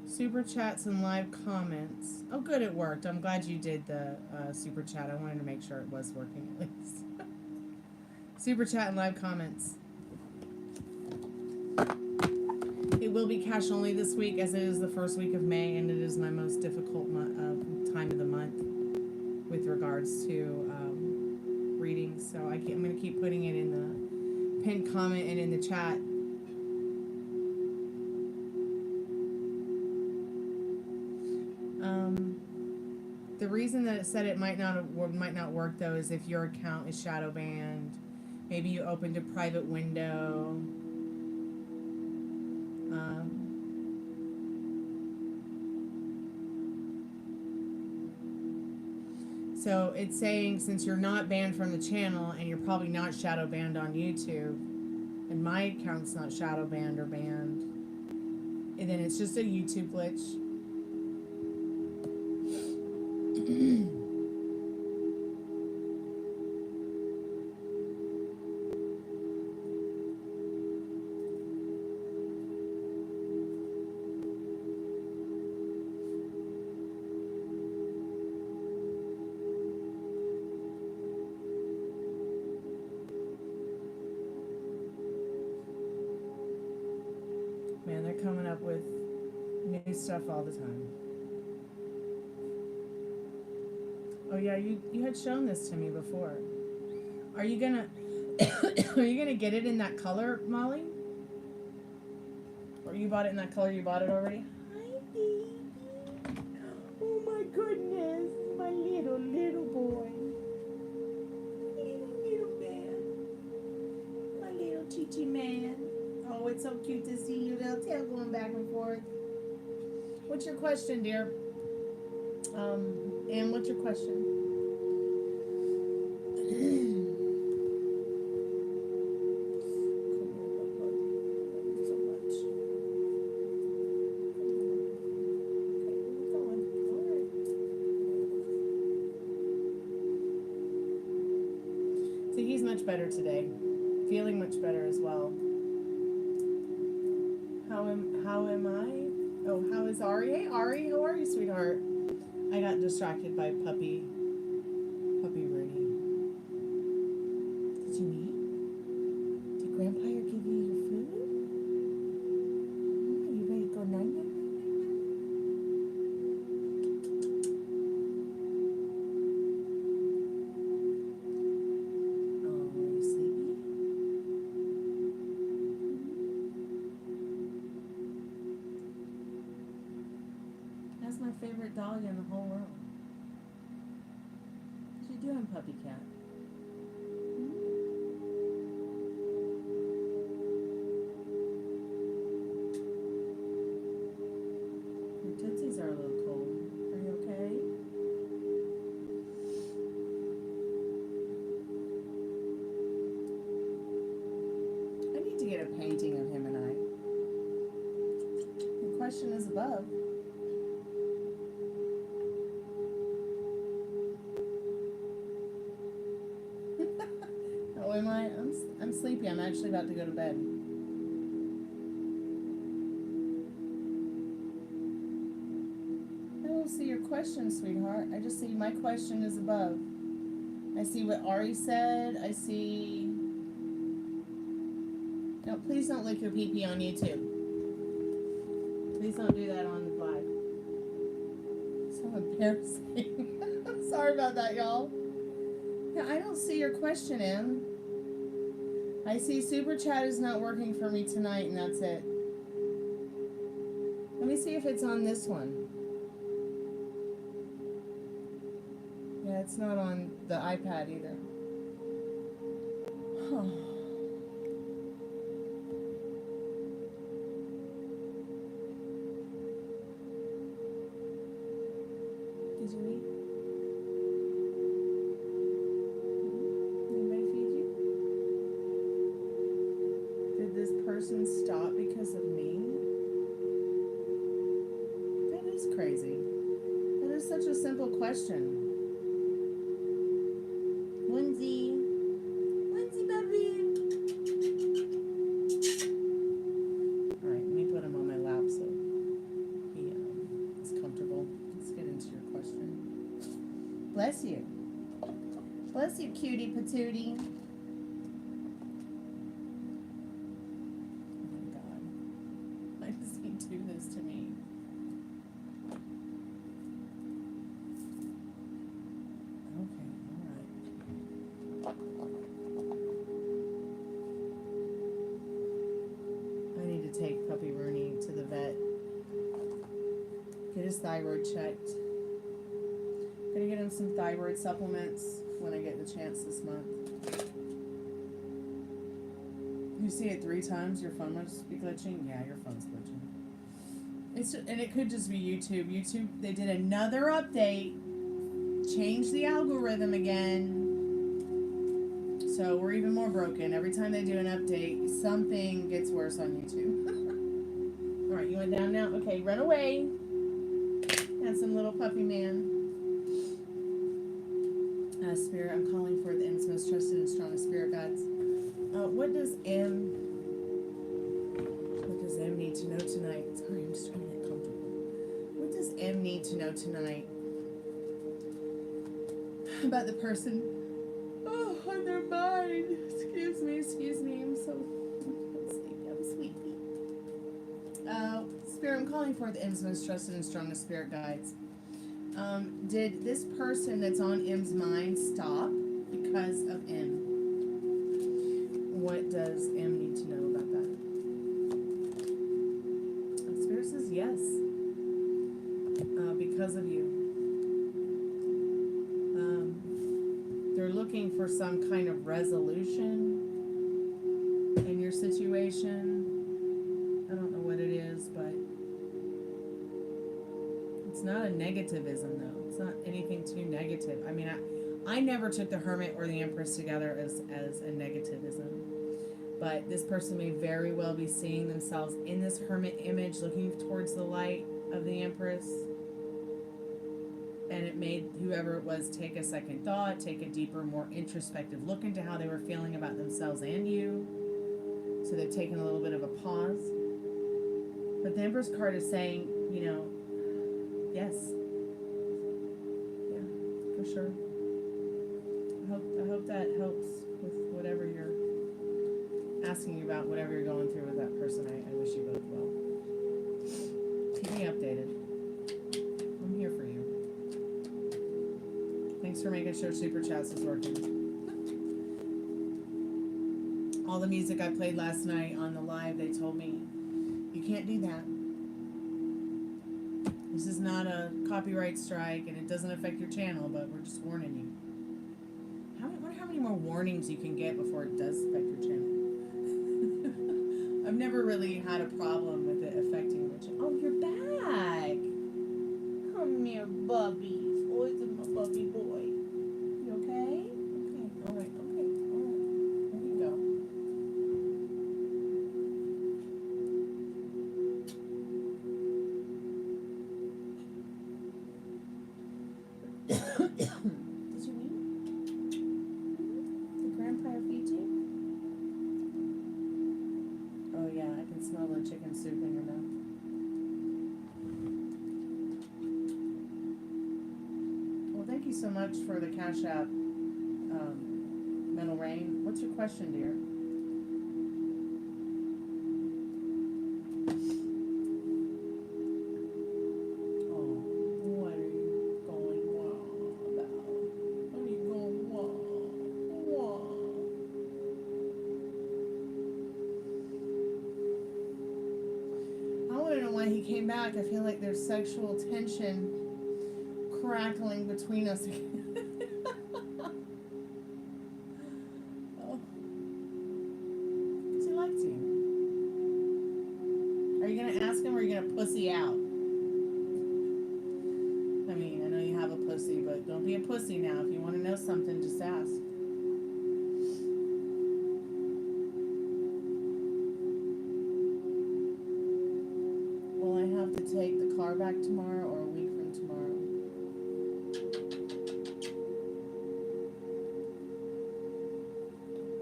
super chats and live comments. Oh, good, it worked. I'm glad you did the super chat. I wanted to make sure it was working at least. Super chat and live comments. It will be cash only this week, as it is the first week of May, and it is my most difficult time of the month with regards to readings. So I'm going to keep putting it in the pinned comment and in the chat. The reason that it said it might not work though is if your account is shadow banned. Maybe you opened a private window. So it's saying since you're not banned from the channel and you're probably not shadow banned on YouTube, and my account's not shadow banned or banned, and then it's just a YouTube glitch. Man, they're coming up with new stuff all the time. Oh yeah, you had shown this to me before. Are you gonna are you gonna get it in that color, Molly? Or you bought it in that color? You bought it already? Hi, baby. Oh my goodness, my little boy, little man, my little chichi man. Oh, it's so cute to see your little tail going back and forth. What's your question, dear? Anne, what's your question? So much. Okay, we're going. All right. So he's much better today. Feeling much better as well. How am I? Oh, how is Ari? Hey, Ari, how are you, sweetheart? I got distracted by puppy Rooney. Did you eat? Did Grandpa give you your food? You ready to go night-night? Oh, are you sleepy? That's my favorite dog in the whole world. What you doing, puppy cat? Your tootsies are a little cold. Are you okay? I need to get a painting of him and I. The question is above. Oh, am I? I'm sleepy. I'm actually about to go to bed. I don't see your question, sweetheart. I just see my question is above. I see what Ari said. I see... No, please don't lick your pee-pee on YouTube. Please don't do that on the live. So embarrassing. Sorry about that, y'all. Yeah, I don't see your question, Em. I see Super Chat is not working for me tonight, and that's it. Let me see if it's on this one. Yeah, it's not on the iPad either. Huh. Did you eat? Anybody feed you? Did this person stop because of me? That is crazy. That is such a simple question. Lindsay. Lindsay, baby. Alright, let me put him on my lap so he is comfortable. Let's get into your question. Bless you. Bless you, cutie patootie. Oh my God. Why does he do this to me? Okay, alright. I need to take Puppy Rooney to the vet. Get his thyroid checked. Gonna get him some thyroid supplements when I get the chance this month. You see it 3 times, your phone must be glitching? Yeah, your phone's glitching. It's just, and it could just be YouTube. YouTube, they did another update, changed the algorithm again. So we're even more broken. Every time they do an update, something gets worse on YouTube. Alright, you went down now? Okay, run away. Handsome little puppy man. Spirit, I'm calling for the M's most trusted and strongest spirit guides. What does M need to know tonight? Sorry, I'm just trying to get comfortable. What does M need to know tonight about the person? Oh, on their mind. Excuse me. I'm sleepy. Spirit, I'm calling for the M's most trusted and strongest spirit guides. Did this person that's on M's mind stop because of M? What does M need to know about that? Spirit says yes. Because of you. They're looking for some kind of resolution in your situation. I don't know what it is, but it's not a negativism, though. It's not anything too negative. I mean, I never took the Hermit or the Empress together as a negativism. But this person may very well be seeing themselves in this Hermit image, looking towards the light of the Empress. And it made whoever it was take a second thought, take a deeper, more introspective look into how they were feeling about themselves and you. So they've taken a little bit of a pause. But the Empress card is saying, you know, yes. Yeah, for sure. I hope that helps with whatever you're asking about, whatever you're going through with that person. I wish you both well. Keep me updated. I'm here for you. Thanks for making sure Super Chats is working. All the music I played last night on the live, they told me, you can't do that. This is not a copyright strike, and it doesn't affect your channel, but we're just warning you. I wonder how many more warnings you can get before it does affect your channel. I've never really had a problem with it affecting your channel. Oh, you're back. Come here, Bubby. Oh, it's my Bubby boy. You okay? Okay. All right. Okay. All right. There you go. Did you eat? Did Grandpa feed you? for the Cash App, Mental Rain. What's your question, dear? Oh, what are you going wrong about? What are you going wrong? I want to know why he came back. I feel like there's sexual tension crackling between us. Oh. 'Cause he likes you. Are you gonna ask him or are you gonna pussy out? I mean, I know you have a pussy, but don't be a pussy now. If you want to know something, just ask. Will I have to take the car back tomorrow or a week from tomorrow?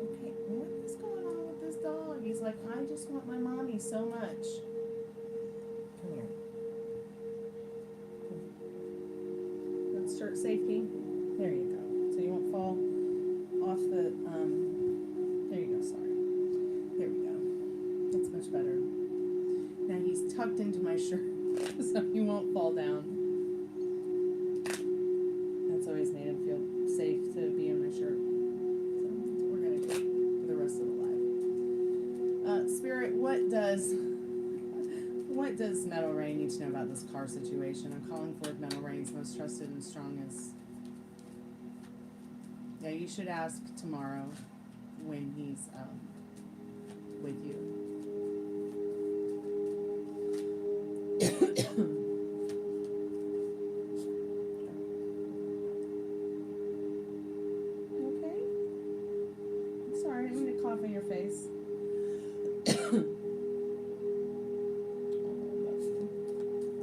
Okay, what is going on with this dog? He's like, I just want my mommy so much. Come here. Let's start safety. There you go. So you won't fall off the, there you go, sorry. There we go. That's much better. Now he's tucked into my shirt so he won't fall down. That's always made him feel safe to be in my shirt. So that's what we're going to do for the rest of the live. Spirit, what does Metal Rain need to know about this car situation? I'm calling forth Metal Rain's most trusted and strongest. Yeah, you should ask tomorrow when he's with you. Okay. I'm sorry, I didn't mean to cough in your face.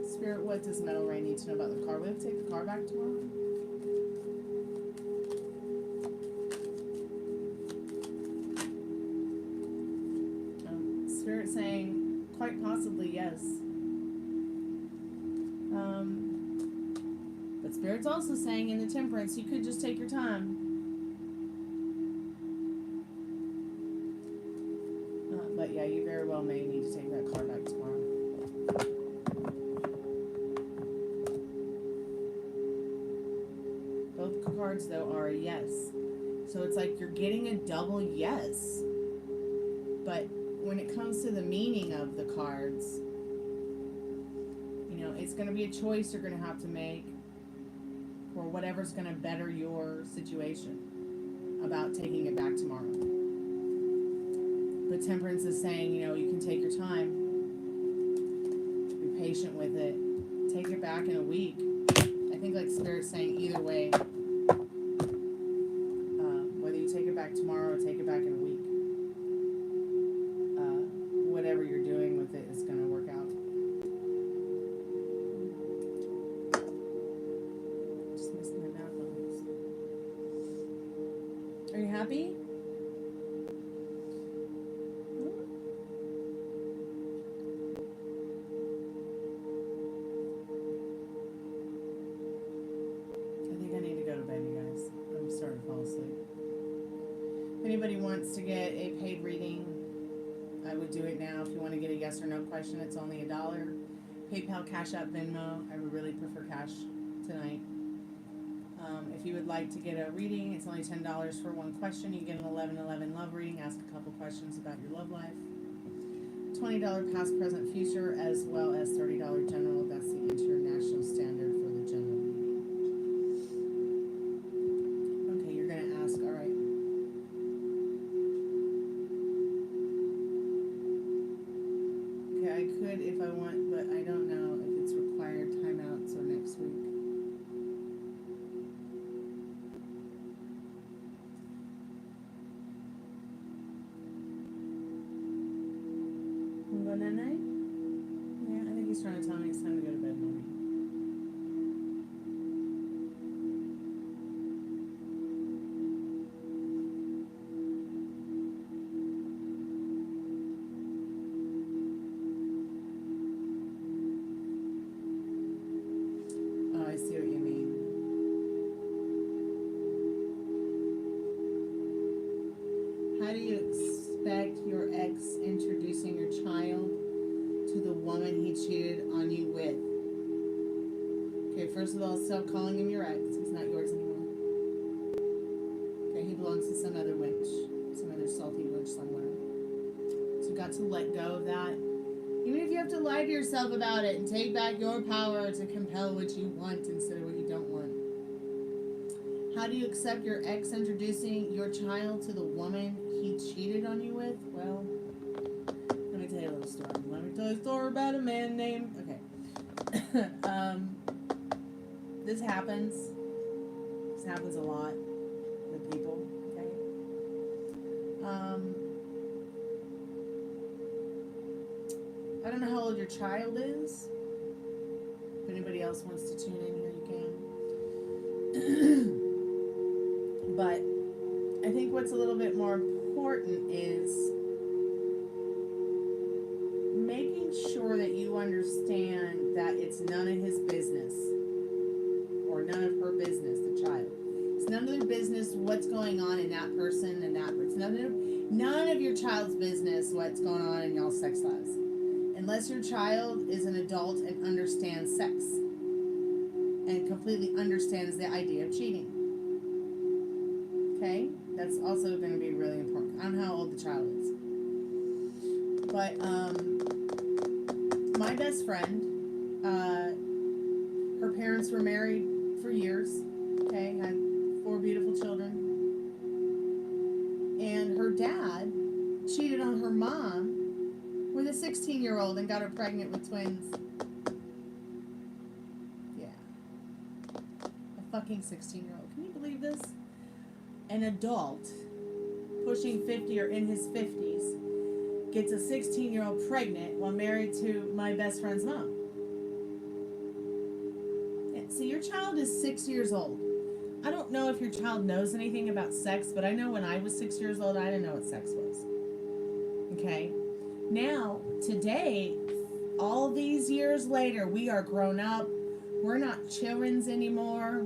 Spirit, what does Metal Rain need to know about the car? Will we take the car back tomorrow? Spirit saying, quite possibly, yes. But Spirit's also saying in the Temperance, you could just take your time. But yeah, you very well may need to take that car back tomorrow. Both cards, though, are a yes. So it's like you're getting a double yes. But when it comes to the meaning of the cards, you know, it's going to be a choice you're going to have to make for whatever's going to better your situation about taking it back tomorrow. But Temperance is saying, you know, you can take your time, be patient with it, take it back in a week. I think like Spirit's saying either way, whether you take it back tomorrow or take it back in a week, whatever you're doing with it is going to work out. Just missing the mouth on this. Are you happy? I think I need to go to bed, you guys. I'm starting to fall asleep. If anybody wants to get a paid reading, I would do it now. If you want to get a yes or no question, it's only $1. PayPal, Cash App, Venmo. I would really prefer cash tonight. If you would like to get a reading, it's only $10 for one question. You get an 11/11 love reading. Ask a couple questions about your love life. $20 past, present, future, as well as $30 general. That's the international standard for the general reading. Okay, you're going to ask, all right. Okay, I could if I want, but I don't know if it's required timeouts or next week. Go night night? Yeah, I think he's trying to tell me it's time to go to bed, mommy. Oh, I see what you mean. How do you expect your ex introducing your child to the woman he cheated on you with? Okay, first of all, stop calling him your ex. He's not yours anymore. Okay, he belongs to some other witch, some other salty witch somewhere. So you got to let go of that. Even if you have to lie to yourself about it and take back your power to compel what you want instead of what you don't want. How do you accept your ex introducing your child to the woman he cheated on you with? Well, let me tell you a little story. Let me tell you a story about a man named... Okay. This happens. This happens a lot with people, okay? I don't know how old your child is. If anybody else wants to tune in here, you can. But I think what's a little bit more important is making sure that you understand that it's none of his business. Or none of her business, the child. It's none of their business what's going on in that person and that person. None of your child's business what's going on in y'all's sex lives. Unless your child is an adult and understands sex. And completely understands the idea of cheating. Okay? That's also going to be really important. I don't know how old the child is. But, my best friend, her parents were married for years, okay, had 4 beautiful children, and her dad cheated on her mom with a 16-year-old and got her pregnant with twins. Yeah. A fucking 16-year-old. Can you believe this? An adult, pushing 50 or in his 50s, gets a 16-year-old pregnant while married to my best friend's mom. See, your child is 6 years old. I don't know if your child knows anything about sex, but I know when I was 6 years old, I didn't know what sex was. Okay? Now, today, all these years later, we are grown up. We're not children anymore.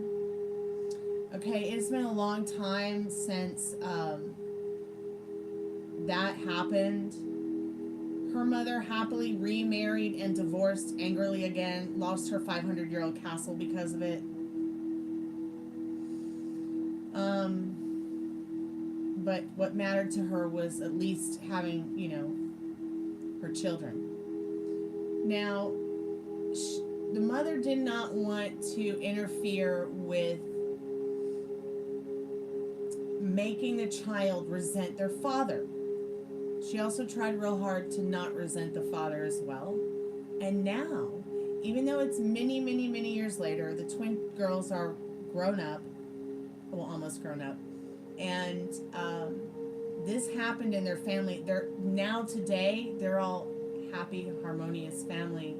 Okay? It's been a long time since that happened. Her mother happily remarried and divorced angrily again, lost her 500-year-old castle because of it. But what mattered to her was at least having, you know, her children. Now, the mother did not want to interfere with making the child resent their father. She also tried real hard to not resent the father as well. And now, even though it's many, many, many years later, the twin girls are grown up. Well, almost grown up. And this happened in their family. They're all happy, harmonious family,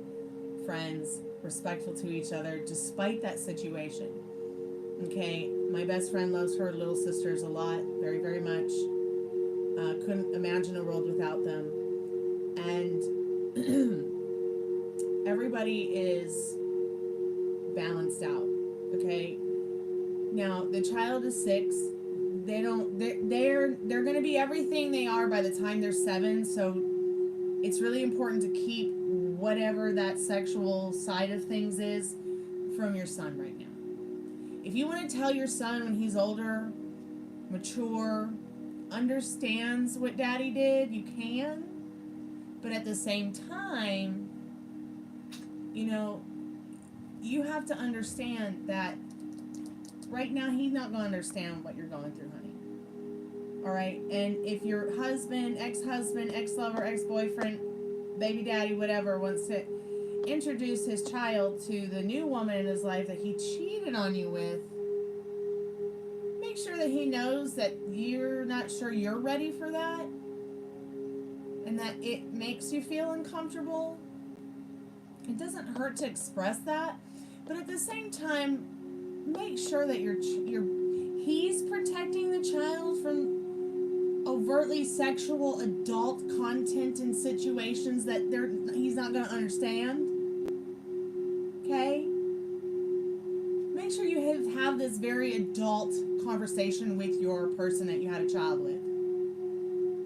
friends, respectful to each other, despite that situation. Okay, my best friend loves her little sisters a lot, very, very much. Couldn't imagine a world without them. And everybody is balanced out. Okay. Now the child is 6. They're going to be everything they are by the time they're 7. So it's really important to keep whatever that sexual side of things is from your son right now. If you want to tell your son when he's older, mature, understands what daddy did, you can. But at the same time, you know, you have to understand that right now he's not going to understand what you're going through, honey. All right? And if your husband, ex-lover, ex-boyfriend, baby daddy, whatever, wants to introduce his child to the new woman in his life that he cheated on you with, make sure that he knows that you're not sure you're ready for that and that it makes you feel uncomfortable. It doesn't hurt to express that, but at the same time, make sure that he's protecting the child from overtly sexual adult content in situations that he's not going to understand. Okay? Make sure you have this very adult conversation with your person that you had a child with.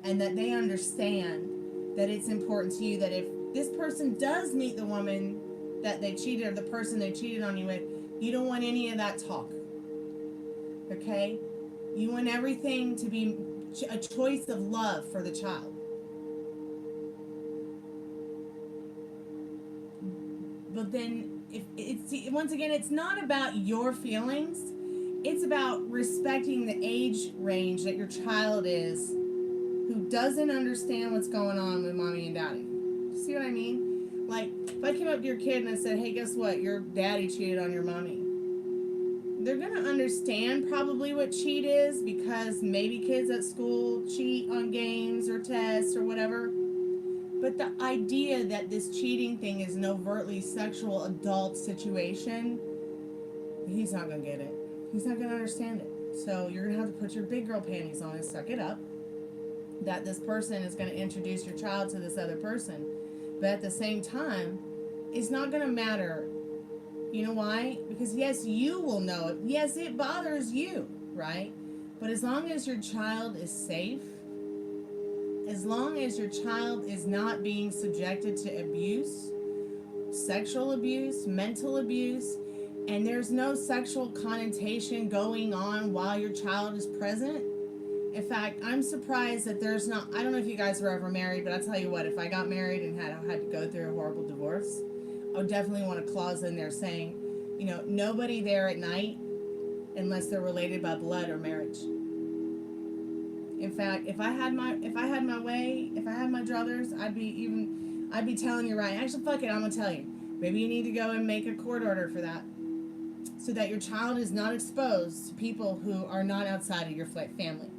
and that they understand that it's important to you that if this person does meet the woman that they cheated or the person they cheated on you with, you don't want any of that talk. Okay? You want everything to be a choice of love for the child. But then, if it's once again, it's not about your feelings. It's about respecting the age range that your child is, who doesn't understand what's going on with mommy and daddy. See what I mean? Like, if I came up to your kid and I said, hey, guess what? Your daddy cheated on your mommy. They're going to understand probably what cheat is, because maybe kids at school cheat on games or tests or whatever. But the idea that this cheating thing is an overtly sexual adult situation, he's not going to get it. He's not going to understand it. So you're going to have to put your big girl panties on and suck it up that this person is going to introduce your child to this other person. But at the same time, it's not going to matter. You know why? Because yes, you will know it. Yes, it bothers you, right? But as long as your child is safe, as long as your child is not being subjected to abuse, sexual abuse, mental abuse, and there's no sexual connotation going on while your child is present. In fact, I'm surprised that there's not, I don't know if you guys were ever married, but I'll tell you what, if I got married and had to go through a horrible divorce, I would definitely want a clause in there saying, you know, nobody there at night unless they're related by blood or marriage. In fact, if I had my way, if I had my druthers, I'd be telling you right. Actually, fuck it, I'm gonna tell you. Maybe you need to go and make a court order for that, so that your child is not exposed to people who are not outside of your family,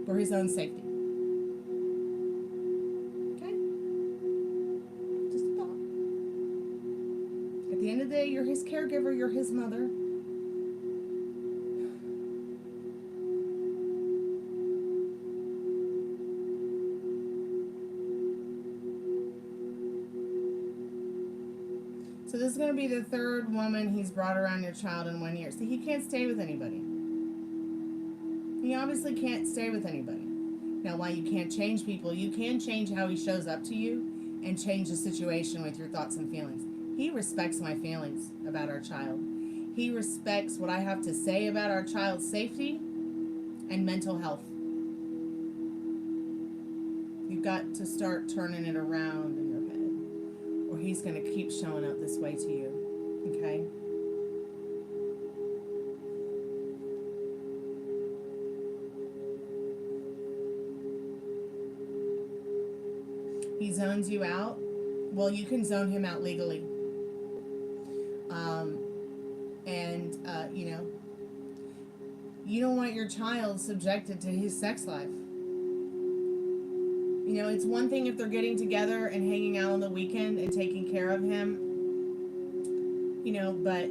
for his own safety. Okay? Just a thought. At the end of the day, you're his caregiver, you're his mother. So this is going to be the third woman he's brought around your child in 1 year. So he can't stay with anybody. He obviously can't stay with anybody. Now, while you can't change people, you can change how he shows up to you and change the situation with your thoughts and feelings. He respects my feelings about our child. He respects what I have to say about our child's safety and mental health. You've got to start turning it around in your head, or he's going to keep showing up this way to you. Okay? He zones you out. Well, you can zone him out legally. You know, you don't want your child subjected to his sex life. You know, it's one thing if they're getting together and hanging out on the weekend and taking care of him, you know, but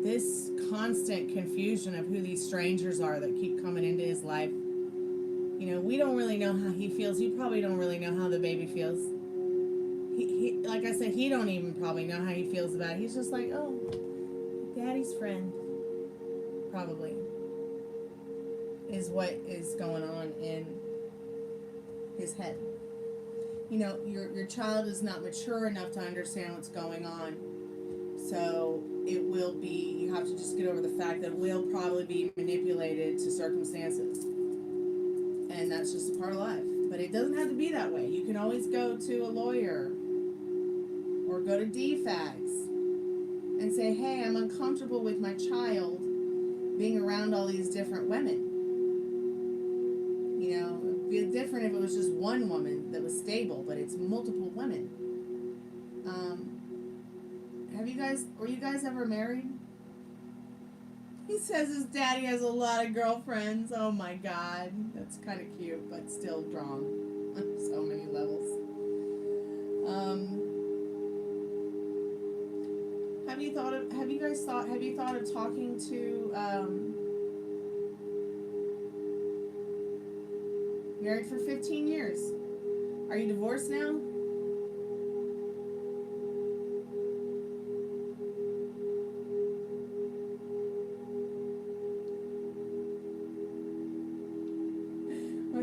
this constant confusion of who these strangers are that keep coming into his life, you know, we don't really know how he feels. You probably don't really know how the baby feels. He like I said, he don't even probably know how he feels about it. He's just like, oh, daddy's friend, probably, is what is going on in his head. You know, your child is not mature enough to understand what's going on. So it will be, you have to just get over the fact that it will probably be manipulated to circumstances. And that's just a part of life. But it doesn't have to be that way. You can always go to a lawyer or go to DFACS and say, hey, I'm uncomfortable with my child being around all these different women. You know, it'd be different if it was just one woman that was stable, but it's multiple women. Were you guys ever married? He says his daddy has a lot of girlfriends. Oh my God. That's kind of cute, but still wrong on so many levels. Have you thought of talking to, married for 15 years. Are you divorced now?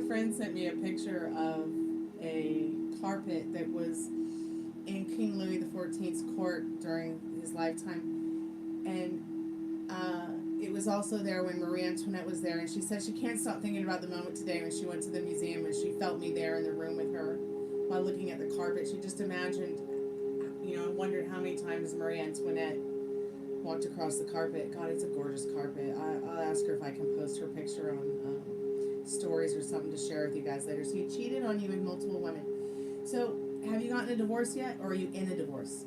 friend sent me a picture of a carpet that was in King Louis XIV's court during his lifetime, and it was also there when Marie Antoinette was there, and she said she can't stop thinking about the moment today when she went to the museum and she felt me there in the room with her while looking at the carpet. She just imagined, wondered how many times Marie Antoinette walked across the carpet. God, it's a gorgeous carpet. I'll ask her if I can post her picture on stories or something to share with you guys later. So he cheated on you with multiple women. So have you gotten a divorce yet, or are you in a divorce?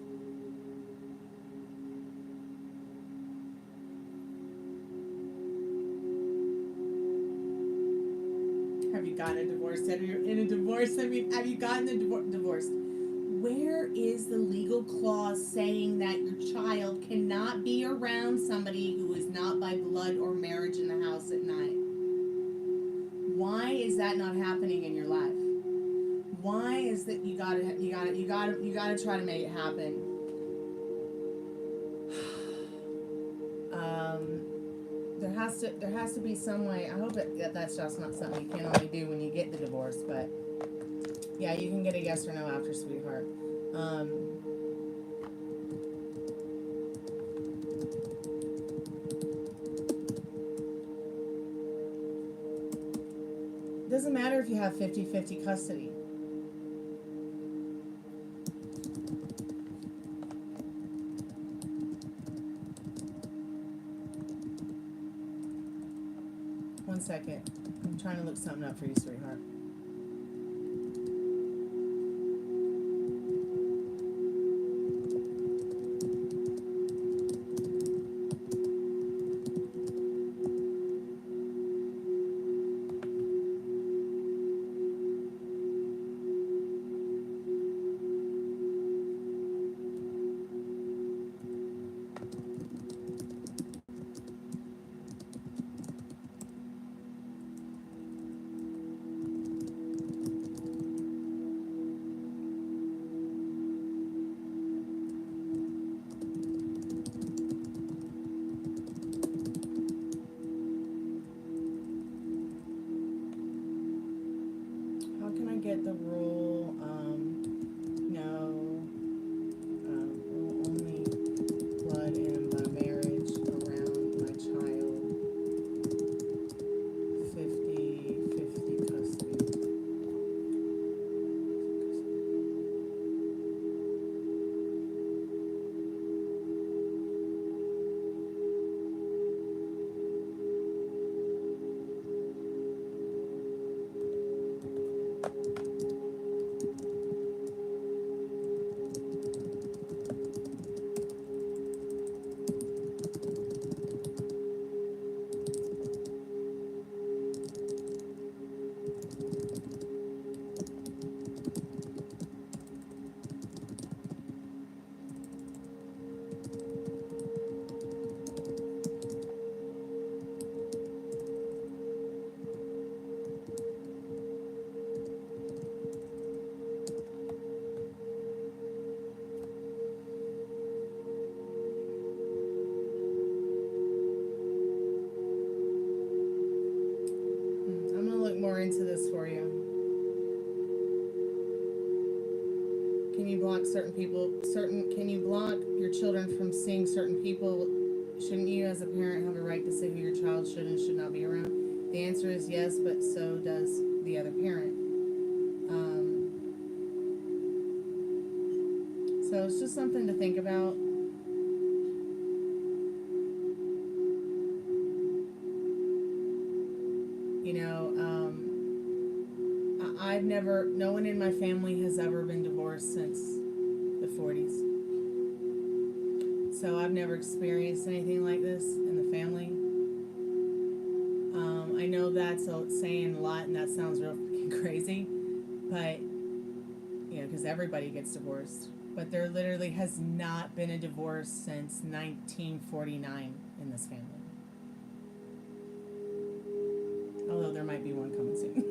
Have you gotten a divorce yet? Or you're in a divorce? I mean, have you gotten a divorced? Where is the legal clause saying that your child cannot be around somebody who is not by blood or marriage in the house at night? Why is that not happening in your life? Why is that you gotta try to make it happen? There has to be some way. I hope that's just not something you can only do when you get the divorce, but yeah, you can get a yes or no after, sweetheart. Doesn't matter if you have 50-50 custody. One second. I'm trying to look something up for you, sweetheart. Get the rule, rule only blood and by marriage around my child, 50-50 custody. More into this for you. Can you block certain people? Can you block your children from seeing certain people? Shouldn't you as a parent have a right to say who your child should and should not be around? The answer is yes, but so does the other parent. So it's just something to think about. No one in my family has ever been divorced since the 40s. So I've never experienced anything like this in the family. I know that's saying a lot and that sounds real crazy, but, because everybody gets divorced. But there literally has not been a divorce since 1949 in this family. Although there might be one coming soon.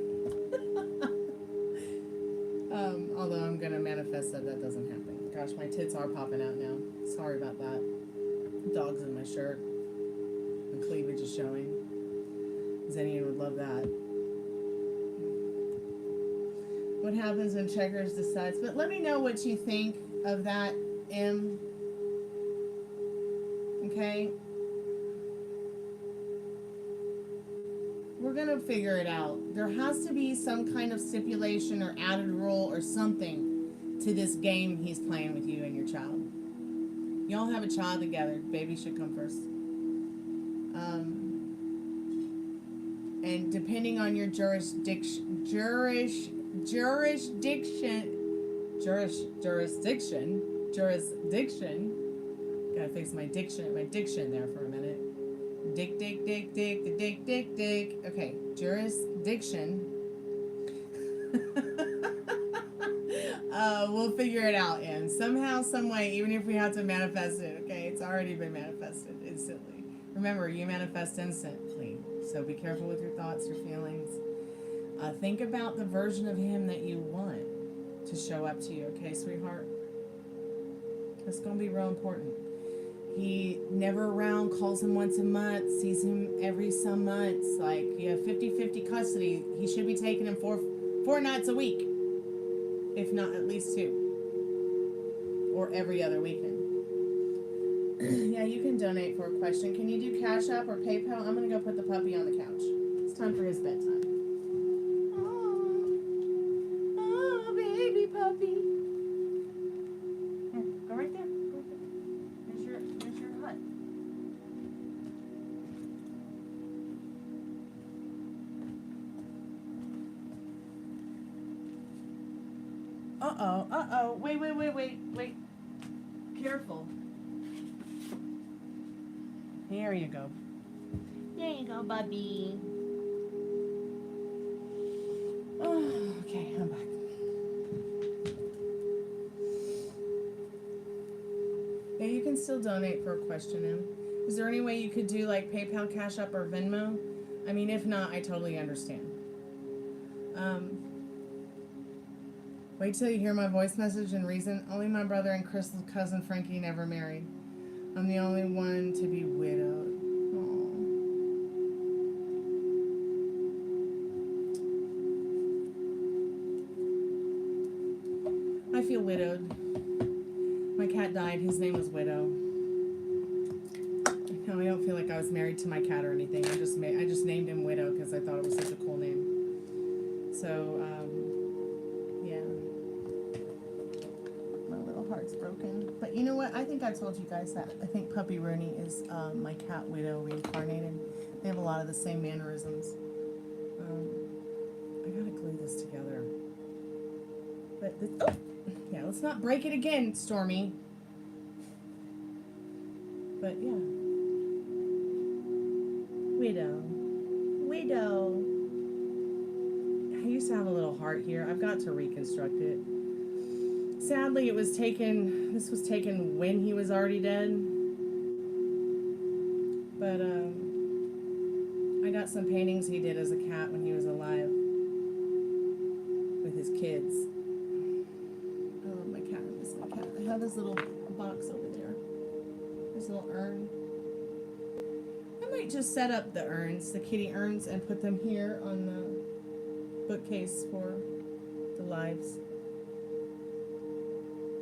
Although I'm going to manifest that doesn't happen. Gosh, my tits are popping out now. Sorry about that. Dog's in my shirt. My cleavage is showing. Zenian would love that. What happens when Checkers decides? But let me know what you think of that, M. Okay? We're gonna figure it out. There has to be some kind of stipulation or added rule or something to this game he's playing with you and your child. Y'all have a child together. Baby should come first. And depending on your jurisdiction, gotta fix my diction there for a minute. Dick. Okay, jurisdiction. We'll figure it out, and somehow, some way, even if we have to manifest it, okay, it's already been manifested instantly. Remember, you manifest instantly, so be careful with your thoughts, your feelings. Think about the version of him that you want to show up to you, okay, sweetheart? That's gonna be real important. He never around, calls him once a month, sees him every some months. Like, you have 50-50 custody. He should be taking him four nights a week, if not at least 2. Or every other weekend. Yeah, you can donate for a question. Can you do Cash App or PayPal? I'm going to go put the puppy on the couch. It's time for his bedtime. Oh, baby puppy. Here, go right there. There's your hut. Uh-oh. Wait. Careful. Here you go. There you go, Bubby. Oh, okay, I'm back. Yeah, you can still donate for a question, Em. Is there any way you could do like PayPal, Cash App, or Venmo? I mean, if not, I totally understand. Wait till you hear my voice message and reason. Only my brother and Crystal's cousin Frankie never married. I'm the only one to be widowed. Aww. I feel widowed. My cat died. His name was Widow. No, I don't feel like I was married to my cat or anything. I just named him Widow because I thought it was such a cool name. So, yeah. My little heart's broken. But you know what? I think I told you guys that. I think Puppy Rooney is my cat Widow reincarnated. They have a lot of the same mannerisms. I gotta glue this together. But this, oh! Yeah, let's not break it again, Stormy. But yeah. Widow. I used to have a little heart here. I've got to reconstruct it. Sadly, this was taken when he was already dead. But, I got some paintings he did as a cat when he was alive. With his kids. I love my cat. I miss my cat. I have this little box over there. This little urn. I might just set up the urns, the kitty urns, and put them here on the bookcase for the lives.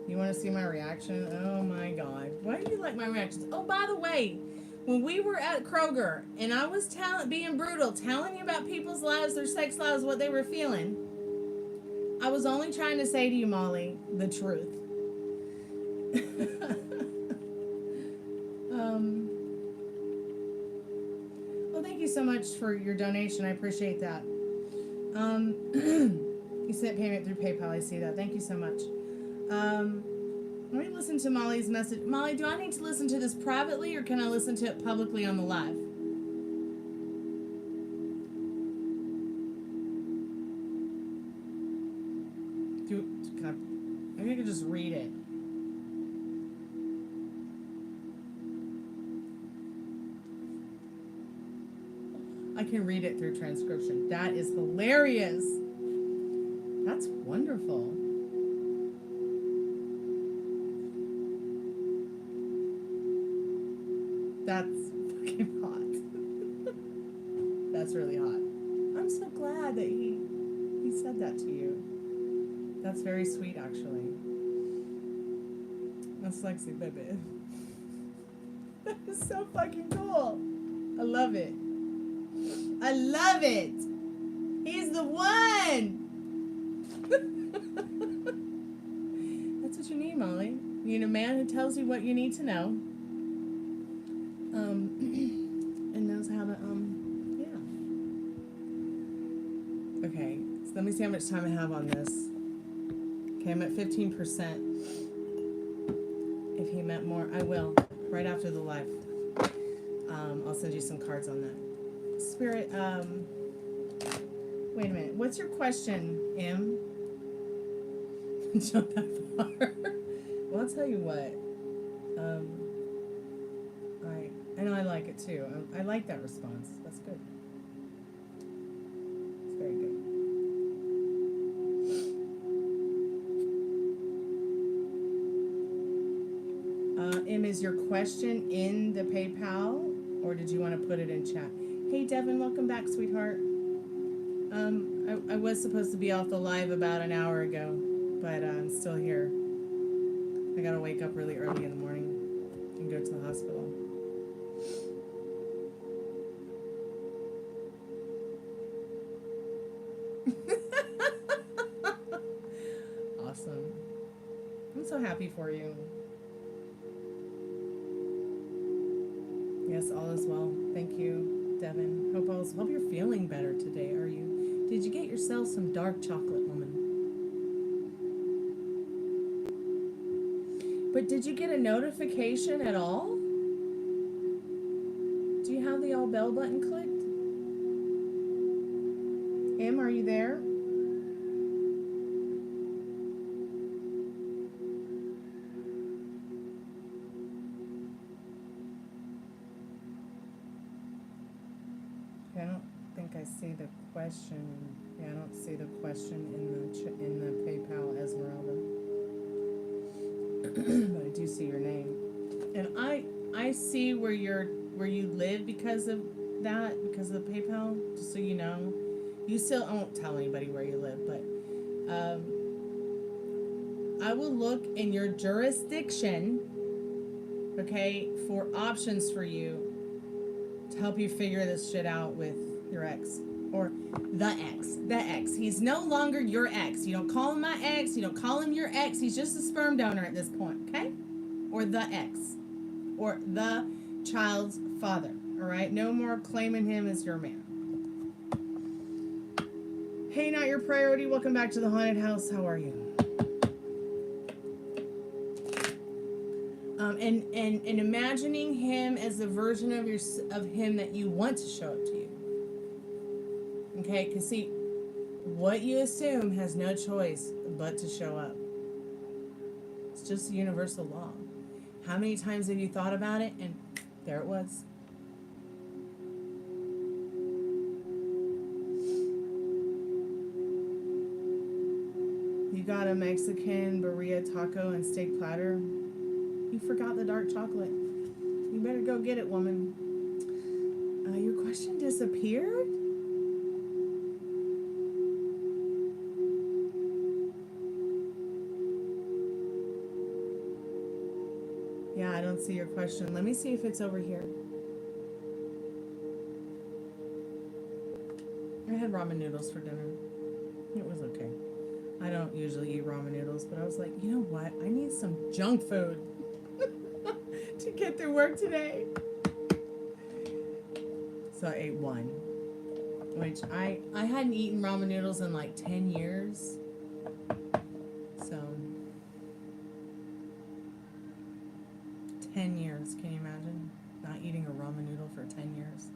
You want to see my reaction? Oh my God. Why do you like my reactions? Oh, by the way, when we were at Kroger and I was being brutal, telling you about people's lives, their sex lives, what they were feeling, I was only trying to say to you, Molly, the truth. Well, thank you so much for your donation. I appreciate that. You sent payment through PayPal. I see that. Thank you so much. Let me listen to Molly's message. Molly, do I need to listen to this privately or can I listen to it publicly on the live? Maybe I could just read it. I can read it through transcription. That is hilarious. That's wonderful. That's fucking hot. That's really hot. I'm so glad that he said that to you. That's very sweet, actually. That's Lexi, baby. That is so fucking cool. I love it. I love it. He's the one. That's what you need, Molly. You need a man who tells you what you need to know. And knows how to, yeah. Okay, so let me see how much time I have on this. Okay, I'm at 15%. If he meant more, I will. Right after the live. I'll send you some cards on that. Spirit, wait a minute. What's your question, M? Jump that far. Well, I'll tell you what. I know I like it too. I like that response. That's good. It's very good. M, is your question in the PayPal, or did you want to put it in chat? Hey, Devin, welcome back, sweetheart. I was supposed to be off the live about an hour ago, but I'm still here. I gotta wake up really early in the morning and go to the hospital. Awesome. I'm so happy for you. Yes, all is well. Thank you, Devin. Hope you're feeling better today. Are you? Did you get yourself some dark chocolate, woman? But did you get a notification at all? Do you have the all bell button clicked? Em, are you there? I don't think I see the question. Yeah, I don't see the question in the PayPal, Esmeralda. But I do see your name, and I see where you live because of that, because of the PayPal. Just so you know, you still won't tell anybody where you live, but I will look in your jurisdiction, okay, for options for you to help you figure this shit out with your ex. Or the ex. The ex. He's no longer your ex. You don't call him my ex. You don't call him your ex. He's just a sperm donor at this point, okay? Or the ex. Or the child's father, all right? No more claiming him as your man. Hey, not your priority. Welcome back to the haunted house. How are you? And imagining him as the version of him that you want to show up to you. Okay, because see, what you assume has no choice but to show up. It's just a universal law. How many times have you thought about it, and there it was. You got a Mexican burrito taco and steak platter. You forgot the dark chocolate. You better go get it, woman. Your question disappeared? Yeah, I don't see your question. Let me see if it's over here. I had ramen noodles for dinner. It was okay. I don't usually eat ramen noodles, but I was like, you know what? I need some junk food to get through work today. So I ate one, which I hadn't eaten ramen noodles in like 10 years. So 10 years, can you imagine? Not eating a ramen noodle for 10 years.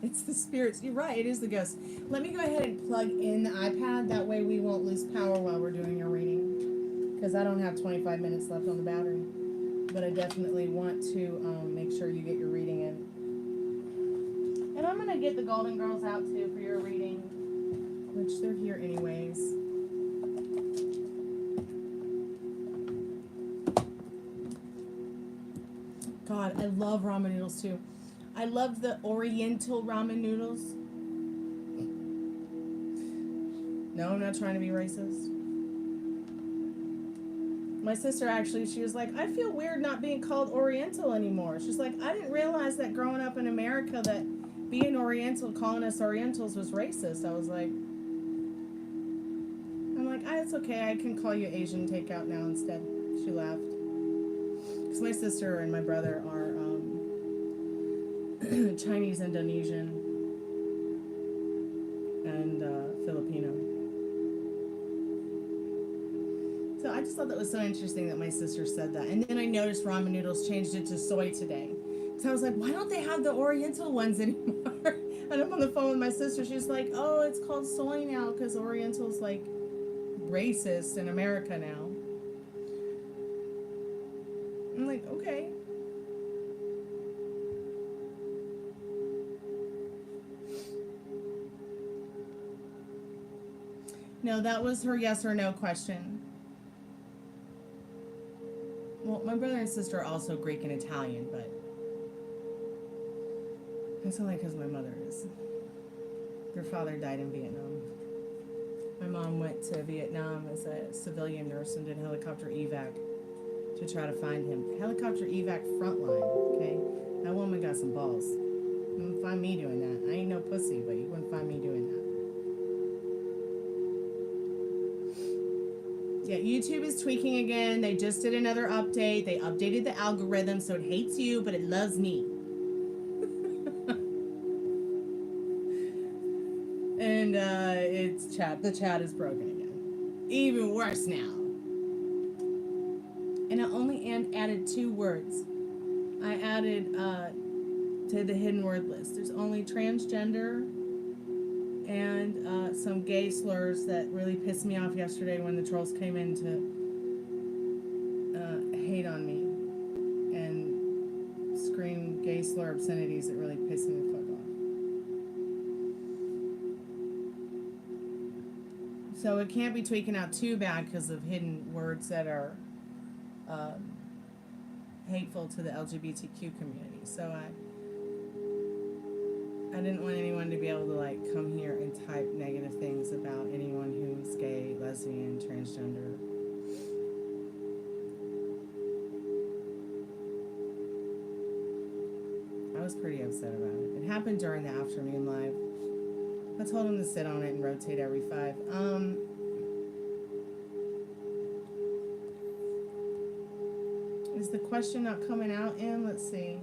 It's the spirits. You're right, it is the ghost. Let me go ahead and plug in the iPad. That way we won't lose power while we're doing your reading. Because I don't have 25 minutes left on the battery. But I definitely want to make sure you get your reading in. And I'm going to get the Golden Girls out too for your reading. Which they're here anyways. God, I love ramen noodles too. I love the Oriental ramen noodles. No, I'm not trying to be racist. My sister actually, she was like, I feel weird not being called Oriental anymore. She's like, I didn't realize that growing up in America that being Oriental, calling us Orientals was racist. I was like, it's okay. I can call you Asian takeout now instead. She laughed. Because my sister and my brother are Chinese, Indonesian, and Filipino. So I just thought that was so interesting that my sister said that. And then I noticed ramen noodles changed it to soy today. So I was like, why don't they have the Oriental ones anymore? And I'm on the phone with my sister. She's like, oh, it's called soy now because Oriental's like racist in America now. I'm like, okay. No, that was her yes or no question. Well, my brother and sister are also Greek and Italian, but it's only because my mother is. Their father died in Vietnam. My mom went to Vietnam as a civilian nurse and did helicopter evac to try to find him. Helicopter evac frontline, okay? That woman got some balls. You wouldn't find me doing that. I ain't no pussy, but you wouldn't find me doing that. Yeah, YouTube is tweaking again. They just did another update. They updated the algorithm so it hates you, but it loves me. And it's chat. The chat is broken again. Even worse now. And I only added 2 words. I added to the hidden word list. There's only transgender and some gay slurs that really pissed me off yesterday when the trolls came in to hate on me and scream gay slur obscenities that really pissed me the fuck off. So it can't be tweaking out too bad because of hidden words that are hateful to the LGBTQ community. So I didn't want anyone to be able to like come here and type negative things about anyone who's gay, lesbian, transgender. I was pretty upset about it. It happened during the afternoon live. I told him to sit on it and rotate every 5. Is the question not coming out in? Let's see.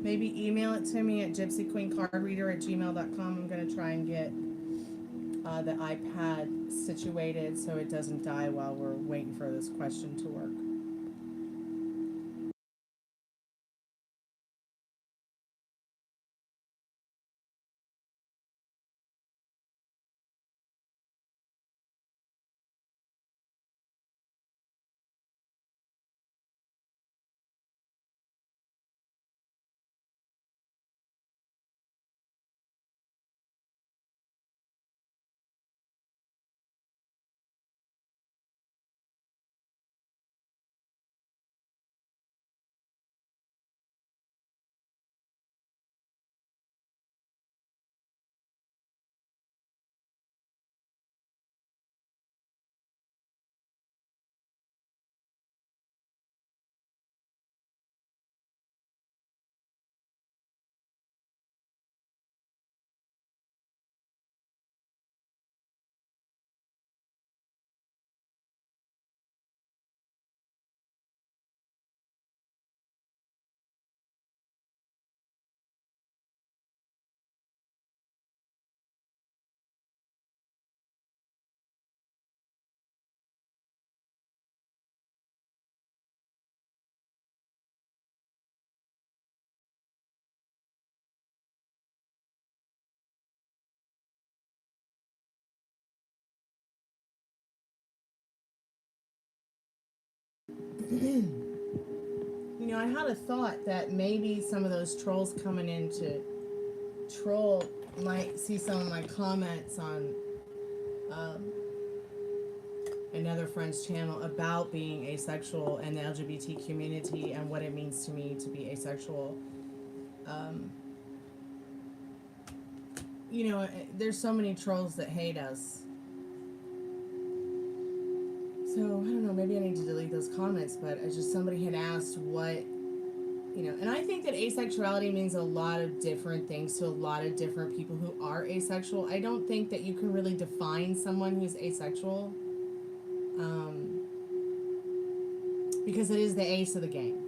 Maybe email it to me at gypsyqueencardreader@gmail.com. I'm going to try and get the iPad situated so it doesn't die while we're waiting for this question to work. You know, I had a thought that maybe some of those trolls coming in to troll might see some of my comments on another friend's channel about being asexual and the LGBT community and what it means to me to be asexual. you know, there's so many trolls that hate us. So, I don't know, maybe I need to delete those comments, but it's just somebody had asked what, you know, and I think that asexuality means a lot of different things to a lot of different people who are asexual. I don't think that you can really define someone who's asexual, because it is the ace of the game.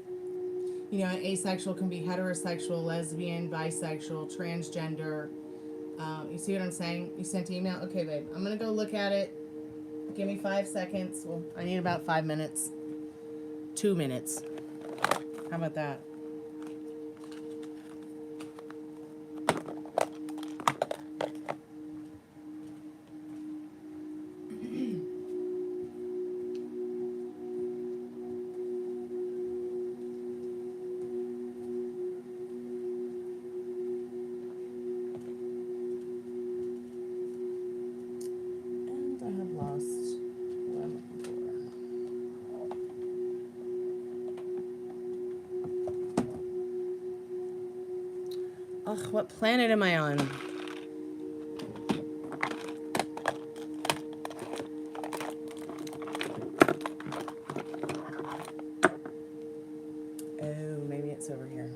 You know, asexual can be heterosexual, lesbian, bisexual, transgender. You see what I'm saying? You sent email? Okay, babe. I'm going to go look at it. Give me 5 seconds. Well, I need about 5 minutes. 2 minutes. How about that? Ugh, what planet am I on? Oh, maybe it's over here.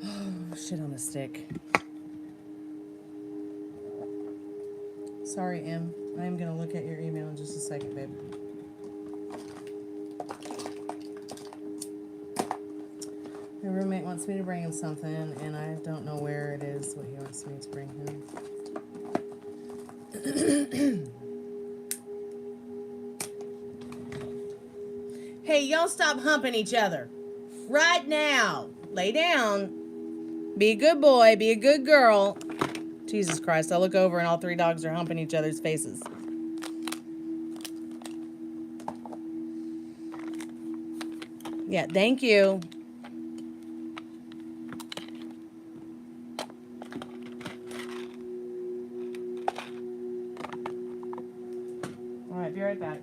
Oh, shit on a stick. Sorry, Em. I am going to look at your email in just a second, babe. My roommate wants me to bring him something, and I don't know where it is, what he wants me to bring him. Hey, y'all stop humping each other. Right now. Lay down. Be a good boy. Be a good girl. Jesus Christ, I look over and all 3 dogs are humping each other's faces. Yeah, thank you. All right, be right back.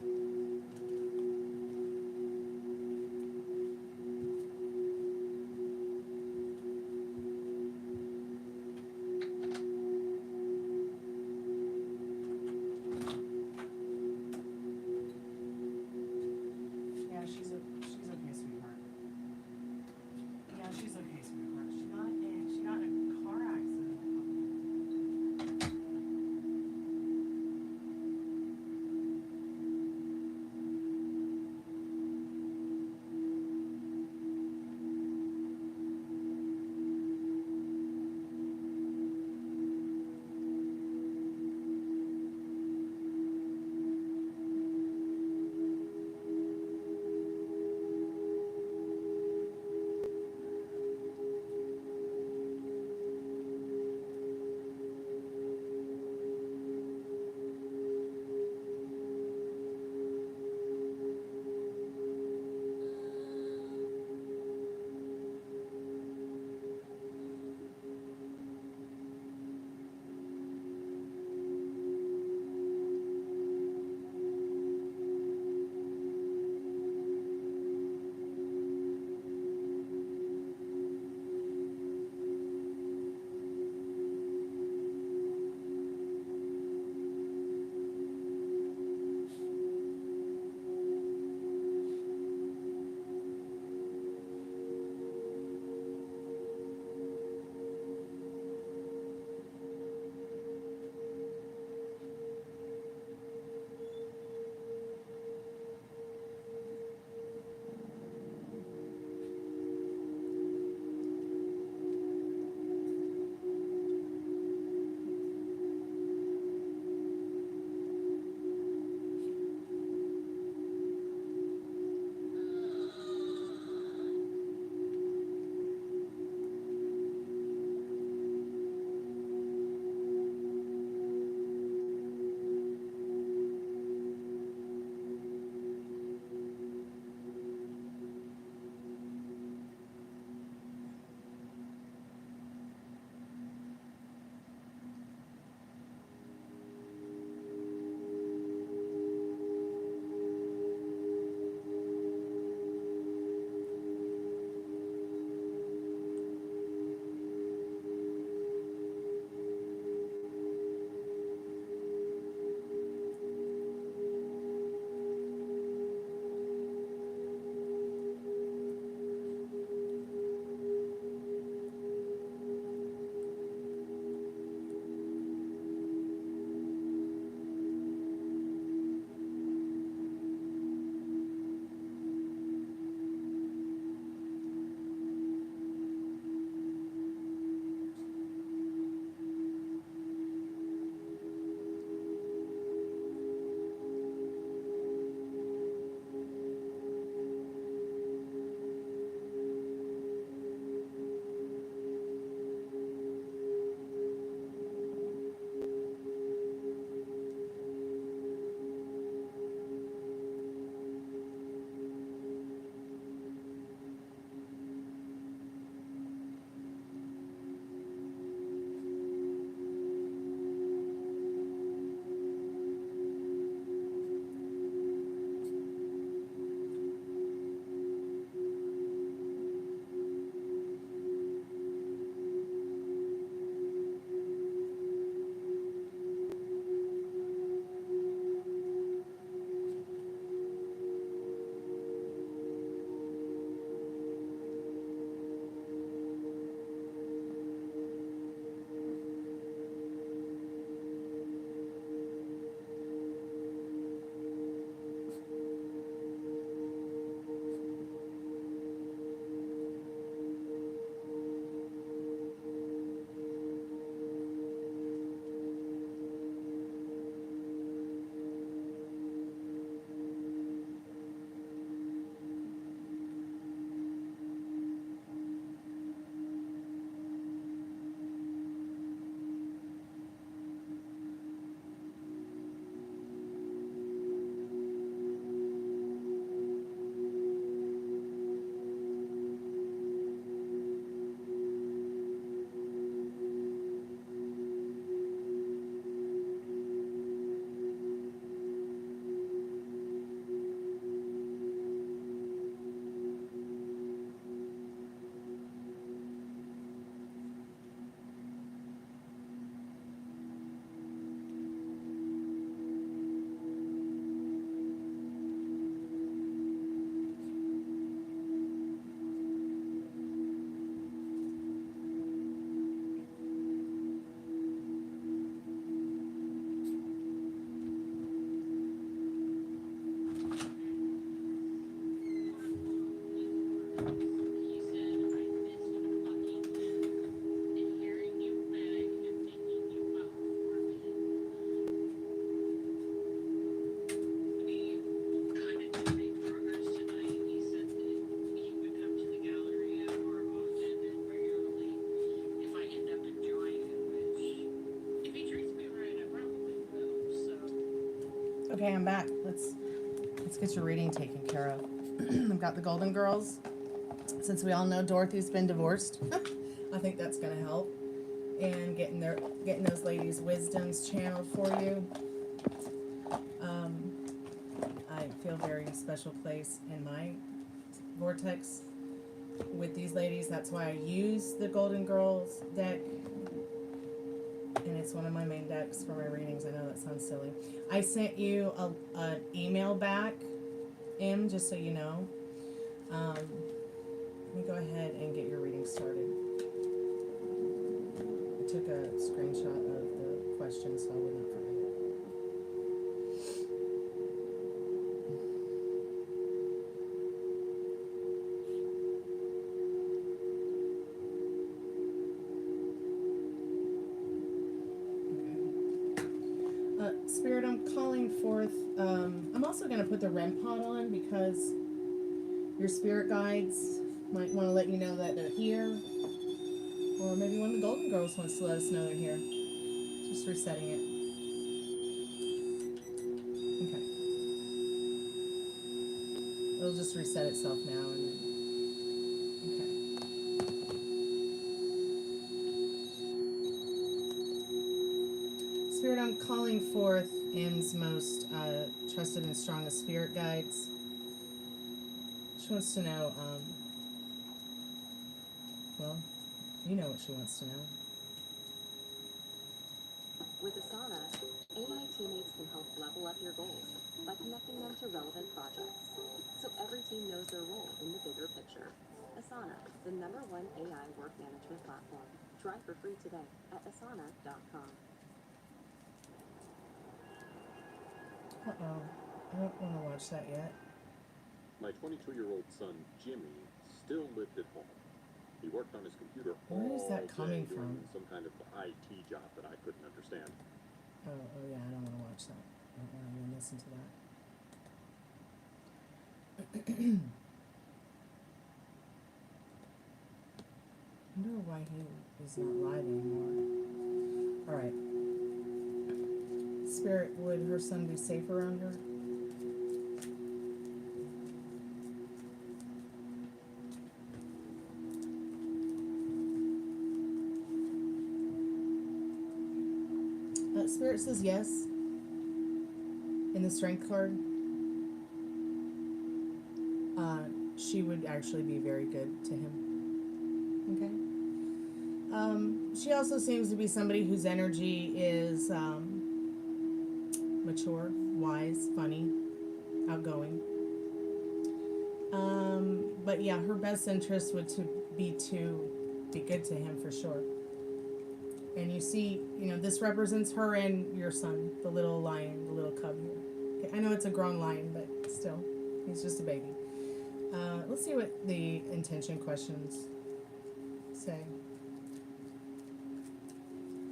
Okay, I'm back. Let's get your reading taken care of. I've got the Golden Girls. Since we all know Dorothy's been divorced, I think that's gonna help. And getting those ladies' wisdoms channeled for you. I feel very special place in my vortex with these ladies. That's why I use the Golden Girls deck. And it's one of my main decks for my readings. I know that sounds silly. I sent you an email back, Em, just so you know. Let me go ahead and get your reading started. I took a screenshot of the question so I would not forget. Spirit, I'm calling forth, I'm also going to put the REM pod on because your spirit guides might want to let you know that they're here. Or maybe one of the Golden Girls wants to let us know they're here. Just resetting it. Okay. It'll just reset itself now and then. Spirit, I'm calling forth M's most trusted and strongest spirit guides. She wants to know, well, you know what she wants to know. With Asana, AI teammates can help level up your goals by connecting them to relevant projects, so every team knows their role in the bigger picture. Asana, the #1 AI work management platform. Try for free today at asana.com. Uh-oh. I don't want to watch that yet. My 22-year-old son, Jimmy, still lived at home. He worked on his computer Where is that all coming day doing from? some kind of IT job that I couldn't understand. Oh yeah, I don't want to watch that. I don't want to even listen to that. I wonder why he is not live anymore. Alright. Spirit, would her son be safe around her? Spirit says yes. In the strength card. She would actually be very good to him. Okay. She also seems to be somebody whose energy is mature, wise, funny, outgoing. But yeah, her best interest would be good to him for sure. And you see, this represents her and your son, the little lion, the little cub here. Okay, I know it's a grown lion, but still, he's just a baby. Let's see what the intention questions say.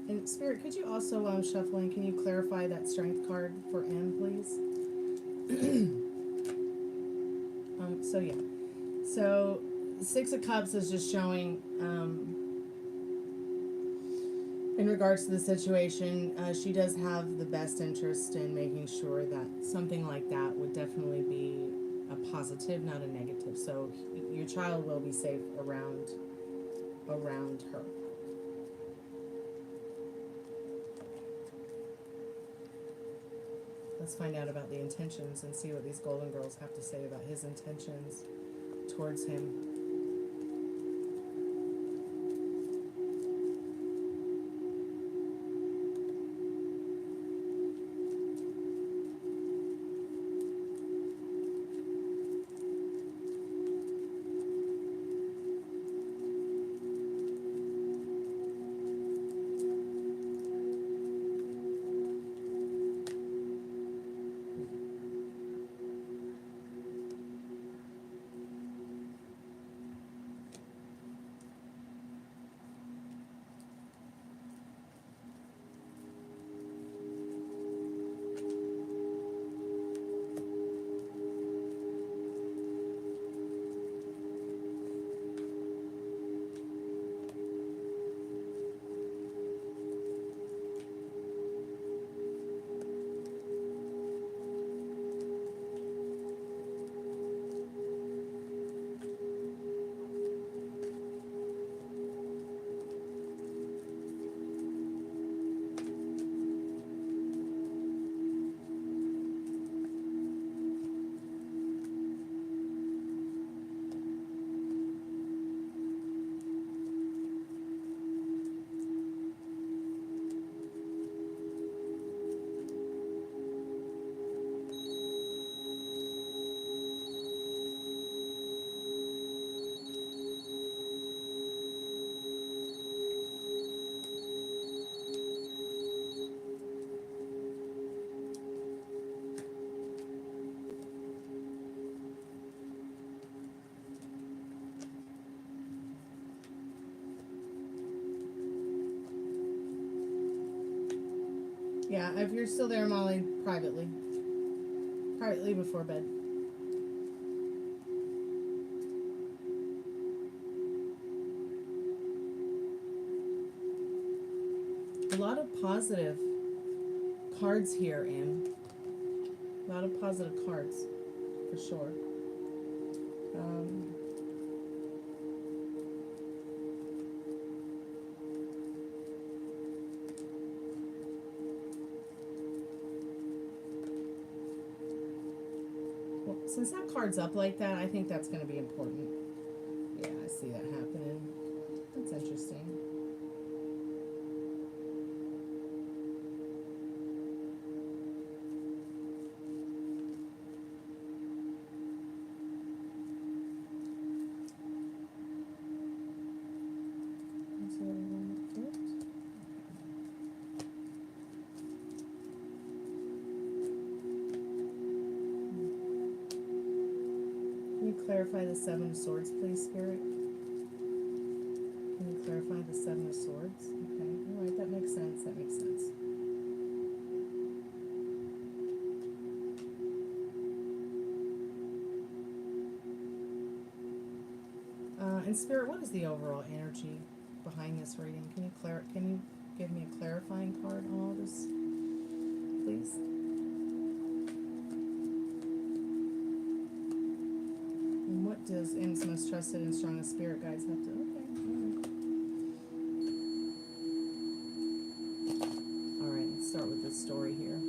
And Spirit, could you also, while I'm shuffling, can you clarify that strength card for M, please? So yeah. So, 6 of Cups is just showing, in regards to the situation, she does have the best interest in making sure that something like that would definitely be a positive, not a negative. So your child will be safe around her. Let's find out about the intentions and see what these Golden Girls have to say about his intentions towards him. Yeah, if you're still there, Molly, privately. Privately before bed. A lot of positive cards here, Anne. A lot of positive cards, for sure. Well, since that card's up like that, I think that's going to be important. Yeah, I see that happening. That's interesting. Can you clarify the Seven of Swords, please, Spirit? Can you clarify the Seven of Swords? Okay, all right, that makes sense. That makes sense. And Spirit, what is the overall energy behind this reading? Can you give me a clarifying card on all this, please? And what does Anne's most trusted and strongest spirit guides have to? Okay, all right, let's start with this story here.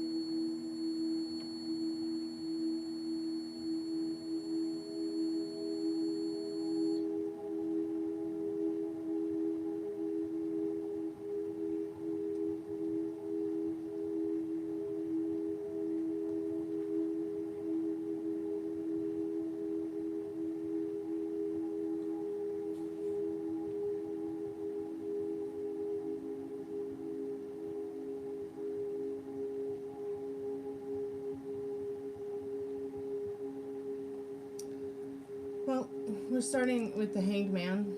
Well, we're starting with the Hanged Man.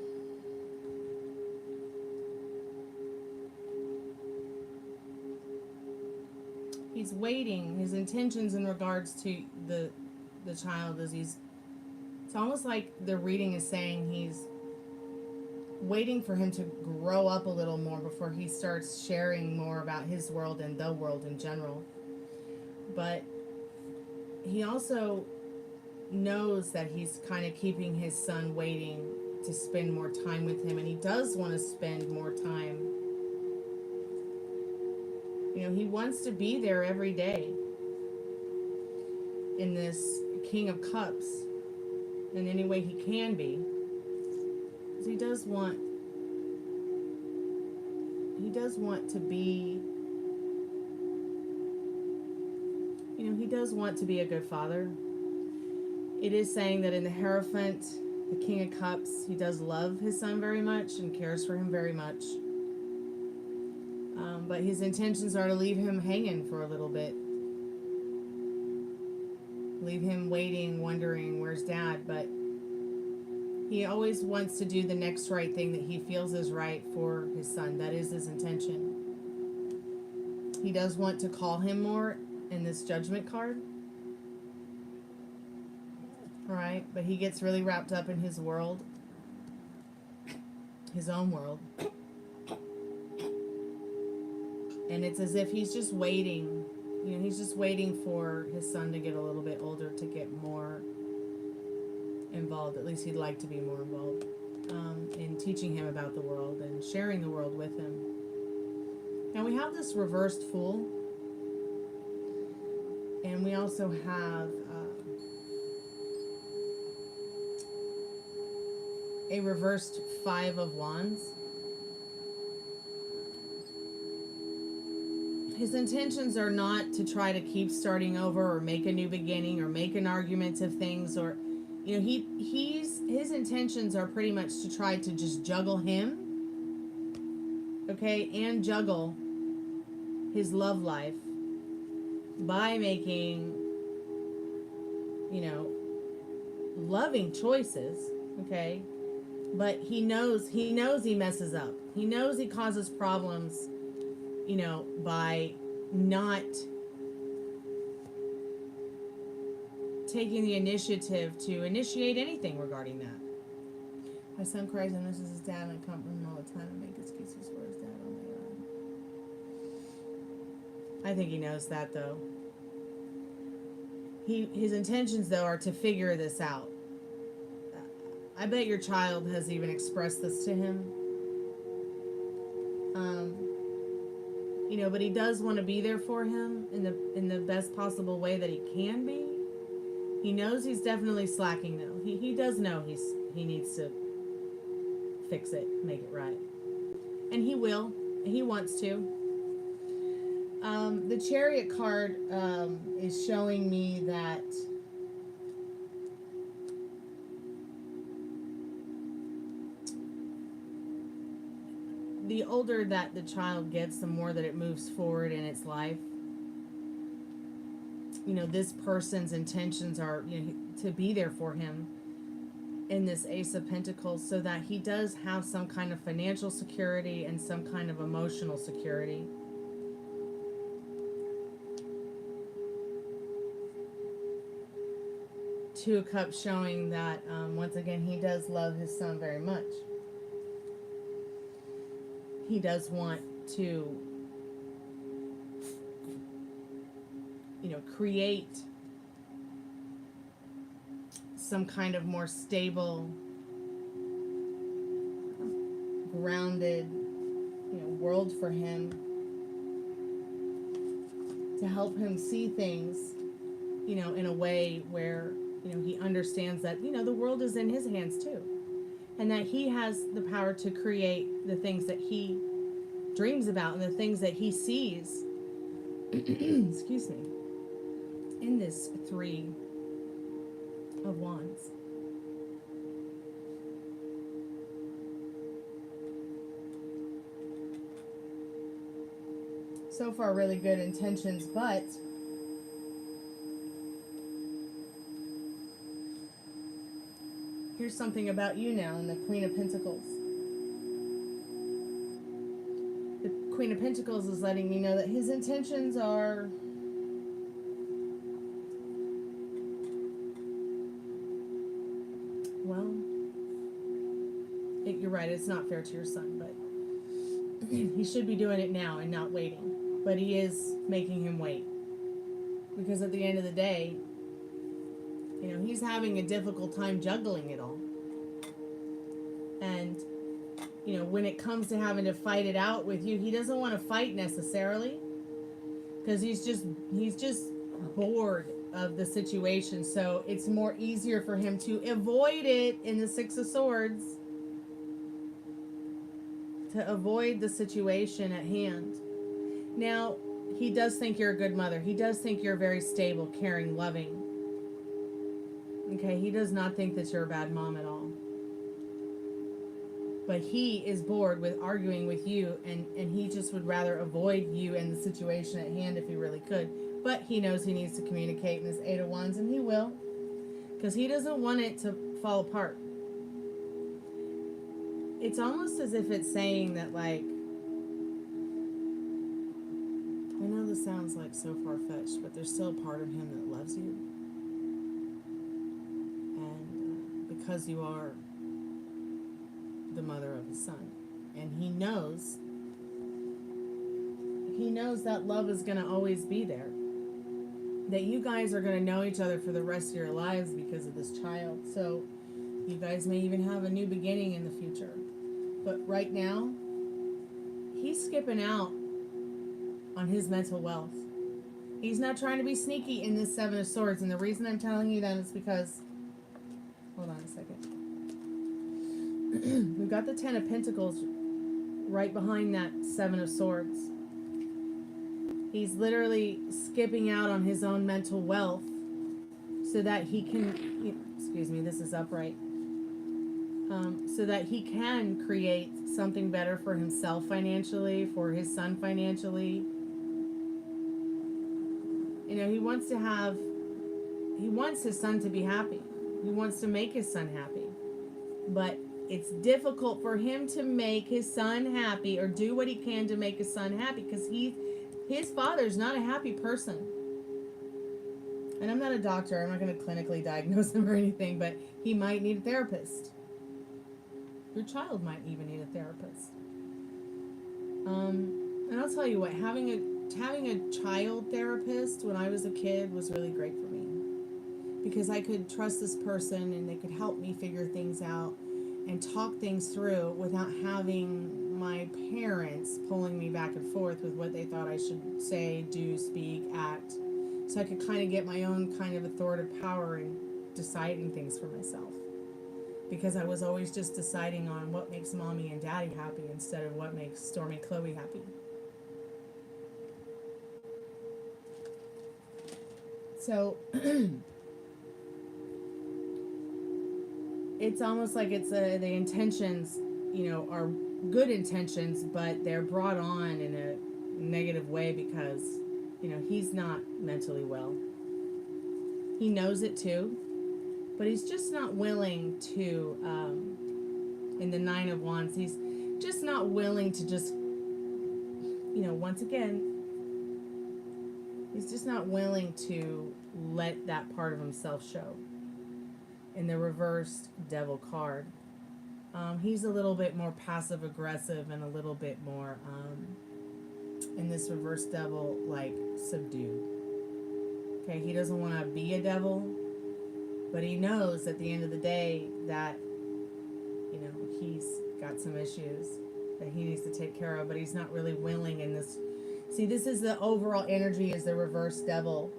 He's waiting. His intentions in regards to the child is it's almost like the reading is saying he's waiting for him to grow up a little more before he starts sharing more about his world and the world in general. But he also knows that he's kind of keeping his son waiting to spend more time with him, and he does want to spend more time. You know, he wants to be there every day in this King of Cups in any way he can be, because he does want to be, you know, he does want to be a good father. It is saying that in the Hierophant, the King of Cups, he does love his son very much and cares for him very much. But his intentions are to leave him hanging for a little bit. Leave him waiting, wondering, where's Dad? But he always wants to do the next right thing that he feels is right for his son. That is his intention. He does want to call him more in this Judgment card. Right, but he gets really wrapped up in his world, his own world, and it's as if he's just waiting, you know, he's just waiting for his son to get a little bit older to get more involved. At least he'd like to be more involved in teaching him about the world and sharing the world with him. Now we have this reversed Fool, and we also have a reversed Five of Wands. His intentions are not to try to keep starting over or make a new beginning or make an argument of things, or, you know, his intentions are pretty much to try to just juggle him, okay, and juggle his love life by making, you know, loving choices, okay. But he knows he messes up. He knows he causes problems, you know, by not taking the initiative to initiate anything regarding that. My son cries and misses his dad, and I comfort him all the time and make excuses for his dad. Oh my God. I think he knows that, though. His intentions, though, are to figure this out. I bet your child has even expressed this to him. You know, but he does want to be there for him in the best possible way that he can be. He knows he's definitely slacking, though. He does know he needs to fix it, make it right. And he will. He wants to. The Chariot card is showing me that the older that the child gets, the more that it moves forward in its life. You know, this person's intentions are, you know, to be there for him in this Ace of Pentacles, so that he does have some kind of financial security and some kind of emotional security. Two of Cups showing that, once again, he does love his son very much. He does want to, you know, create some kind of more stable, grounded, you know, world for him, to help him see things, you know, in a way where, you know, he understands that, you know, the world is in his hands too. And that he has the power to create the things that he dreams about and the things that he sees, excuse me, in this Three of Wands. So far, really good intentions, but here's something about you now in the Queen of Pentacles. The Queen of Pentacles is letting me know that his intentions are, well, you're right, it's not fair to your son, but he should be doing it now and not waiting. But he is making him wait. Because at the end of the day, you know, he's having a difficult time juggling it all. And, you know, when it comes to having to fight it out with you, he doesn't want to fight necessarily. Because he's just bored of the situation. So it's more easier for him to avoid it in the Six of Swords. To avoid the situation at hand. Now, he does think you're a good mother. He does think you're very stable, caring, loving. Okay, he does not think that you're a bad mom at all. But he is bored with arguing with you, and he just would rather avoid you and the situation at hand if he really could. But he knows he needs to communicate in this Eight of Wands, and he will. Because he doesn't want it to fall apart. It's almost as if it's saying that, like, I know this sounds like so far-fetched, but there's still a part of him that loves you. And because you are the mother of his son. And he knows that love is going to always be there. That you guys are going to know each other for the rest of your lives because of this child. So you guys may even have a new beginning in the future. But right now, he's skipping out on his mental wealth. He's not trying to be sneaky in this Seven of Swords. And the reason I'm telling you that is because, hold on a second. We've got the Ten of Pentacles right behind that Seven of Swords. He's literally skipping out on his own mental wealth so that he can, excuse me, this is upright. So that he can create something better for himself financially, for his son financially. You know, he wants his son to be happy. He wants to make his son happy. But it's difficult for him to make his son happy or do what he can to make his son happy because his father's not a happy person. And I'm not a doctor. I'm not going to clinically diagnose him or anything, but he might need a therapist. Your child might even need a therapist. And I'll tell you what, having a child therapist when I was a kid was really great for me, because I could trust this person and they could help me figure things out and talk things through without having my parents pulling me back and forth with what they thought I should say, do, speak, act. So I could kind of get my own kind of authoritative power in deciding things for myself. Because I was always just deciding on what makes mommy and daddy happy instead of what makes Stormy Chloe happy. So it's almost like it's the intentions, you know, are good intentions, but they're brought on in a negative way because, you know, he's not mentally well. He knows it too, but he's just not willing to, in the Nine of Wands, he's just not willing to just, you know, once again, he's just not willing to let that part of himself show. In the reversed Devil card, he's a little bit more passive aggressive and a little bit more, in this reverse Devil, like subdued. Okay, he doesn't want to be a devil, but he knows at the end of the day that, you know, he's got some issues that he needs to take care of, but he's not really willing in this. See, this is the overall energy is the reverse Devil.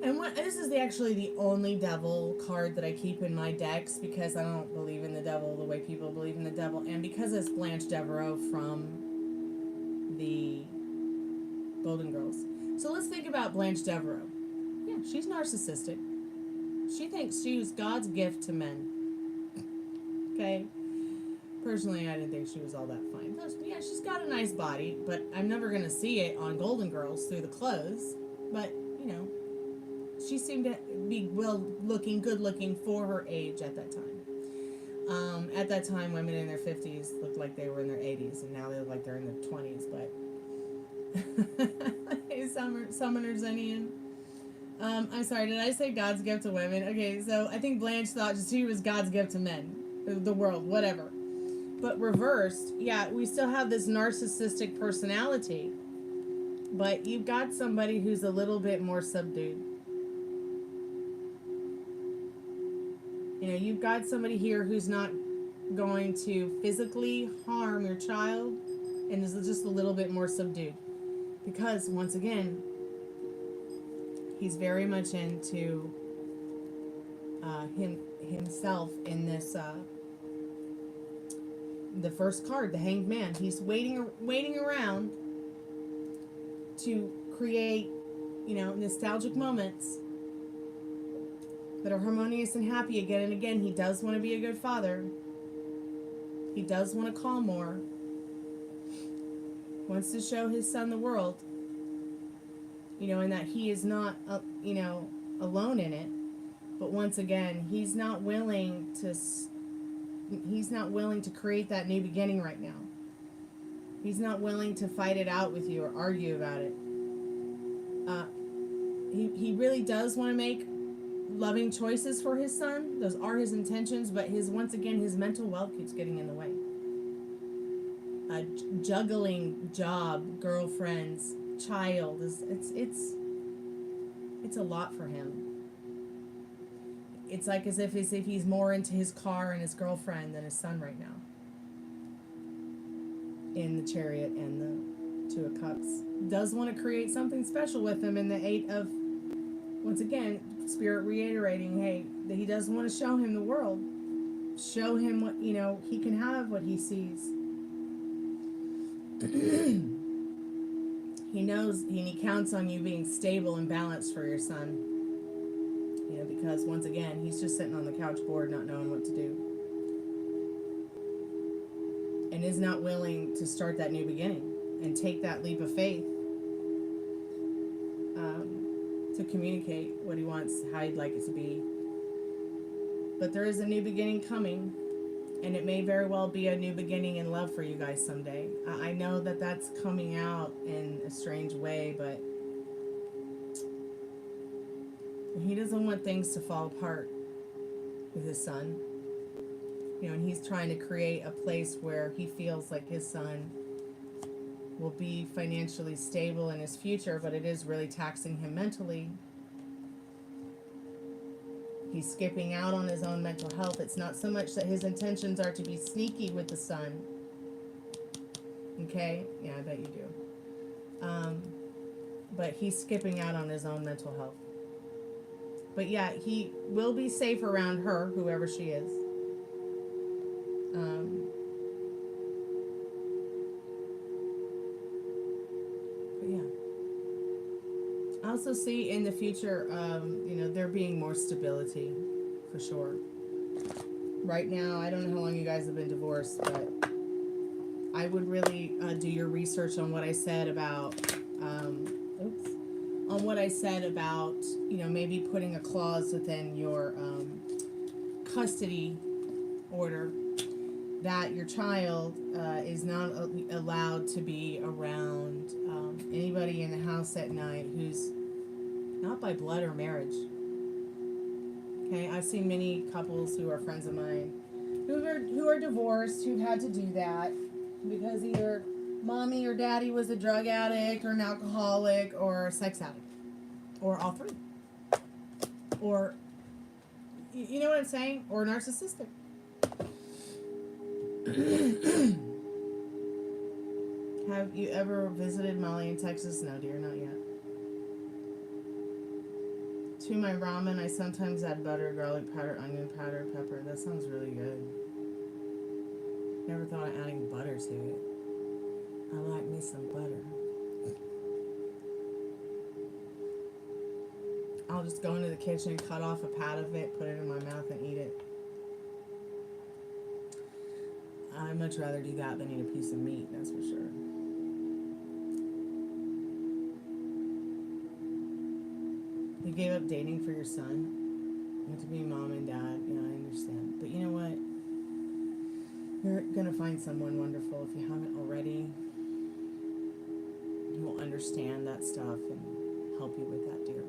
And this is actually the only devil card that I keep in my decks because I don't believe in the devil the way people believe in the devil. And because it's Blanche Devereaux from the Golden Girls. So let's think about Blanche Devereaux. Yeah, she's narcissistic. She thinks she was God's gift to men. Okay? Personally, I didn't think she was all that fine. Yeah, she's got a nice body, but I'm never going to see it on Golden Girls through the clothes. But, you know, she seemed to be good looking for her age at that time. At that time, women in their 50s looked like they were in their 80s, and now they look like they're in their 20s, but... Hey, Summoner Zenian. I'm sorry, did I say God's gift to women? Okay, so I think Blanche thought she was God's gift to men. The world, whatever. But reversed, yeah, we still have this narcissistic personality, but you've got somebody who's a little bit more subdued. You know, you've got somebody here who's not going to physically harm your child and is just a little bit more subdued. Because, once again, he's very much into himself in this, the first card, the Hanged Man. He's waiting around to create, you know, nostalgic moments that are harmonious and happy again and again. He does want to be a good father. He does want to call more. Wants to show his son the world. You know, and that he is not, you know, alone in it. But once again, he's not willing to create that new beginning right now. He's not willing to fight it out with you or argue about it. He really does want to make loving choices for his son. Those are his intentions, but once again, his mental wealth keeps getting in the way. Juggling job, girlfriends, child, it's a lot for him. It's like as if he's more into his car and his girlfriend than his son right now. In the Chariot and the Two of Cups. Does want to create something special with him in the Eight of, once again, Spirit reiterating, hey, that he does want to show him the world. Show him what, you know, he can have what he sees. He knows, and he counts on you being stable and balanced for your son. You know, because once again, he's just sitting on the couch bored, not knowing what to do. And is not willing to start that new beginning and take that leap of faith to communicate what he wants, how he'd like it to be. But there is a new beginning coming. And it may very well be a new beginning in love for you guys someday. I know that that's coming out in a strange way, but he doesn't want things to fall apart with his son. You know, and he's trying to create a place where he feels like his son will be financially stable in his future, but it is really taxing him mentally. He's skipping out on his own mental health. It's not so much that his intentions are to be sneaky with the son. Okay? Yeah, I bet you do. But he's skipping out on his own mental health. But yeah, he will be safe around her, whoever she is. But yeah. I also see in the future, you know, there being more stability, for sure. Right now, I don't know how long you guys have been divorced, but I would really do your research on what I said about, on what I said about, you know, maybe putting a clause within your custody order that your child is not allowed to be around anybody in the house at night who's not by blood or marriage. Okay, I've seen many couples who are friends of mine who are divorced, who've had to do that because either mommy or daddy was a drug addict or an alcoholic or a sex addict, or all three, or you know what I'm saying, or narcissistic. Have you ever visited Molly in Texas? No, dear, not yet. To my ramen, I sometimes add butter, garlic powder, onion powder, pepper. That sounds really good. Never thought of adding butter to it. I like me some butter. I'll just go into the kitchen, cut off a pat of it, put it in my mouth, and eat it. I'd much rather do that than eat a piece of meat, that's for sure. You gave up dating for your son? You have to be mom and dad. Yeah, I understand. But you know what? You're gonna find someone wonderful if you haven't already. He will understand that stuff and help you with that, dear.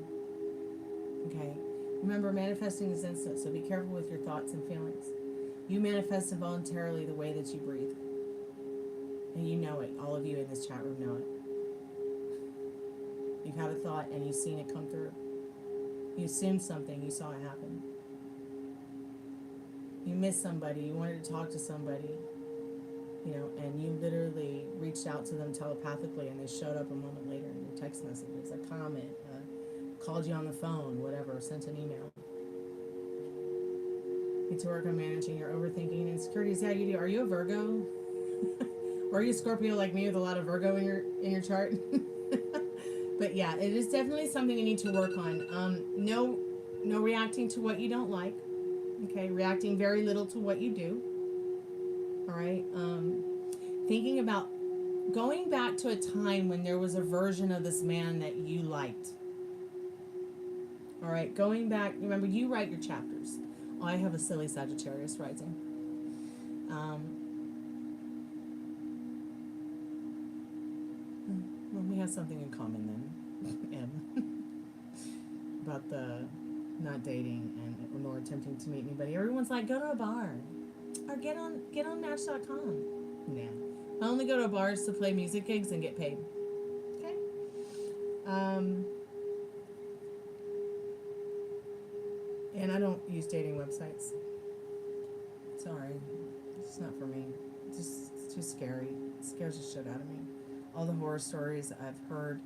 Okay? Remember, manifesting is instant, so be careful with your thoughts and feelings. You manifest involuntarily the way that you breathe. And you know it. All of you in this chat room know it. You've had a thought and you've seen it come through. You assumed something, you saw it happen. You missed somebody, you wanted to talk to somebody, you know, and you literally reached out to them telepathically and they showed up a moment later in your text messages, a comment, called you on the phone, whatever, sent an email. Need to work on managing your overthinking and insecurities. Yeah, you do. Are you a Virgo? Or are you a Scorpio like me with a lot of Virgo in your chart? But yeah, it is definitely something you need to work on. No reacting to what you don't like. Okay, reacting very little to what you do. All right. Thinking about going back to a time when there was a version of this man that you liked. All right, going back. Remember, you write your chapters. Oh, I have a silly Sagittarius rising. Well, we have something in common then, about the not dating and nor attempting to meet anybody. Everyone's like, go to a bar or get on Match.com. Nah, I only go to bars to play music gigs and get paid. Okay. And I don't use dating websites. Sorry, it's not for me. It's too scary. It scares the shit out of me. All the horror stories I've heard,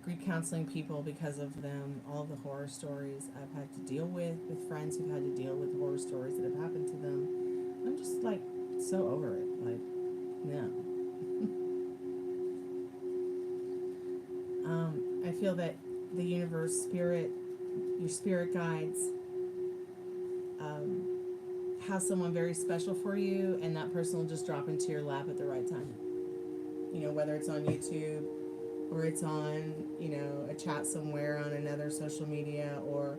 grief counseling people because of them, all the horror stories I've had to deal with friends who've had to deal with horror stories that have happened to them. I'm just like so over it. Like, no. I feel that the universe, spirit, your spirit guides, have someone very special for you, and that person will just drop into your lap at the right time. You know, whether it's on YouTube or it's on, you know, a chat somewhere on another social media, or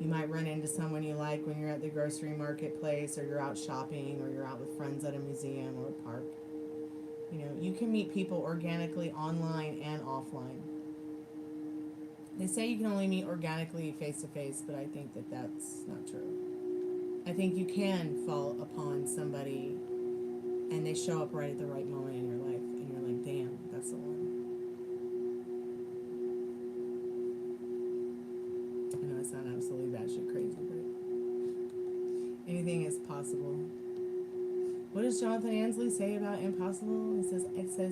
You might run into someone you like when you're at the grocery marketplace, or you're out shopping, or you're out with friends at a museum or a park. You know, you can meet people organically online and offline. They say you can only meet organically face to face, but I think that that's not true. I think you can fall upon somebody and they show up right at the right moment in your life, and you're like, damn, that's the one. I know I sound absolutely batshit crazy, but anything is possible. What does Jonathan Ansley say about impossible?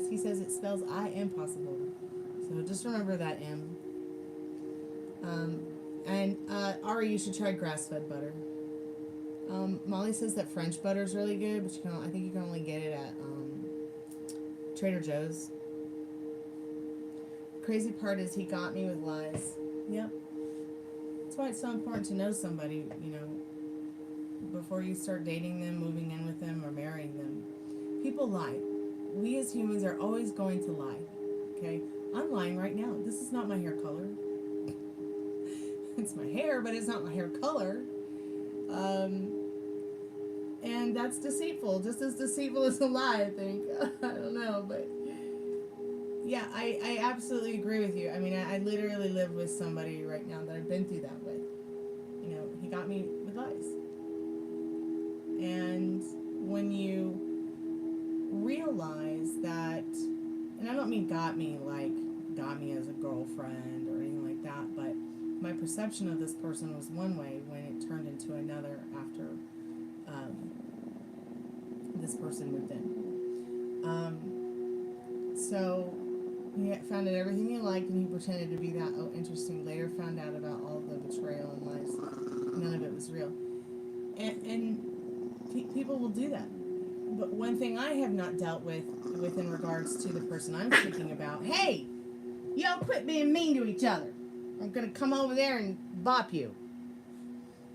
He says it spells I impossible. So just remember that, M. And Ari, you should try grass-fed butter. Molly says that French butter is really good, but I think you can only get it at Trader Joe's. Crazy part is he got me with lies. Yep. That's why it's so important to know somebody, you know, before you start dating them, moving in with them, or marrying them. People lie. We as humans are always going to lie. Okay? I'm lying right now. This is not my hair color. It's my hair, but it's not my hair color. And that's deceitful. Just as deceitful as a lie, I think. I don't know, but yeah, I absolutely agree with you. I mean, I literally live with somebody right now that I've been through that with. You know, he got me with lies. And when you realize that, and I don't mean got me as a girlfriend or anything like that, but my perception of this person was one way when it turned into another after this person moved in. So he found out everything he liked, and he pretended to be that. Oh, interesting. Later found out about all the betrayal and lies. None of it was real. And people will do that. But one thing I have not dealt with in regards to the person I'm speaking about, hey, y'all quit being mean to each other. I'm going to come over there and bop you.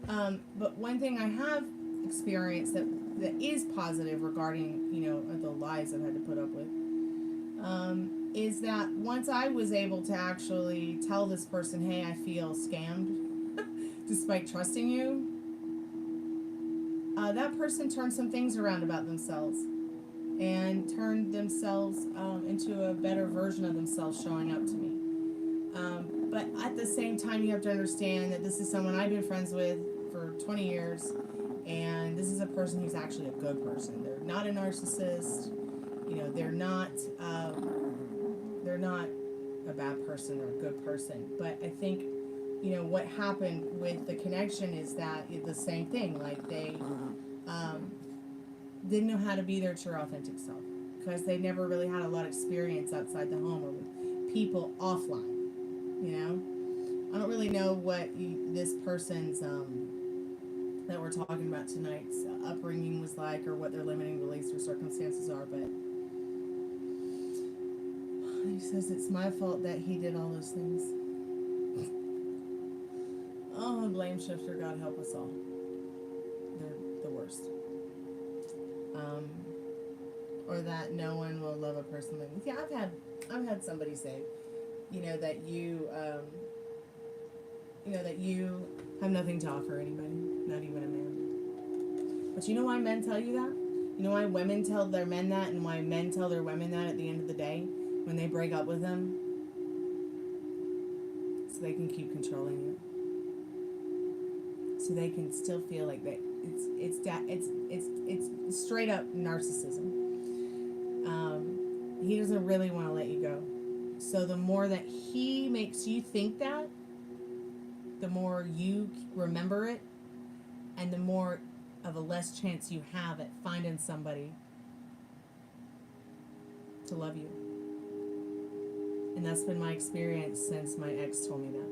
But one thing I have experienced that is positive regarding, you know, the lies I've had to put up with, is that once I was able to actually tell this person, hey, I feel scammed, despite trusting you, that person turned some things around about themselves and turned themselves into a better version of themselves showing up to me. But at the same time, you have to understand that this is someone I've been friends with for 20 years, and this is a person who's actually a good person. They're not a narcissist. You know, they're not a bad person or a good person. But I think, you know, what happened with the connection is that it's the same thing. Like, they didn't know how to be their true authentic self because they never really had a lot of experience outside the home or with people offline. You know, I don't really know what this person's that we're talking about tonight's upbringing was like, or what their limiting beliefs or circumstances are, but he says it's my fault that he did all those things. Oh, blame shifter, God help us all. They're the worst. Or that no one will love a person like me. Yeah, I've had somebody say, you know, that you have nothing to offer anybody, not even a man. But you know why men tell you that? You know why women tell their men that, and why men tell their women that at the end of the day when they break up with them? So they can keep controlling you. So they can still feel like that it's straight up narcissism. He doesn't really want to let you go. So the more that he makes you think that, the more you remember it, and the more of a less chance you have at finding somebody to love you. And that's been my experience since my ex told me that,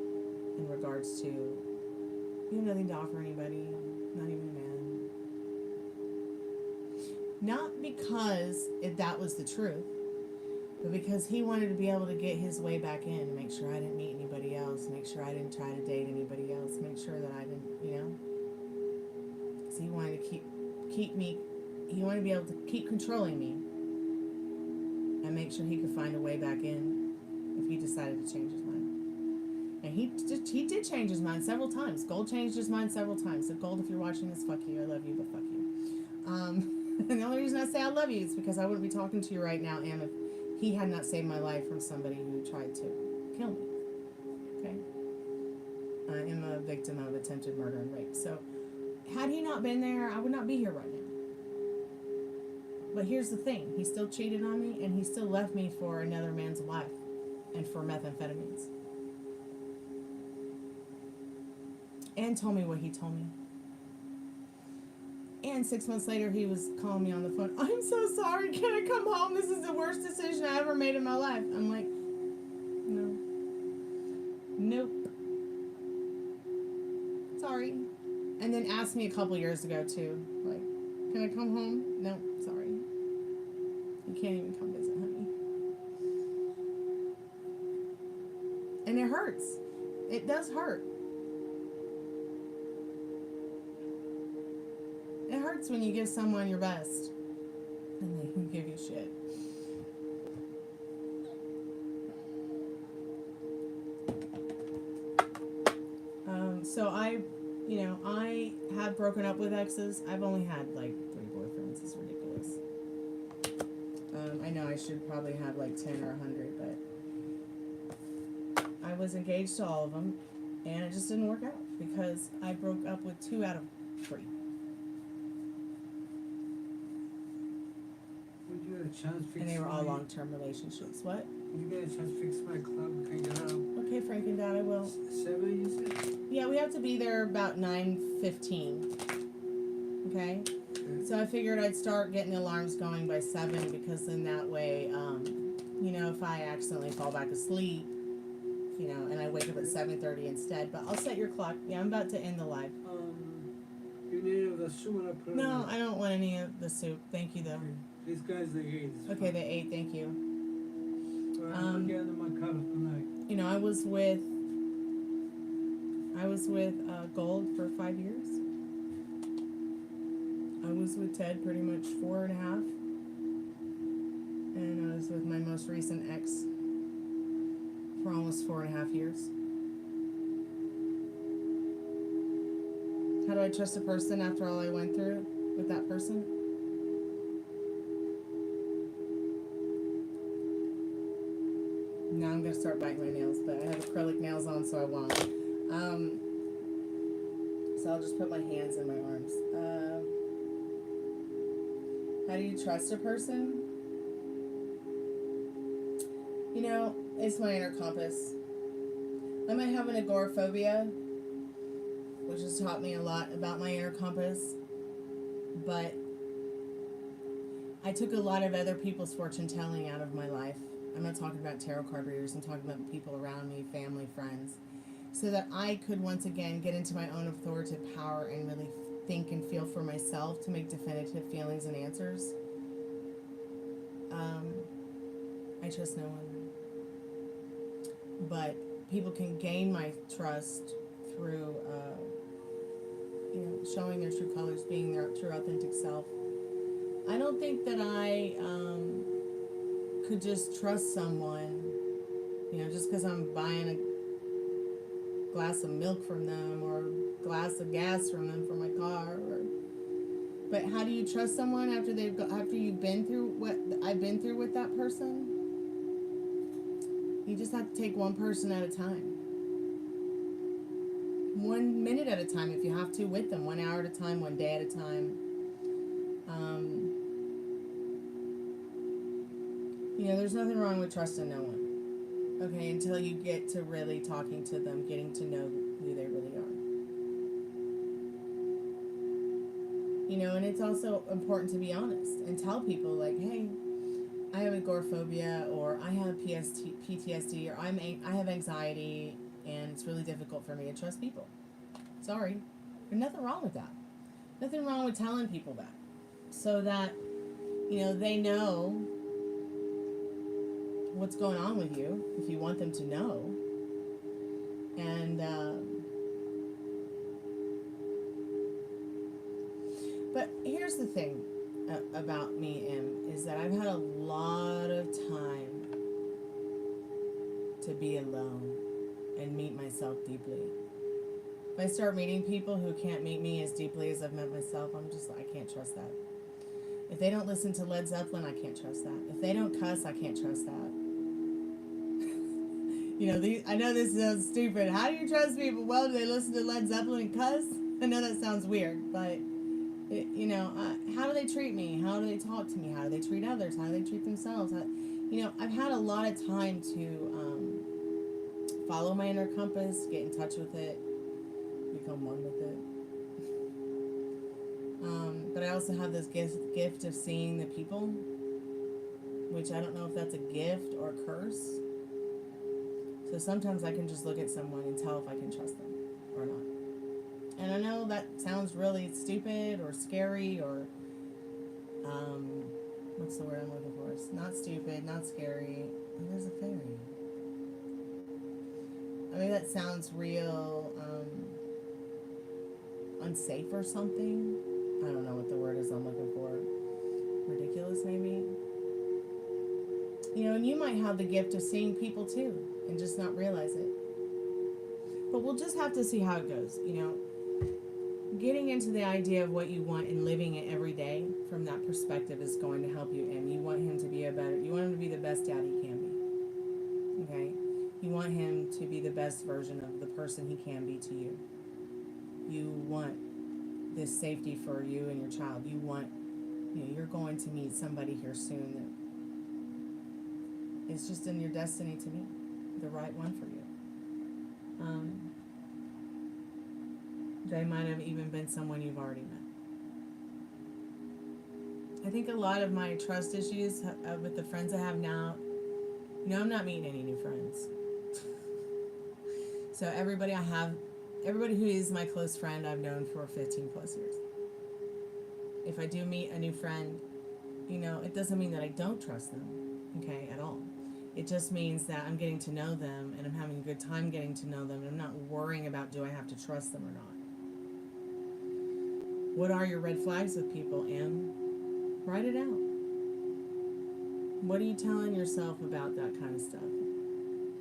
in regards to, you have nothing to offer anybody, not even a man. Not because that was the truth, but because he wanted to be able to get his way back in, make sure I didn't meet anybody else, make sure I didn't try to date anybody else, make sure that I didn't, you know. So he wanted to keep me, he wanted to be able to keep controlling me and make sure he could find a way back in if he decided to change his mind. And he did change his mind several times. Gold changed his mind several times. So Gold, if you're watching this, fuck you. I love you, but fuck you. And the only reason I say I love you is because I wouldn't be talking to you right now, Em, if he had not saved my life from somebody who tried to kill me. Okay? I am a victim of attempted murder and rape. So had he not been there, I would not be here right now. But here's the thing. He still cheated on me, and he still left me for another man's wife and for methamphetamines. And told me what he told me. And 6 months later, he was calling me on the phone. I'm so sorry. Can I come home? This is the worst decision I ever made in my life. I'm like, no. Nope. Sorry. And then asked me a couple years ago, too. Like, can I come home? No, sorry. You can't even come visit, honey. And it hurts. It does hurt. It hurts when you give someone your best and they can give you shit. So I have broken up with exes. I've only had like 3 boyfriends. It's ridiculous. I know I should probably have like 10 or 100, but I was engaged to all of them, and it just didn't work out because I broke up with 2 out of 3. Would you get a chance to fix And they were all my- long-term relationships. What? Would you get a chance to fix my club? Can I get out? Okay, Frank and Dad, I will. 7, you said? Yeah, we have to be there about 9:15. Okay? Okay. So I figured I'd start getting the alarms going by 7 because then that way, if I accidentally fall back asleep, and I wake up at 7:30 instead. But I'll set your clock. Yeah, I'm about to end the live. You need any of the soup I put No, on? I don't want any of the soup. Thank you, though. These guys, they ate. Okay, they ate. Thank you. I'm getting in my car tonight. I was with Gold for 5 years. I was with Ted pretty much 4.5. And I was with my most recent ex for almost 4.5 years. How do I trust a person after all I went through with that person? Now I'm gonna start biting my nails, but I have acrylic nails on, so I won't. So I'll just put my hands in my arms. How do you trust a person? It's my inner compass. I might have an agoraphobia, which has taught me a lot about my inner compass, but I took a lot of other people's fortune telling out of my life. I'm not talking about tarot card readers, I'm talking about the people around me, family, friends, so that I could once again get into my own authoritative power and really think and feel for myself to make definitive feelings and answers. I trust no one. But people can gain my trust through, showing their true colors, being their true authentic self. I don't think that I could just trust someone, just because I'm buying a glass of milk from them or a glass of gas from them for my car. But how do you trust someone after you've been through what I've been through with that person? You just have to take one person at a time. 1 minute at a time if you have to with them. 1 hour at a time, 1 day at a time. There's nothing wrong with trusting no one. Okay, until you get to really talking to them, getting to know who they really are. And it's also important to be honest and tell people like, hey, I have agoraphobia, or I have PTSD, or I have anxiety, and it's really difficult for me to trust people. Sorry. There's nothing wrong with that. Nothing wrong with telling people that. So that, they know what's going on with you, if you want them to know. And, but here's the thing about me, is that I've had a lot of time to be alone. and meet myself deeply. If I start meeting people who can't meet me as deeply as I've met myself, I'm just like, I can't trust that. If they don't listen to Led Zeppelin, I can't trust that. If they don't cuss, I can't trust that. I know this sounds stupid. How do you trust people? Well, do they listen to Led Zeppelin and cuss? I know that sounds weird, but, how do they treat me? How do they talk to me? How do they treat others? How do they treat themselves? I've had a lot of time to follow my inner compass, get in touch with it, become one with it. But I also have this gift of seeing the people, which I don't know if that's a gift or a curse. So sometimes I can just look at someone and tell if I can trust them or not. And I know that sounds really stupid or scary or, what's the word I'm looking for? It's not stupid, not scary. Oh, there's a fairy. I mean, that sounds real, unsafe or something. I don't know what the word is I'm looking for. Ridiculous, maybe? And you might have the gift of seeing people too and just not realize it. But we'll just have to see how it goes, Getting into the idea of what you want and living it every day from that perspective is going to help you. And you want him to be you want him to be the best dad he can be. Okay? You want him to be the best version of the person he can be to you. You want this safety for you and your child. You want, you're going to meet somebody here soon that it's just in your destiny to meet the right one for you. They might have even been someone you've already met. I think a lot of my trust issues with the friends I have now, I'm not meeting any new friends. So everybody who is my close friend, I've known for 15 plus years. If I do meet a new friend, it doesn't mean that I don't trust them, okay, at all. It just means that I'm getting to know them and I'm having a good time getting to know them and I'm not worrying about do I have to trust them or not. What are your red flags with people, Em? Write it out. What are you telling yourself about that kind of stuff?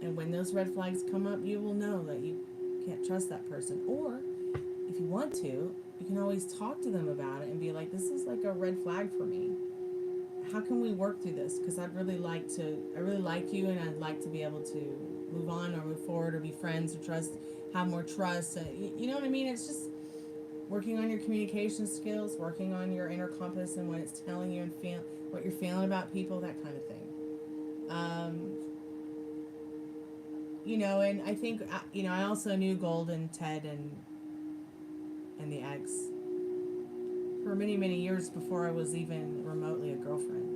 And when those red flags come up, you will know that you can't trust that person. Or, if you want to, you can always talk to them about it and be like, this is like a red flag for me. How can we work through this? Because I really like you and I'd like to be able to move on or move forward or be friends or have more trust. You know what I mean? It's just working on your communication skills, working on your inner compass and what it's telling you and what you're feeling about people, that kind of thing. And I think, I also knew Golden, Ted, and the ex for many, many years before I was even remotely a girlfriend.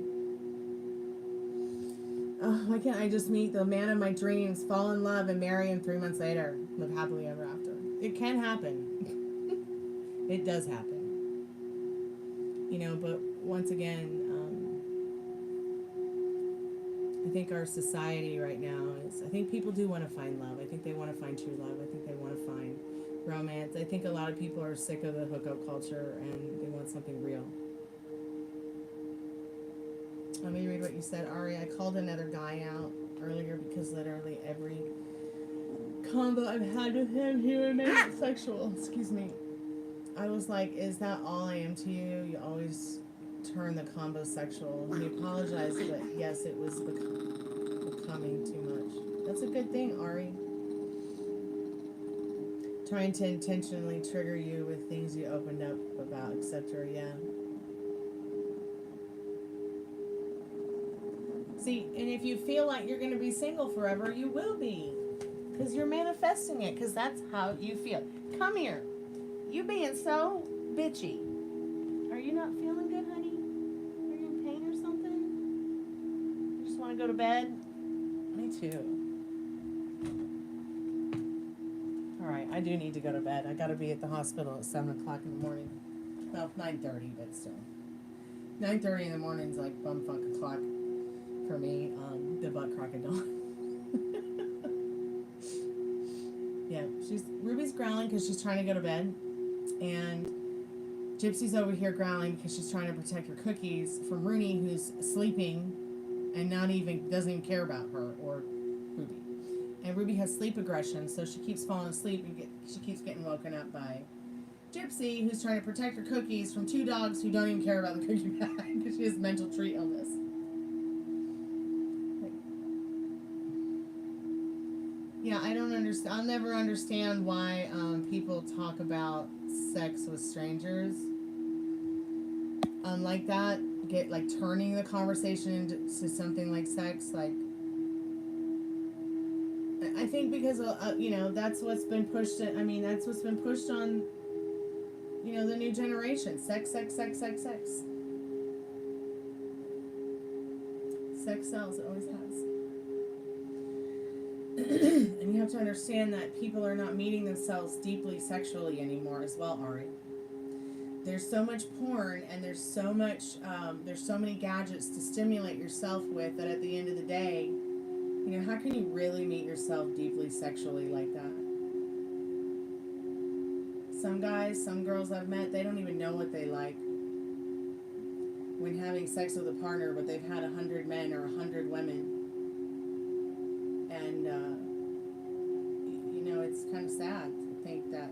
Why can't I just meet the man of my dreams, fall in love, and marry him 3 months later, live happily ever after? It can happen. It does happen. But once again, I think our society right now I think people do want to find love. I think they want to find true love. I think they want to find romance. I think a lot of people are sick of the hookup culture and they want something real. Let me read what you said, Ari. I called another guy out earlier because literally every combo I've had with him, he would make it sexual. Excuse me. I was like, is that all I am to you? You always turn the combo sexual. He apologized, but yes, it was becoming too much. That's a good thing, Ari. Trying to intentionally trigger you with things you opened up about, etc. Yeah. See, and if you feel like you're going to be single forever, you will be. Because you're manifesting it, because that's how you feel. Come here. You being so bitchy. Are you not feeling good, honey? Are you in pain or something? You just want to go to bed? Me too. Alright, I do need to go to bed. I got to be at the hospital at 7 o'clock in the morning. Well, 9:30, but still. 9:30 in the morning is like bumfuck o'clock for me. The butt crack of dawn. Yeah, Ruby's growling because she's trying to go to bed. And Gypsy's over here growling because she's trying to protect her cookies from Rooney, who's sleeping and doesn't even care about her or Ruby. And Ruby has sleep aggression, so she keeps falling asleep and she keeps getting woken up by Gypsy, who's trying to protect her cookies from 2 dogs who don't even care about the cookie bag because she has mental tree illness. Yeah, I don't understand. I'll never understand why people talk about sex with strangers like that. Get like turning the conversation into something like sex. Like, I think because you know, that's what's been pushed. I mean, that's what's been pushed on. You know, the new generation. Sex, sex, sex, sex, sex. Sex sells. It always has. And you have to understand that people are not meeting themselves deeply sexually anymore as well, Ari. There's so much porn and there's so many gadgets to stimulate yourself with that at the end of the day, you know, how can you really meet yourself deeply sexually like that? Some guys, some girls I've met, they don't even know what they like when having sex with a partner, but they've had 100 men or 100 women. And, you know, it's kind of sad to think that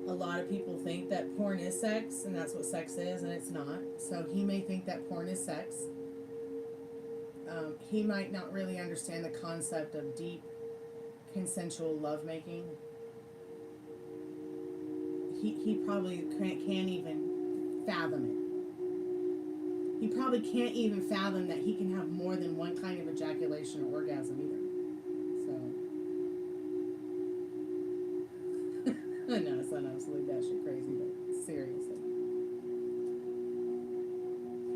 a lot of people think that porn is sex, and that's what sex is, and it's not. So he may think that porn is sex. He might not really understand the concept of deep, consensual lovemaking. He probably can't even fathom it. He probably can't even fathom that he can have more than one kind of ejaculation or orgasm either. So, I know it's not absolutely batshit crazy, but seriously.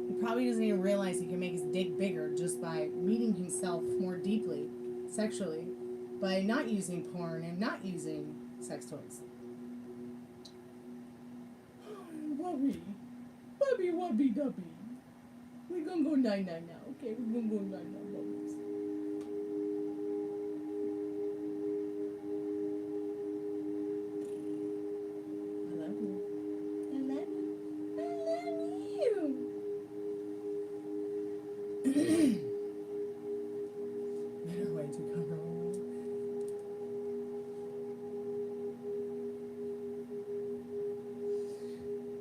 He probably doesn't even realize he can make his dick bigger just by meeting himself more deeply, sexually, by not using porn and not using sex toys. Wubby dubby. We're gonna go 9-9 now, okay? We're gonna go 9-9, bubbles. I love you. I love you. I love you. Better way to cover all.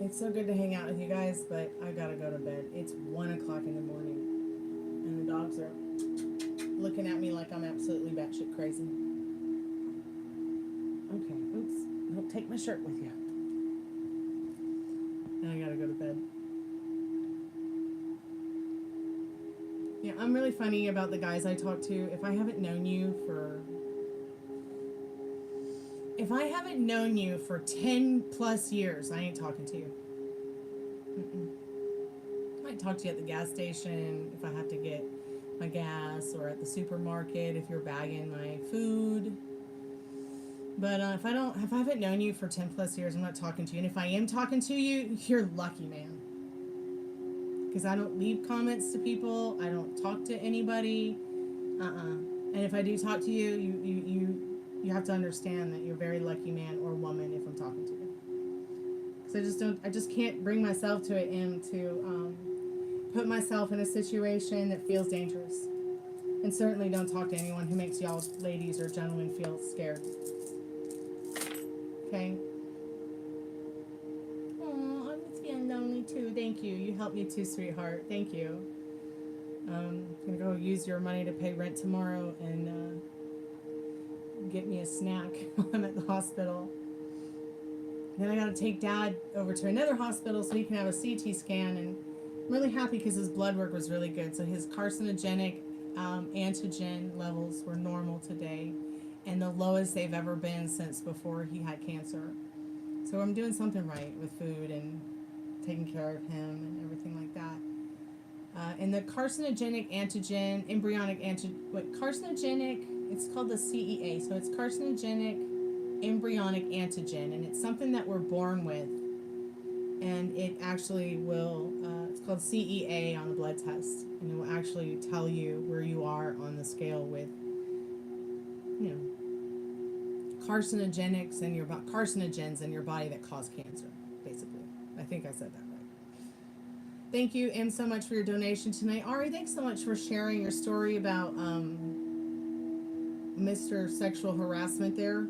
It's so good to hang out with you guys, but I gotta go to bed. It's 1 o'clock in the morning, and the dogs are looking at me like I'm absolutely batshit crazy. Okay, oops. Don't take my shirt with you. And I gotta go to bed. Yeah, I'm really funny about the guys I talk to. If I haven't known you for 10 plus years, I ain't talking to you. I might talk to you at the gas station if I have to get my gas, or at the supermarket if you're bagging my food. But if I haven't known you for 10 plus years, I'm not talking to you. And if I am talking to you, you're lucky, man. Because I don't leave comments to people. I don't talk to anybody. And if I do talk to you, you have to understand that you're a very lucky man or woman if I'm talking to you. Because I just can't bring myself to it and to put myself in a situation that feels dangerous. And certainly don't talk to anyone who makes y'all ladies or gentlemen feel scared. Okay? Aw, I'm just feeling lonely too. Thank you. You helped me too, sweetheart. Thank you. I'm gonna go use your money to pay rent tomorrow and get me a snack while I'm at the hospital. Then I gotta take Dad over to another hospital so he can have a CT scan, and I'm really happy because his blood work was really good. So his carcinogenic antigen levels were normal today, and the lowest they've ever been since before he had cancer. So I'm doing something right with food and taking care of him and everything like that. And the carcinogenic antigen, carcinogenic, it's called the CEA. So it's carcinogenic embryonic antigen, and it's something that we're born with. And it actually will, it's called CEA on the blood test. And it will actually tell you where you are on the scale with, you know, carcinogens in your body that cause cancer, basically. I think I said that right. Thank you, Em, so much for your donation tonight. Ari, thanks so much for sharing your story about Mr. Sexual Harassment there.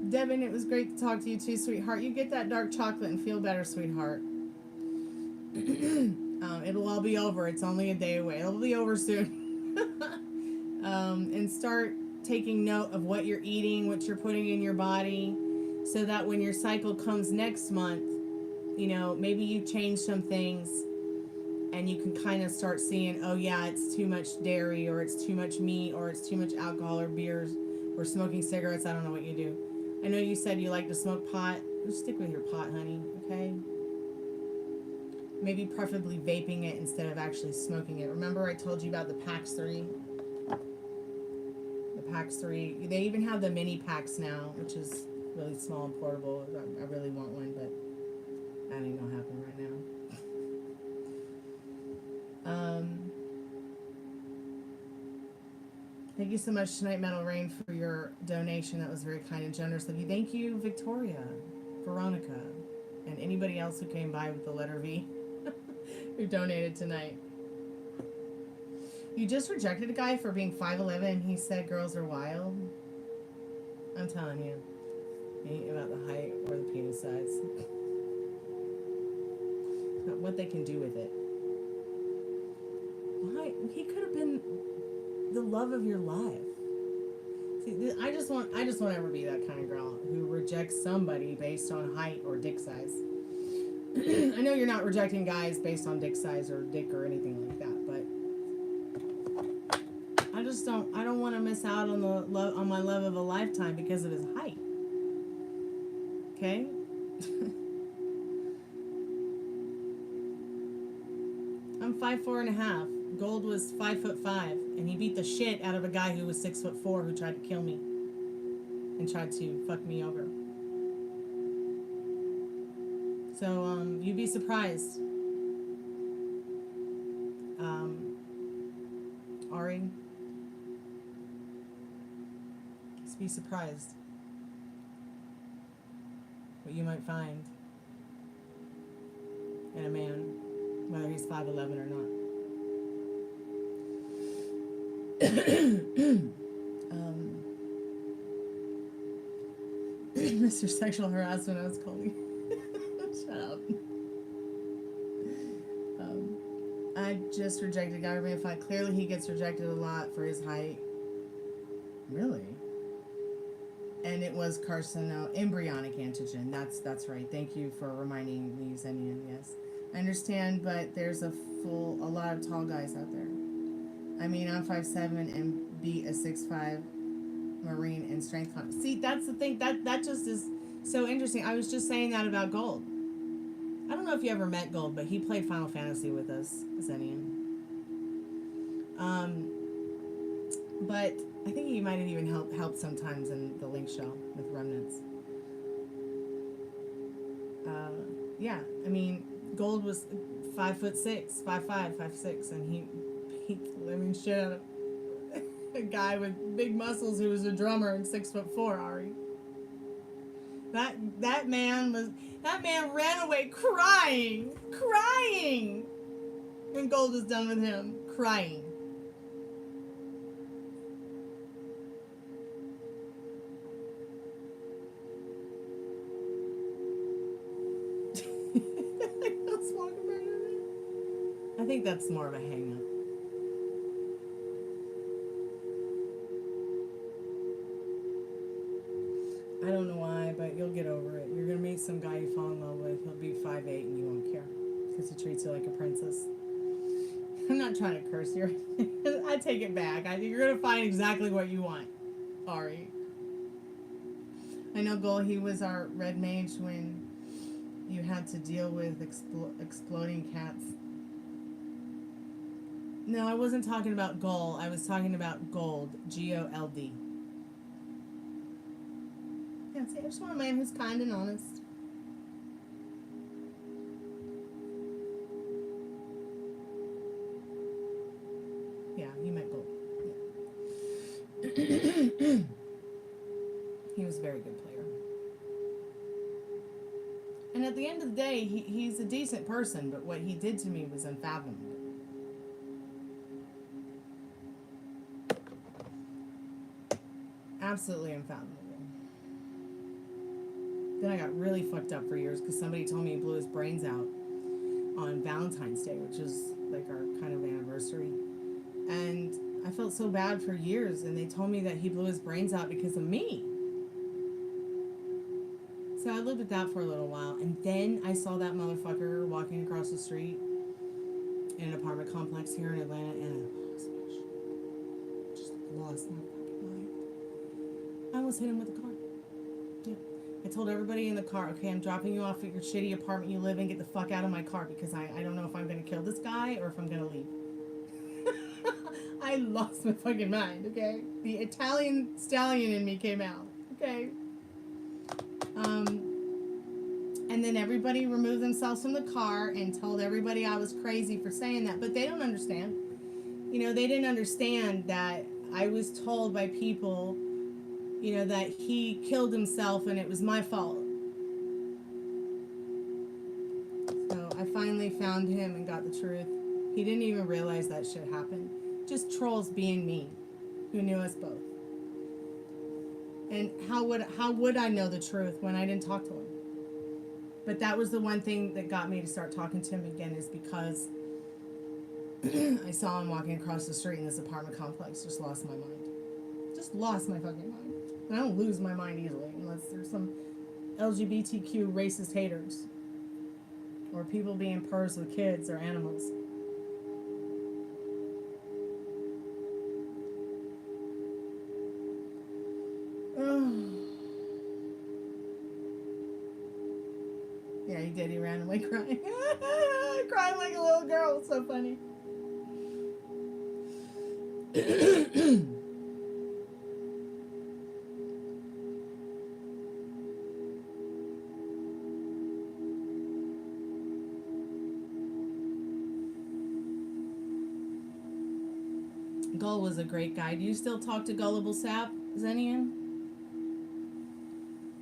Devin, it was great to talk to you too, sweetheart. You get that dark chocolate and feel better, sweetheart. It'll all be over. It's only a day away. It'll be over soon. And start taking note of what you're eating, what you're putting in your body, so that when your cycle comes next month, you know, maybe you change some things and you can kind of start seeing, oh yeah, it's too much dairy, or it's too much meat, or it's too much alcohol or beers, or smoking cigarettes. I don't know what you do. I know you said you like to smoke pot. Just stick with your pot, honey, okay? Maybe preferably vaping it instead of actually smoking it. Remember I told you about the PAX 3? The PAX 3. They even have the mini packs now, which is really small and portable. I really want one, but that ain't gonna happen right now. Thank you so much, Tonight Metal Rain, for your donation. That was very kind and generous of you. Thank you, Victoria, Veronica, and anybody else who came by with the letter V who donated tonight. You just rejected a guy for being 5'11" and he said girls are wild. I'm telling you. It ain't about the height or the penis size. Not what they can do with it. Why? He could have been the love of your life. See, I just want to ever be that kind of girl who rejects somebody based on height or dick size. I know you're not rejecting guys based on dick size or dick or anything like that, but I don't want to miss out on on my love of a lifetime because of his height. Okay? I'm 5'4.5". Gold was 5'5", and he beat the shit out of a guy who was 6'4" who tried to kill me and tried to fuck me over. So you'd be surprised, Ari. Just be surprised what you might find in a man, whether he's 5'11" or not. Mr. Sexual Harassment, I was calling. Shut up. I just rejected a guy for being fine. Clearly he gets rejected a lot for his height. Really? And it was embryonic antigen. That's right. Thank you for reminding me, Zenian. Yes. I understand, but there's a lot of tall guys out there. I mean, I'm 5'7" and beat a 6'5" Marine in strength con. See, that's the thing. That just is so interesting. I was just saying that about Gold. I don't know if you ever met Gold, but he played Final Fantasy with us, Zenian. But I think he might have even helped sometimes in the Link Show with Remnants. Yeah, I mean, Gold was 5'6", 5'5", 5'6", and he beat the living shit out of a guy with big muscles who was a drummer and 6'4", Ari. That man ran away crying when Gold was done with him, crying. I think that's more of a hang-up. I don't know why, but you'll get over it. You're going to meet some guy you fall in love with. He'll be 5'8" and you won't care because he treats you like a princess. I'm not trying to curse you. I take it back. I think you're going to find exactly what you want, Ari. I know, Gol, he was our red mage when you had to deal with exploding cats. No, I wasn't talking about Gol. I was talking about Gold. G-O-L-D. Yeah, see, I just want a man who's kind and honest. Yeah, you met Gold. Yeah. He was a very good player. And at the end of the day, he's a decent person, but what he did to me was unfathomable. Absolutely unfathomable. Then I got really fucked up for years because somebody told me he blew his brains out on Valentine's Day, which is like our kind of anniversary. And I felt so bad for years, and they told me that he blew his brains out because of me. So I lived with that for a little while, and then I saw that motherfucker walking across the street in an apartment complex here in Atlanta, and I just lost my fucking mind. I almost hit him with a car. Yeah. I told everybody in the car, okay, I'm dropping you off at your shitty apartment you live in. Get the fuck out of my car because I don't know if I'm going to kill this guy or if I'm going to leave. I lost my fucking mind, okay? The Italian stallion in me came out, okay? And then everybody removed themselves from the car and told everybody I was crazy for saying that. But they don't understand. You know, they didn't understand that I was told by people, you know, that he killed himself and it was my fault. So I finally found him and got the truth. He didn't even realize that shit happened. Just trolls being mean, who knew us both. And how would I know the truth when I didn't talk to him? But that was the one thing that got me to start talking to him again, is because I saw him walking across the street in this apartment complex. Just lost my mind. Just lost my fucking mind. And I don't lose my mind easily unless there's some LGBTQ racist haters or people being pervs with kids or animals. Yeah, he did. He ran away crying. Crying like a little girl. It's so funny. Gull was a great guy. Do you still talk to Gullible Sap, Zenian?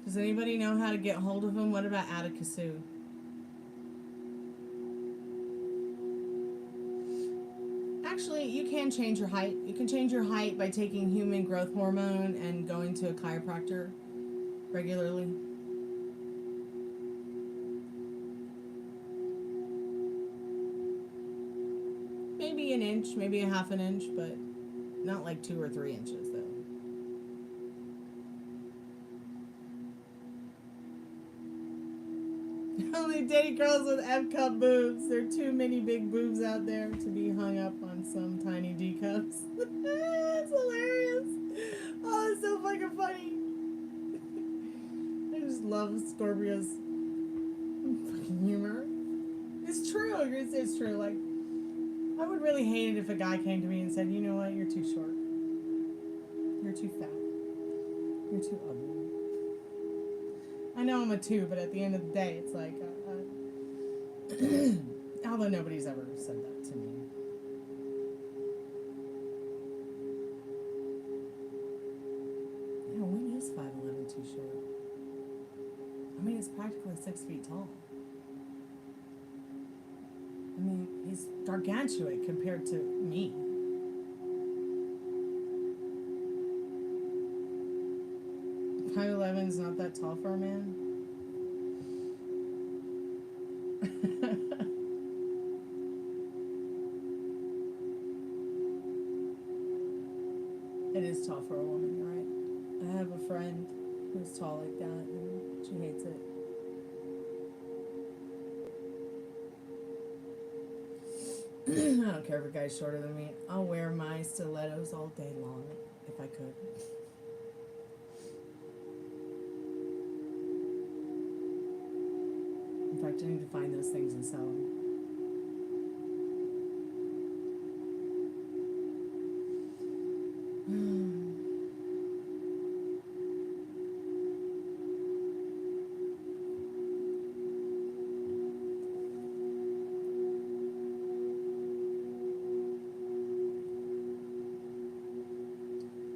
Does anybody know how to get hold of him? What about Atticasu? Actually, you can change your height. You can change your height by taking human growth hormone and going to a chiropractor regularly. Maybe an inch, maybe a half an inch, but not like 2 or 3 inches, though. Only date girls with F-cup boobs. There are too many big boobs out there to be hung up on some tiny D-cups. It's hilarious. Oh, it's so fucking funny. I just love Scorpio's fucking humor. It's true. It's true. Like, I would really hate it if a guy came to me and said, you know what, you're too short. You're too fat. You're too ugly. I know I'm a 2, but at the end of the day, it's like, although nobody's ever said that to me. Yeah, when is 5'11" too short? I mean, it's practically 6 feet tall. I mean, he's gargantuan compared to me. .11 is not that tall for a man. It is tall for a woman, you're right. I have a friend who's tall like that, and she hates it. I don't care if a guy's shorter than me. I'll wear my stilettos all day long if I could. In fact, I need to find those things and sell them.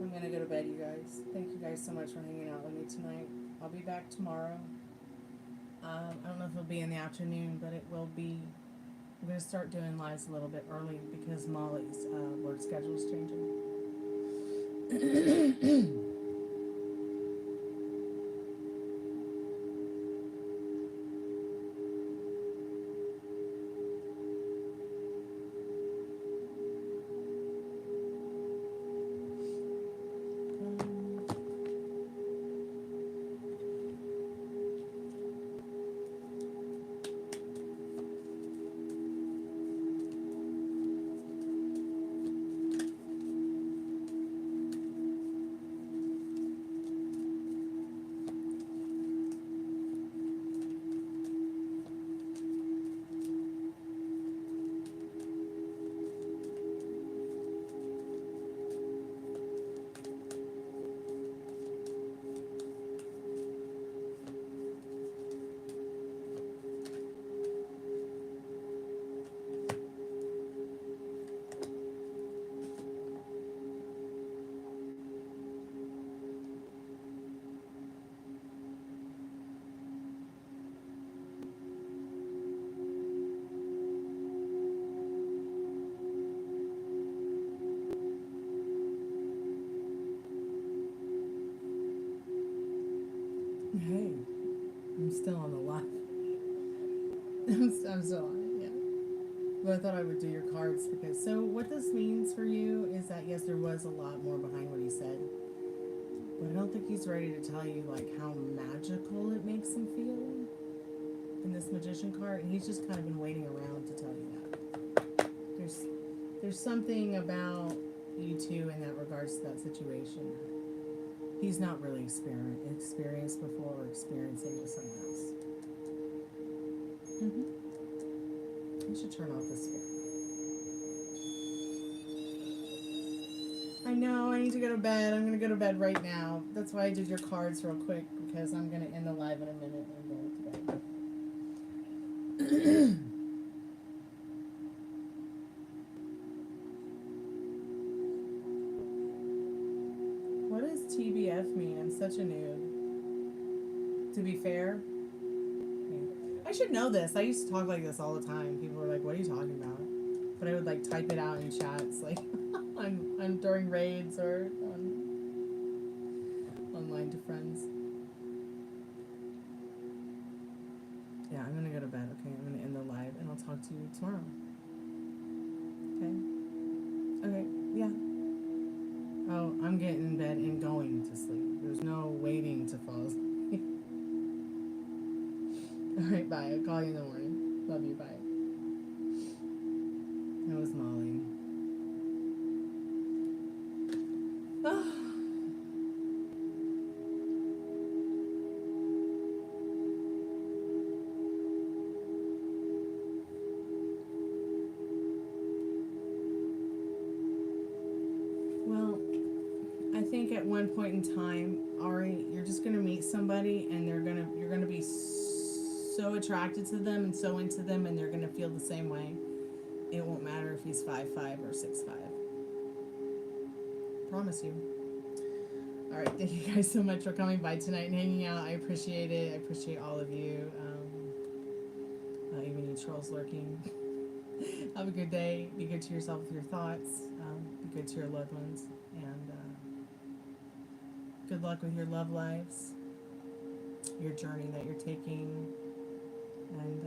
I'm gonna go to bed, you guys. Thank you guys so much for hanging out with me tonight. I'll be back tomorrow. I don't know if it'll be in the afternoon, but it will be. I'm going to start doing lives a little bit early because Molly's work schedule is changing. Hey, I'm still on the live. I'm still on it, yeah. But I thought I would do your cards because, so what this means for you is that, yes, there was a lot more behind what he said. But I don't think he's ready to tell you, like, how magical it makes him feel in this magician card. And he's just kind of been waiting around to tell you that. There's something about you two in that regards to that situation. He's not really experienced before or experiencing with someone else. I should turn off this fan. I know, I need to go to bed. I'm gonna go to bed right now. That's why I did your cards real quick, because I'm gonna end the live in a minute and go to bed. What does TBF mean? I'm such a noob. To be fair? I should know this. I used to talk like this all the time. People were like, what are you talking about? But I would like type it out in chats, like on during raids or online to friends. Yeah, I'm gonna go to bed, okay? I'm gonna end the live and I'll talk to you tomorrow. Okay? Okay, yeah. Oh, I'm getting in bed and going to sleep. There's no waiting to fall asleep. Alright, bye. I'll call you in the morning. Love you, bye. That was Molly. Well, I think at one point in time, Ari, you're just gonna meet somebody and you're gonna be so attracted to them and so into them, and they're gonna feel the same way. It won't matter if he's 5'5" or 6'5". Promise you. All right, thank you guys so much for coming by tonight and hanging out. I appreciate it. I appreciate all of you. Even you trolls lurking. Have a good day. Be good to yourself with your thoughts. Be good to your loved ones, and good luck with your love lives, your journey that you're taking. And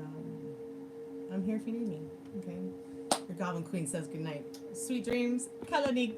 I'm here if you need me, okay? Your Goblin Queen says goodnight. Sweet dreams. Kalanigda.